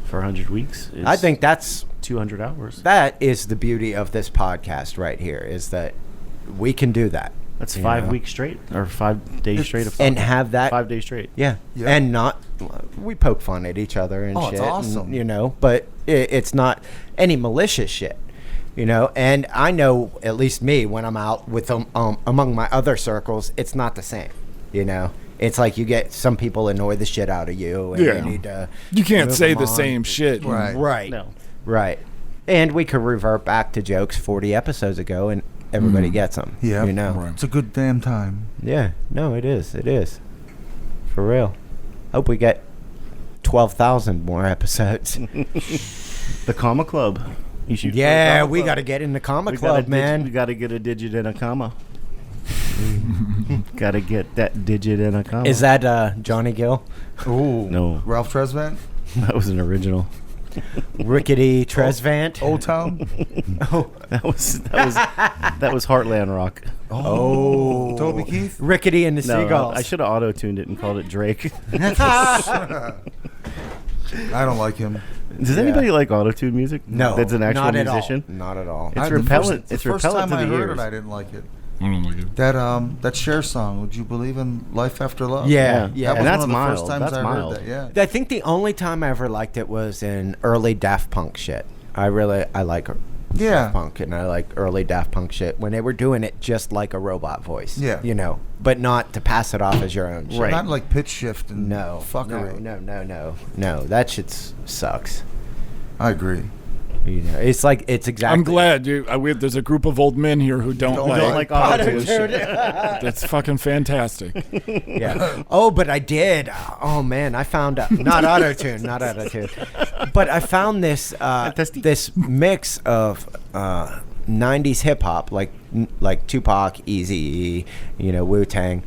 For 100 weeks. I think that's 200 hours. that is the beauty of this podcast right here, is that we can do that. That's you 5 know? weeks straight or 5 days straight of And talking. have that 5 days straight. Yeah. Yeah. And not, we poke fun at each other and Oh, shit. it's awesome. And, you know, but it's not any malicious shit, you know. And I know, at least me, when I'm out with them, among my other circles, it's not the same, you know. It's like you get some people annoy the shit out of you, and Yeah. you need to. You can't move say them the on. same shit. Right. Right. No. Right. And we could revert back to jokes 40 episodes ago, and everybody gets them. Yeah. You know. Right. It's a good damn time. Yeah. No, it is. It is. For real. Hope we get 12,000 more episodes. The comma club. You should. Yeah, we got to get in the comic club, We man. got to get a digit and a comma. Got to get that digit and a comma. Is that Johnny Gill? Ooh. No. Ralph Tresvant? That was an original. Rickety Tresvant? Old Town? That was Heartland Rock. Oh. Toby Keith? Rickety and the No, Seagulls. I should have auto-tuned it and called it Drake. I don't like him. Does anybody like auto-tune music? No. That's an actual not musician? At all. Not at all. It's The repellent. the It's first repellent time to I the heard ears. it, I didn't like it. I don't like it. That Cher song, Would You Believe in Life After Love? Yeah. Yeah. That was And that's one of the mild. first times That's I mild. heard that, yeah. I think the only time I ever liked it was in early Daft Punk shit. I like Yeah. Daft Punk, and I like early Daft Punk shit when they were doing it just like a robot voice. Yeah. You know, but not to pass it off as your own shit. Right. Not like pitch shift and No. fuckery. No. That shit sucks. I agree. You know, it's like, it's exactly. I'm glad there's a group of old men here who don't Don't like like auto-tune. shit. That's fucking fantastic. Yeah. Oh, but I did. Oh man, I found not auto-tune, but I found this this mix of 90s hip hop, like Tupac, Eazy-E, you know, Wu-Tang,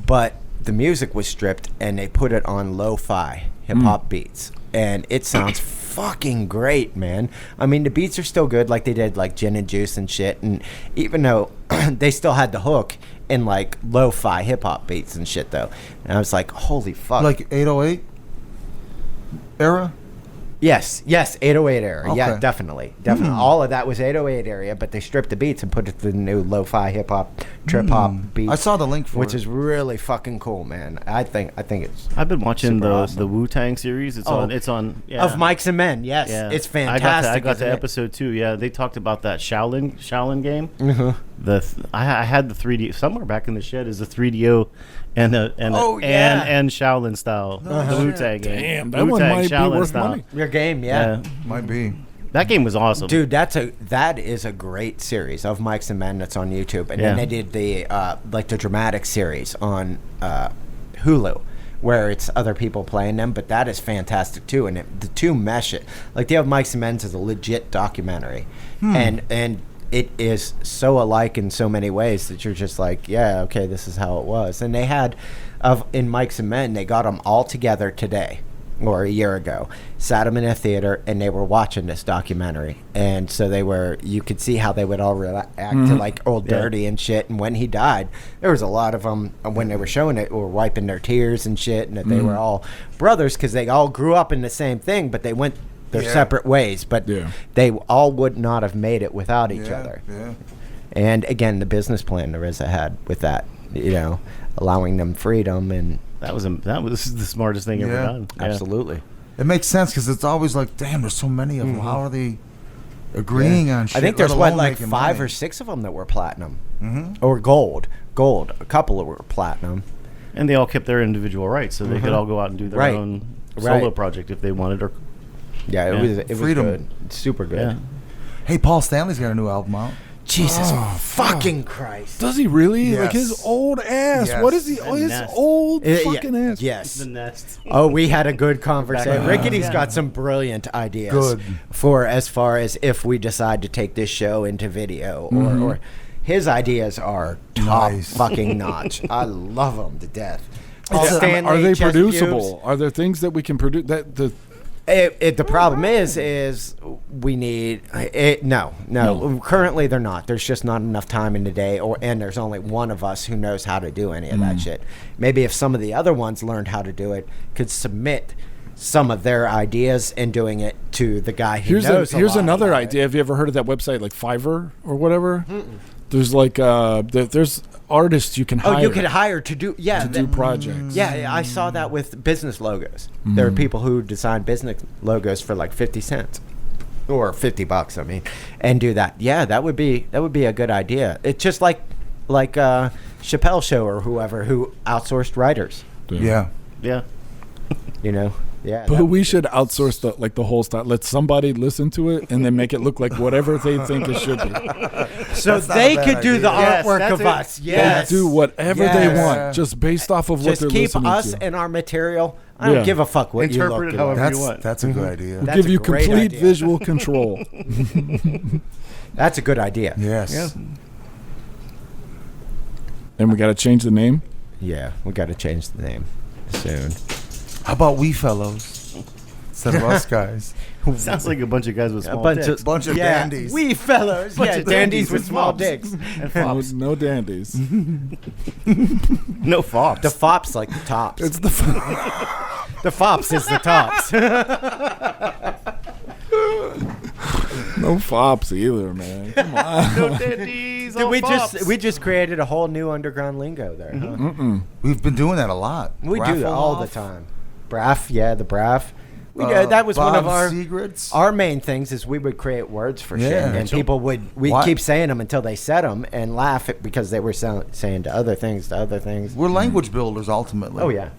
but the music was stripped and they put it on lo-fi hip hop beats, and it sounds fucking great, man. I mean, the beats are still good, like they did like Gin and Juice and shit, and even though they still had the hook in like lo-fi hip-hop beats and shit though, and I was like, holy fuck. Like 808 era? Yes, 808 era. Yeah, Okay. definitely. All of that was 808 area, but they stripped the beats and put it to the new lo-fi hip hop, trip hop beats. I saw the link for which it. is really fucking cool, man. I think it's I've been watching Super the awesome. Wu-Tang series. It's Oh. on. It's on. Yeah. of Mikes and Men. Yes, Yeah. it's fantastic. I got isn't to it? episode 2. Yeah, they talked about that Shaolin game. Mm-hmm. I had the 3D somewhere back in the shed. Is the 3DO and and Shaolin style the Wu-Tang game. Damn, The that one Wu-Tang might be Shaolin worth style. money. Your game, yeah. Might be. That game was awesome. Dude, that is a great series of Mikes and Men that's on YouTube. And then they did the the dramatic series on Hulu, where it's other people playing them. But that is fantastic too, and the two mesh it. Like Day of Mikes and Men's is a legit documentary, and it is so alike in so many ways that you're just like, yeah, okay, this is how it was. And they had in Mikes and Men, they got them all together today. Or a year ago, sat them in a theater, and they were watching this documentary. And so you could see how they would all act to like Old Dirty and shit. And when he died, there was a lot of them, when they were showing it, were wiping their tears and shit, and that they were all brothers because they all grew up in the same thing, but they went their separate ways. But they all would not have made it without each other. Yeah. And again, the business plan Narissa had with that, allowing them freedom and. That was the smartest thing ever done. Yeah. Absolutely. It makes sense because it's always like, damn, there's so many of them. How are they agreeing on shit? I think there's like 5 or 6 of them that were platinum or gold. A couple were platinum, and they all kept their individual rights, so they could all go out and do their own solo project if they wanted. Or it was freedom. Good. Super good. Yeah. Hey, Paul Stanley's got a new album out. Jesus fucking Christ. Does he really? Yes. Like his old ass. Yes. What is he? Oh, his old fucking ass. Yes. The Nest. Oh, we had a good conversation. Back Rickety's got some brilliant ideas. Good. For as far as if we decide to take this show into video or his ideas are top fucking notch. I love them to death. Are they producible? Are there things that we can produce? The problem is we need it. No. Currently, they're not. There's just not enough time in the day, and there's only one of us who knows how to do any of that shit. Maybe if some of the other ones learned how to do it, could submit some of their ideas and doing it to the guy who knows. Here's another idea. Have you ever heard of that website like Fiverr or whatever? There's like there's artists you can hire. Oh, you could hire to do do projects. Yeah, I saw that with business logos. There are people who design business logos for like 50 cents or $50, I mean, and do that. Yeah, that would be a good idea. It's just like Chappelle Show or whoever who outsourced writers. Yeah. Yeah, but we should outsource the whole stuff. Let somebody listen to it and then make it look like whatever they think it should be. So they could do the artwork of us. Yes, do whatever they want, just based off of what they're listening to. Just keep us and our material. I don't give a fuck what you look like. That's, you want. That's a good idea. We'll give you complete visual control. That's a good idea. Yes. Yeah. And we got to change the name? Yeah, we got to change the name soon. How about we fellows instead of us guys? Sounds like a bunch of guys with small dicks. Bunch of dandies. We fellows. Bunch of dandies with small dicks. And fops. No dandies. No fops. The fops like the tops. It's the the fops is the tops. No fops either, man. Come on. No dandies. Dude, we just created a whole new underground lingo there. Huh? We've been doing that a lot. We do that all the time. Braff, the braff. That was one of our main things is we would create words for shit, and people would keep saying them until they said them and laugh because they were saying to other things. We're language builders ultimately. Oh yeah.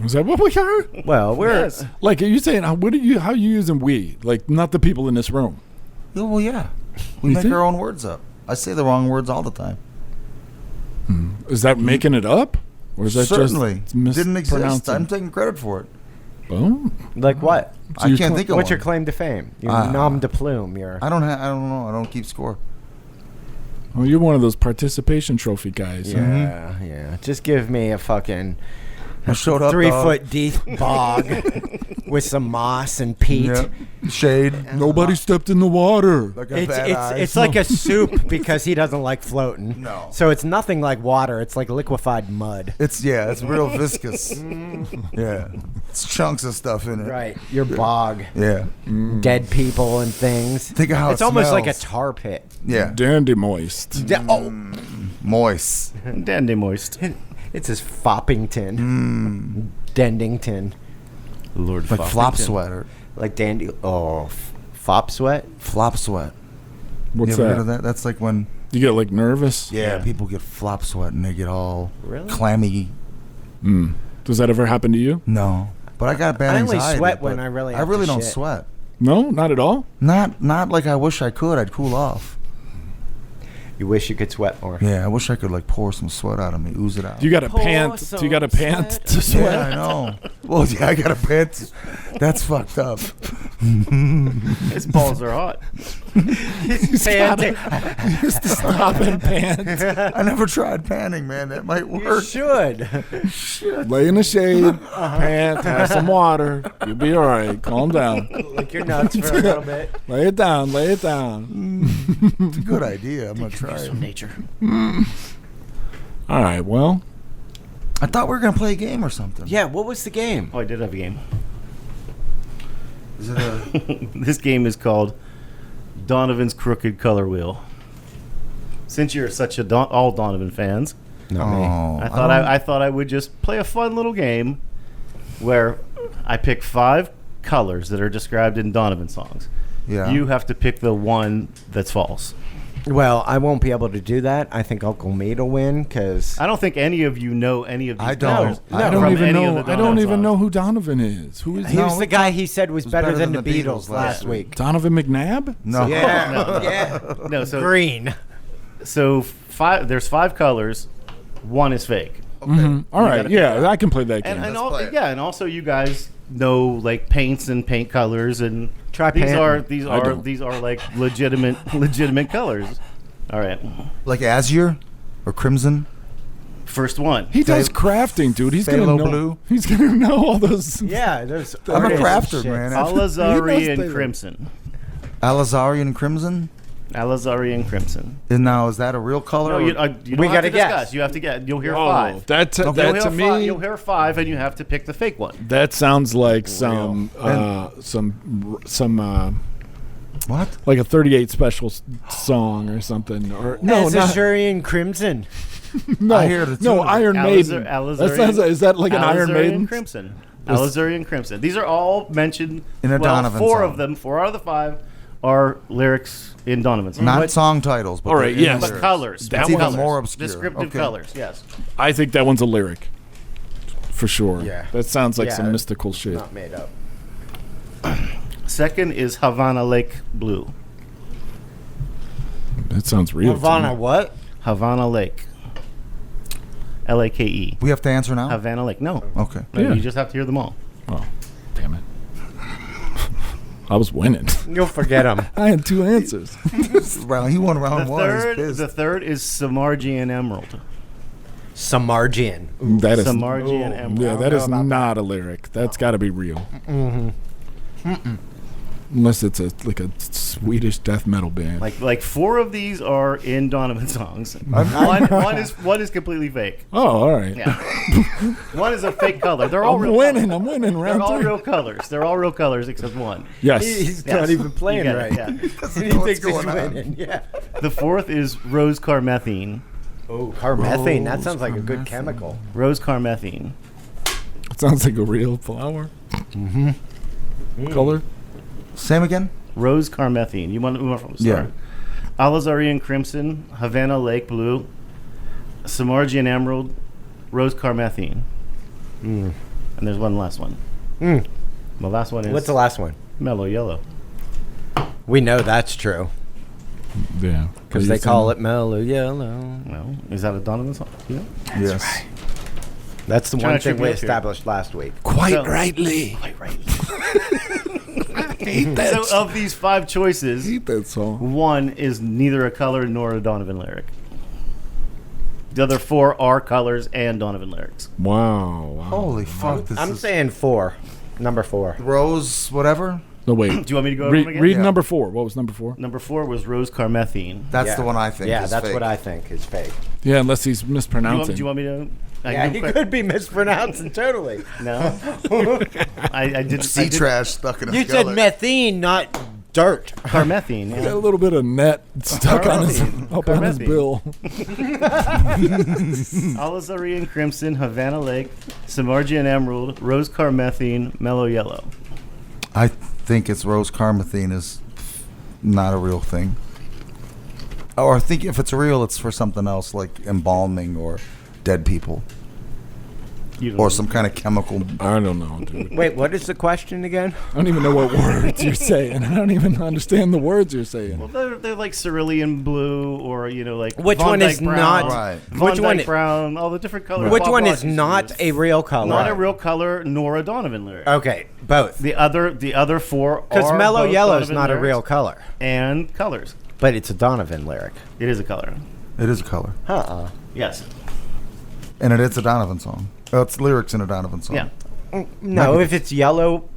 Was that what we are? Well, we're like, are you saying how are you using we? Like, not the people in this room. Oh, well, yeah. We make our own words up. I say the wrong words all the time. Is that making it up? Or is that certainly just didn't exist? I'm taking credit for it. Oh. Like what? So I can't think of what's one. your claim to fame? Your nom de plume. I don't know. I don't keep score. Oh, you're one of those participation trophy guys. Yeah. Just give me a fucking I showed up 3 foot deep bog with some moss and peat. Yep. Shade. Nobody stepped in the water. It's like a soup because he doesn't like floating. No. So it's nothing like water. It's like liquefied mud. It's real viscous. Yeah. It's chunks of stuff in it. Right. Your bog. Yeah. Dead people and things. Think of how it's almost like a tar pit. Yeah. Dandy moist. Moist. Dandy moist. It's his Foppington. Dendington. Lord like Foppington. flop sweat. Like dandy. Oh, fop sweat? Flop sweat. What's you ever heard of that? That's like when you get like nervous. Yeah, people get flop sweat and they get all really clammy. Does that ever happen to you? No, but I got bad anxiety. I only sweat when I really don't shit. sweat. No, not at all. Not like I wish I could. I'd cool off. You wish you could sweat more. Yeah, I wish I could like pour some sweat out of me, ooze it out. You got a pant? Do you got a pant to sweat? Yeah, I know. Well, yeah, I got a pant. That's fucked up. His balls are hot. Stop and pant. I never tried panning, man. That might You work. should. Lay in the shade, pant, have some water. You'll be all right. Calm down. Lick your nuts for a little bit. Lay it down. Lay it down. It's a good idea. I'm gonna try it. Nature. All right. Well, I thought we were gonna play a game or something. Yeah, what was the game? Oh, I did have a game. Is it a? This game is called Donovan's Crooked Color Wheel. Since you're such all Donovan fans, Not me. I thought I would just play a fun little game where I pick 5 colors that are described in Donovan songs. Yeah. You have to pick the one that's false. Well, I won't be able to do that. I think Uncle Meat will win because I don't think any of you know any of these I don't. colors. No, I don't from even any know. of the I don't Donovan even songs. know who Donovan is. Who is he he? was the guy he said was better than the Beatles last week. week. Donovan McNabb? No. Yeah, No. yeah. No, so Green. there's 5 colors. One is fake. Mm-hmm. All right. gotta Yeah, pick that. I can play that game. play it. And also you guys know like paints and paint colors and Try these painting. I don't. these are like legitimate colors. All right, Like azure or crimson. first one. He does Phthalo- crafting, dude. He's gonna phthalo know. blue. He's gonna know all those. Yeah, there's. I'm a artists crafter, and shit. man. Alizari He knows and they- crimson. Alizarian crimson. Alizari and crimson. And now is that a real color? No, or- you don't We have gotta to discuss. guess. You have to get. You'll hear Oh, 5. that You'll to hear 5. me. You'll hear 5, and you have to pick the fake one. That sounds like some what? like a 38 special song or something. Or no, not Azurian Crimson. no, I hear the no tune. Iron Maiden. That sounds. Is that like an Iron Alizari Maiden? and crimson. Alizari and crimson. These are all mentioned In a Donovan 4 song. of them. 4 out of the 5 are lyrics in Donovan's. Not song titles, but All right, they're in yes. But lyrics. colors. That It's even one's- more obscure. Descriptive Okay. colors, yes. I think that one's a lyric, for sure. Yeah. That sounds like Yeah, some mystical shit. Not made up. Second is Havana Lake Blue. That sounds real. to Havana, me. what? Havana Lake. L-A-K-E. We have to answer now. Havana Lake. No. Okay. No, Yeah. You just have to hear them all. Oh, damn it! I was winning. You'll forget them. I had 2 answers. He won round The 1. He's third, pissed. the third is Samargian Emerald. Samargian. That is. Samargian Emerald. Yeah, that know is about not a lyric. That's got to be real. Unless it's like a Swedish death metal band. Like 4 of these are in Donovan songs. One is completely fake. Oh, all right. Yeah. One is a fake color. They're all I'm real winning. colors. I'm winning They're round all 3. real colors. They're all real colors except one. Yes. He's Yes. not even You playing get right. it, yeah. He what's thinks he's going on. winning. Yeah. The fourth is rose carmethine. Oh, carmethane. That sounds like a good chemical. Rose carmethine. It sounds like a real flower. Color. Same again? Rose carmethine. You want more from? Yeah. Alizarian crimson, Havana Lake blue, Samargian emerald, rose carmethine. And there's one last one. The last one is What's the last one? mellow yellow. We know that's true Yeah. because they call it mellow yellow. No, is that a Donovan song? Yeah. Yes. That's the Trying one to trip thing me we up here. established last week. Quite So- rightly. Quite right. Hate that. So of these 5 choices, hate that song. one is neither a color nor a Donovan lyric. The other 4 are colors and Donovan lyrics. Wow. Holy fuck. This I'm is saying 4. Number 4. Rose, whatever. No, wait. Do you want me to go over them again? Read Yeah. number 4. What was number 4? Number 4 was rose carmethine. That's Yeah. the one I think Yeah, is that's fake. what I think is fake. Yeah, unless he's Do mispronouncing. you want me to? I Yeah, can he do quick- could be mispronouncing totally. No, I did. Sea trash stuck in a You said skillet. methane, not dirt. Carmethine. He got Yeah. a little bit of net stuck on his, Carmethine. up on his Carmethine. bill. Alizarian crimson, Havana Lake, Samargian emerald, rose carmethine, mellow yellow. I think it's rose carmethine is not a real thing. Or I think if it's real, it's for something else like embalming or dead people. You don't or know. some kind of chemical. I don't know, dude. Wait, what is the question again? I don't even know what words you're saying. I don't even understand the words you're saying. Well, they're like cerulean blue, or like Which Von one Dyke is brown, not- Right. Von Which one- Dyke brown, all the different colors. Which Bob one Rock is used to not use. a real color? Not a real color, nor a Donovan lyric. Okay, both. The other four Because are mellow both yellow is Donovan not a lyrics real color, and colors. but it's a Donovan lyric. It is a color. It is a color, Yes. and it is a Donovan song. It's lyrics in a Donovan song. Yeah. No, if it's yellow,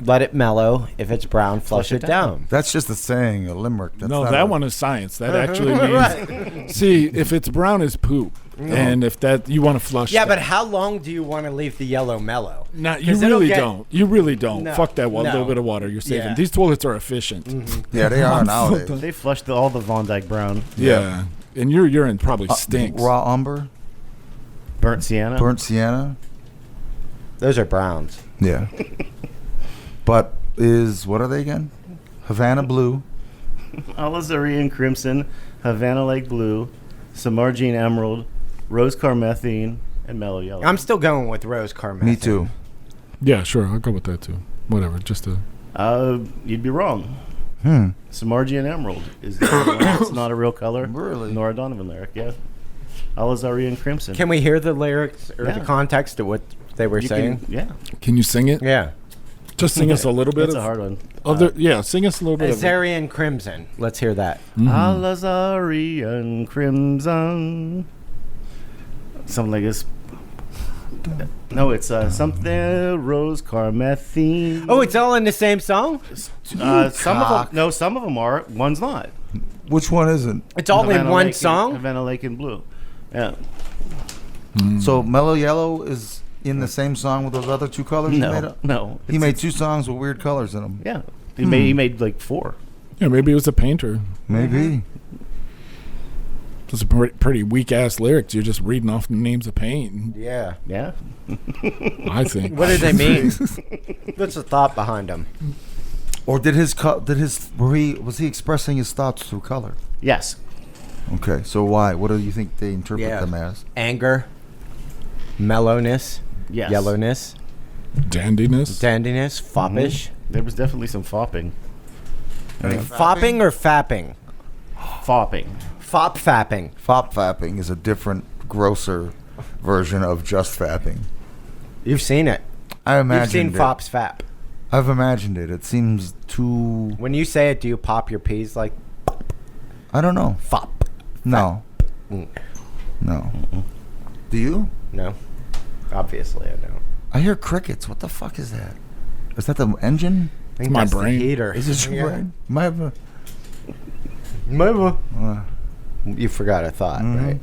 let it mellow. If it's brown, flush it down. That's just a saying, a limerick. That's No, not that a- one is science. That actually means. See, if it's brown, it's poop, and if that you want to flush. Yeah, that. but how long do you want to leave the yellow mellow? No, you 'Cause it'll really get- don't. You really don't. No, Fuck that one. no. Little bit of water you're saving. Yeah. These toilets are efficient. Yeah, they are nowadays. They flushed all the Von Dyke brown. Yeah. And your urine probably stinks. Raw umber, Burnt sienna. burnt sienna. Those are browns. Yeah. But what are they again? Havana blue. Alizarian crimson, Havana Lake blue, Samargine emerald, rose carmethine, and mellow yellow. I'm still going with rose carmethine. Me too. Yeah, sure. I'll go with that too. Whatever. Just a. You'd be wrong. Hmm. Samargine emerald is it's not a real color. Really? Nor a Donovan lyric, yeah. Alizarian crimson. Can we hear the lyrics or Yeah. the context of what they were You saying? yeah. Can you sing it? Yeah. Just sing us a little bit It's of. a hard one. Yeah, sing us a little bit of. Azarian Crimson. Let's hear that. Alizarian crimson. Something like this. No, it's something rose carmethine. Oh, it's all in the same song? Some of them. No, some of them are. One's not. Which one isn't? It's all in Havana one Lake song? Havana Lake in blue. Yeah. So Mellow Yellow is in the same song with those other two colors he made No, up? no. He made two songs with weird colors in them. Yeah. He made like 4. Yeah, maybe it was a painter. Maybe. Those are pretty weak ass lyrics. You're just reading off the names of paint. Yeah. Yeah. I think. What do they mean? What's the thought behind them? Or was he expressing his thoughts through color? Yes. Okay, so why? What do you think they interpret Yeah. them as? Anger, mellowness, Yes. yellowness, Dandiness. dandiness, foppish. There was definitely some fopping. Fopping or fapping? Fopping. Fop fapping. Fop fapping is a different, grosser version of just fapping. You've seen it. I You've imagined seen it. fops fap. I've imagined it. It seems too. When you say it, do you pop your peas like I don't know. fop? No. Mm. No. Do you? No. Obviously, I don't. I hear crickets. What the fuck is that? Is that the engine? I think My that's the brain. heater. Is it your brain? Might have a. You forgot a thought, Mhm. right?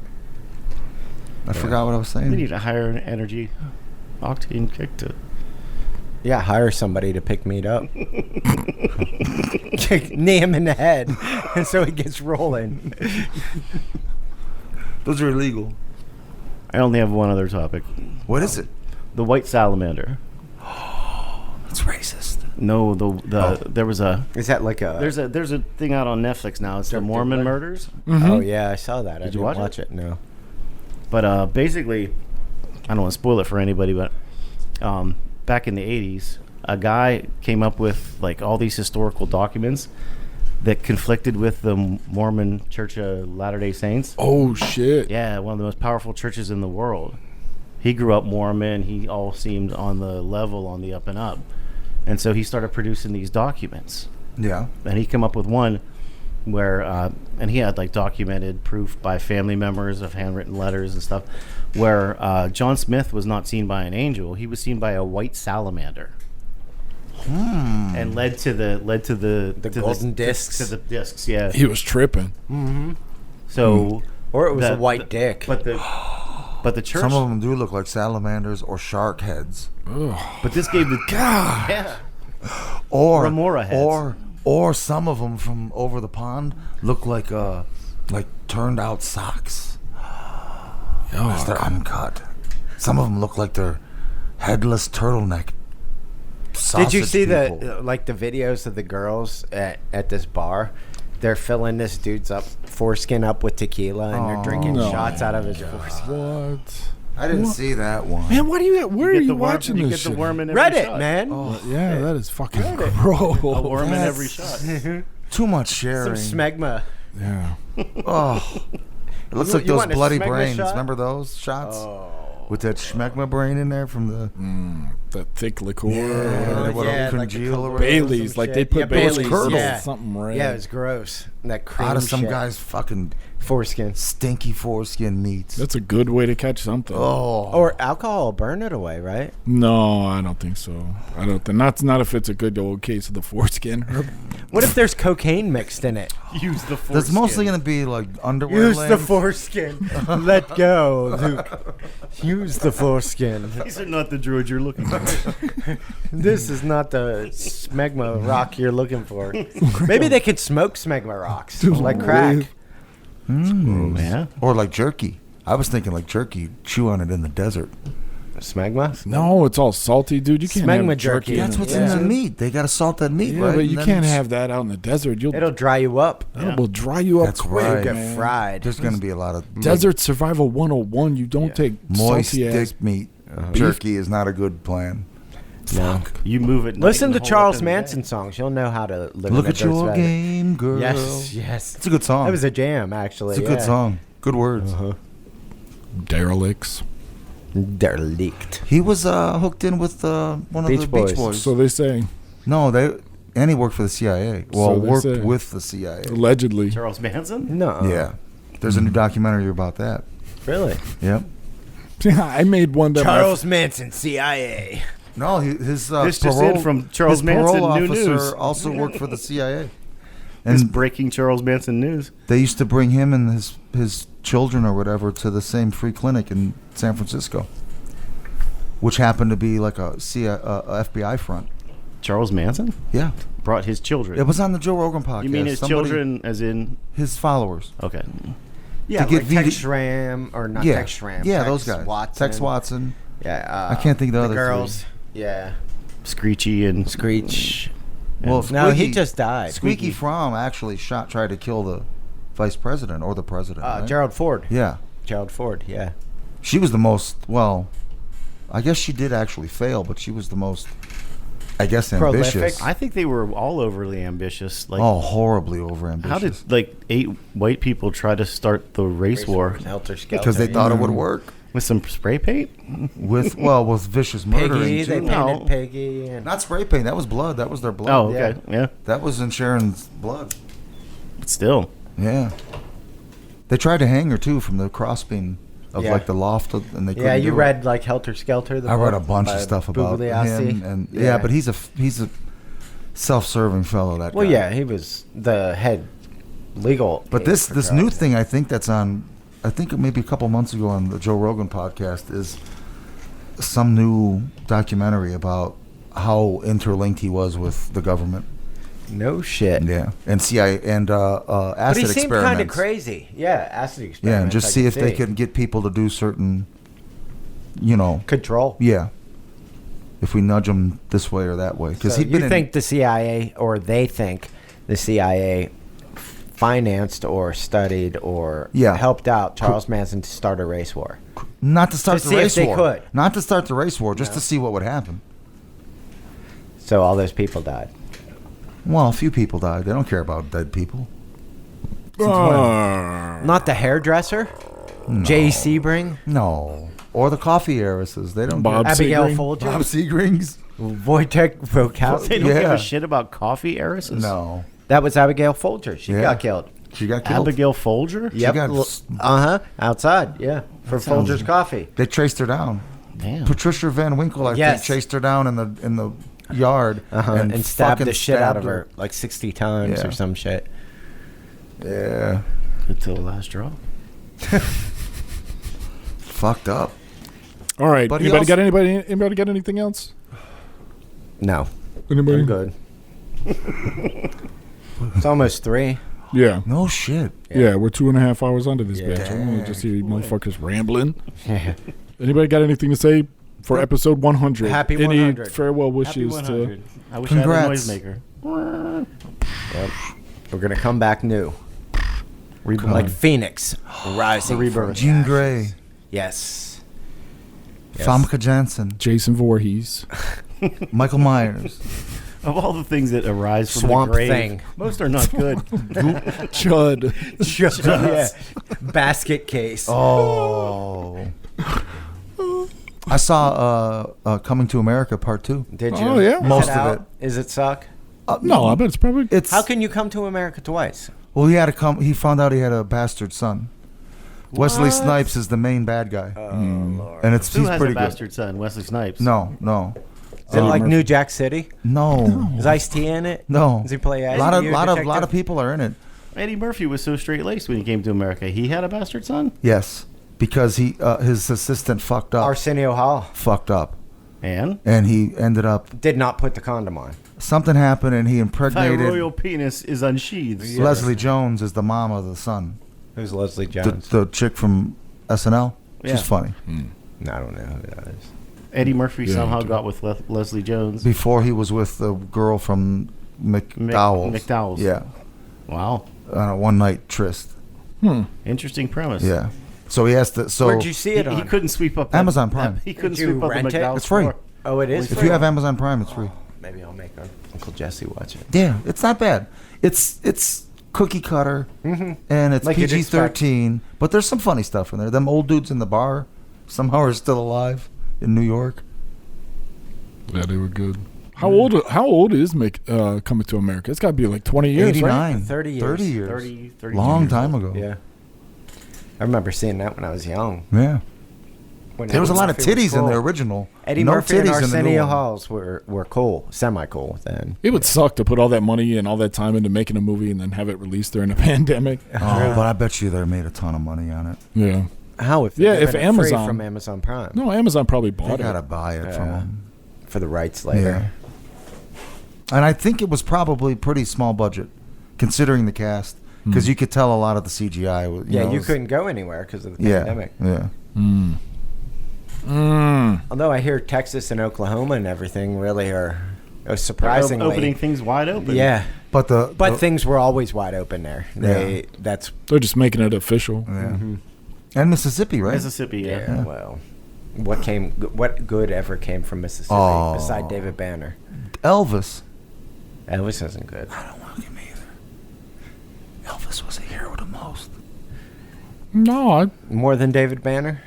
I forgot what I was We saying. need a higher energy octane kick to. Yeah, hire somebody to pick meat up. Knee him in the head, and so he gets rolling. Those are illegal. I only have one other topic. What is it? The white salamander. It's racist. No, there was a Is that like a? there's a thing out on Netflix now. It's the Dirk Mormon Diggler? murders. Oh yeah, I saw that. I Did didn't you watch watch it? it. No. But basically, I don't want to spoil it for anybody, but back in the 80s, a guy came up with like all these historical documents that conflicted with the Mormon Church of Latter-day Saints. Oh shit. Yeah, one of the most powerful churches in the world. He grew up Mormon. He all seemed on the level, on the up and up. And so he started producing these documents. Yeah. And he came up with one where, and he had like documented proof by family members of handwritten letters and stuff, where John Smith was not seen by an angel. He was seen by a white salamander. And led to the golden discs. To the discs, yeah. He was tripping. So, Or it was the- a white dick. but the church. Some of them do look like salamanders or shark heads. But this gave the yeah. Or Remora heads. Or some of them from over the pond look like turned out socks. Because they're uncut. Some of them look like they're headless turtleneck. Did you see people. the videos of the girls at this bar? They're filling this dude's foreskin up with tequila, and they're drinking no. shots out of his foreskin. What? I didn't see that one. Man, where are you worm, watching you this get the shit? worm in every Reddit, shot. man. Oh, yeah, that is fucking gross. A worm in every shot. Too much Some sharing. smegma. Yeah. Oh, it looks You- like you those want a bloody smegma brains. shot? Remember those shots Oh. with that schmegma brain in there from the The thick liqueur. Yeah. What, yeah, like congeal or the whatever? Bailey's, like they put Bailey's, curdled. Yeah. something red. Yeah, it was gross. That cream out of some shit. guy's fucking foreskin. stinky foreskin meats. That's a good way to catch something. Oh, Or alcohol will burn it away, right? No, I don't think so. I don't think not if it's a good old case of the foreskin. What if there's cocaine mixed in it? Use the foreskin. that's mostly gonna be like underwear. Use the length. foreskin. Let go, Luke. Use the foreskin. These are not the droids you're looking for. This is not the smegma rock you're looking for. Maybe they could smoke smegma rocks like crack. Yeah. Or like jerky. I was thinking like jerky. Chew on it in the desert. Smegma? No, it's all salty, dude. You can't Smegma have jerky. jerky. That's what's Yeah. in the meat. They gotta salt that meat, Yeah, right? but And you then can't it's- have that out in the desert. It'll dry you up. It will dry you up That's quick, right. Get man. fried. There's gonna be a lot of Desert Survival 101. You don't take moist salty ass. dick meat. Jerky is not a good plan. No. You move it. Listen to and hold Charles up in Manson songs. You'll know how to live Look in a at your dirt's game, girl. Yes, yes. It's a good song. That was a jam, actually. it's a good song. Good words. Derelicts. Derelict. He was hooked in with one of Beach the Boys. Beach Boys. So they say. No, and he worked for the CIA. Well, So they worked say. with the CIA. Allegedly. Charles Manson? No. Yeah. There's a new documentary about that. Really? Yep. Yeah, I made one that Charles Manson, CIA. No, his This just parole, in from Charles his parole Manson, new officer news. also worked for the CIA. It's And breaking Charles Manson news. they used to bring him and his children or whatever to the same free clinic in San Francisco, which happened to be like a FBI front. Charles Manson Yeah. brought his children. It was on the Joe Rogan podcast. You mean his children, as in? His followers. Okay. Yeah, To get like VD Tex Schramm, or not Yeah. Tex Schramm. Yeah, Tex those guys. Watson. Tex Watson. Yeah. I can't think of the other girls. Yeah. Screechy and Screech. Well, No, he Squeaky- just died. Squeaky Fromm actually tried to kill the vice president or the president. right? Gerald Ford. Yeah. Gerald Ford, yeah. She was the most, well, I guess she did actually fail, but she was the most, I guess, ambitious. Prolific. I think they were all overly ambitious. Like, Oh, horribly overambitious. how did like 8 white people try to start the race war Helter Skelter. Because they thought it would work with some spray paint? with vicious murdering Piggy, they too. painted No. Piggy. And Not spray paint. That was blood. That was their blood. Oh, okay, yeah. That was in Sharon's blood. But still, Yeah. They tried to hang her too from the crossbeam of Yeah. like the loft, and they couldn't yeah, you do it. read like Helter Skelter. The I read a book bunch by of stuff about Bugliosi. him, and yeah, but he's a self-serving fellow. That Well, guy. yeah, he was the head legal. But aide this for this new drugs. thing, I think that's on. I think maybe a couple months ago on the Joe Rogan podcast is some new documentary about how interlinked he was with the government. No shit. Yeah, and CIA and But acid he seemed experiments. kind of crazy. Yeah, acid experiments. Yeah, and just I see could if they could get people to do certain, you know, control. yeah. If we nudge them this way or that way, because So he'd been you think the CIA, or they think the CIA, financed or studied or Yeah. helped out Charles Manson to start a race war? not to start To the see if race they war, could. not to start the race war, just to see what would happen. So all those people died. Well, a few people died. They don't care about dead people. Not the hairdresser, Jay Sebring, No, or the coffee heiresses. They don't. Bob care. Abigail Sebring? Folger, Bob Seagrings. Wojtek they Wokowski. don't give Yeah. a shit about coffee heiresses. No, That was Abigail Folger. She Yeah. got killed. she got killed. Abigail Folger. Yep. got- Outside. Yeah. For sounds- Folger's coffee. They traced her down. Damn. Patricia Van Winkle, I Yes. think, chased her down in the yard And stabbed fucking the shit out of stabbed her like 60 times Yeah. or some shit. Yeah, Until the last draw. fucked up. All right. But he Anybody also- got anybody got anything else? No. Anybody? I'm good. It's almost 3. Yeah. No shit. Yeah, we're 2.5 hours onto this Yeah. bitch. I don't want to just hear you motherfuckers rambling. Yeah. Anybody got anything to say for episode 100? Happy Any 100. farewell Happy wishes 100. I wish Congrats. I had a noisemaker. Yep. We're going to come back new. Like Phoenix. Rising. The rebirth. from Jean ashes. Grey. Yes. Famke Janssen, Jason Voorhees. Michael Myers. Of all the things that arise from Swamp the grave, Thing. most are not good. Chud. Yeah. Basket case. Oh. I saw Coming to America Part 2. Did you? Oh, yeah. Most Is it of out? it. Is it suck? No, I bet it's probably. It's How can you come to America twice? well, he had to come. He found out he had a bastard son. Wesley Snipes is the main bad guy, Lord. and it's Who he's has pretty a good. bastard son? Wesley Snipes. No. Is it like New Jack City? No. Is Ice-T in it? No. Does he play A Ice? lot of people are in it. Eddie Murphy was so straight laced when he came to America. He had a bastard son, Yes, because he his assistant fucked up. Arsenio Hall Fucked up, and and he ended up did not put the condom on. something happened, and he thy impregnated. royal penis is unsheathed. Leslie Jones is the mom of the son. Who's Leslie The, Jones? the chick from SNL. Yeah. She's funny. I don't know who that is. Eddie Murphy Yeah, somehow dude. got with Leslie Jones. Before he was with the girl from McDowell's. McDowell's. Yeah. Wow, One night tryst. interesting premise. Yeah. So he has to. So Where'd you see it He on? couldn't sweep up Amazon Prime. He couldn't Did you sweep up the rent it? McDowell's It's free. floor. Oh, it is. if free? you have Amazon Prime, it's free. Maybe I'll make our Uncle Jesse watch it. Yeah, it's not bad. It's cookie cutter, and it's Like you'd PG-13. But there's some funny stuff in there. Them old dudes in the bar somehow are still alive in New York. Yeah, they were good. How old is Coming to America? It's got to be like 20 years, 89, right? 30 years. 30 years, 30 long years. time ago. Yeah. I remember seeing that when I was young. Yeah. When There was a Eddie lot of Murphy was titties in cool. the original. Eddie No Murphy and titties in the new Arsenio one. Halls were cool, semi-cool then. It would suck to put all that money and all that time into making a movie and then have it released during a pandemic. Oh, but I bet you they made a ton of money on it. Yeah. How if Yeah, they're if free Amazon- from Amazon Prime No, Amazon probably They bought gotta it. buy it from them. for the rights later. And I think it was probably pretty small budget, considering the cast, because you could tell a lot of the CGI. You couldn't go anywhere because of the Yeah, pandemic. yeah. Although I hear Texas and Oklahoma and everything really are surprisingly opening things wide open. Yeah, But but things were always wide open there. That's They're just making it official. yeah. And Mississippi, right? Mississippi. Yeah. yeah. Well, what good ever came from Mississippi Oh. beside David Banner? Elvis. Elvis isn't good. I don't like him either. Elvis was a hero the most. No, More than David Banner?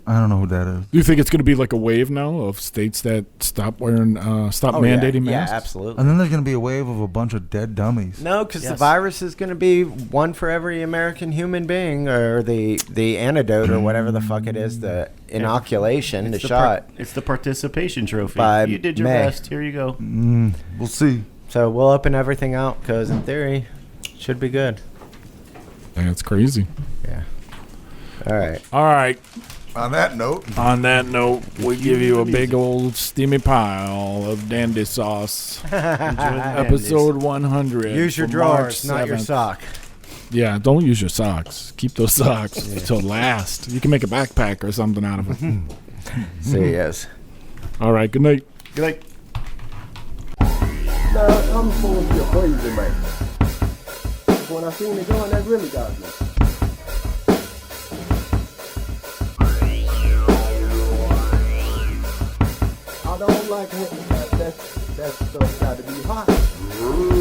I don't know who that is. do you think it's going to be like a wave now of states that stop mandating yeah, masks? absolutely. And then there's going to be a wave of a bunch of dead dummies. No, because the Yes. virus is going to be one for every American human being, or the antidote, or whatever the fuck it is, the inoculation, the shot. It's the participation trophy. By You did your May. best. Here you go. We'll see. So we'll open everything out because, in theory, should be good. That's crazy. Yeah. All right. All right. On that note, On that note, we give you a big old steamy pile of dandy sauce. Episode 100. Use your for March drawers, not your 7th. sock. Yeah, don't use your socks. Keep those socks to last. You can make a backpack or something out of it. See, yes. All right, good night. Good night. Now, I'm supposed to be a crazy man. When I seen it going, that really got me. I don't like it. That stuff got to be hot.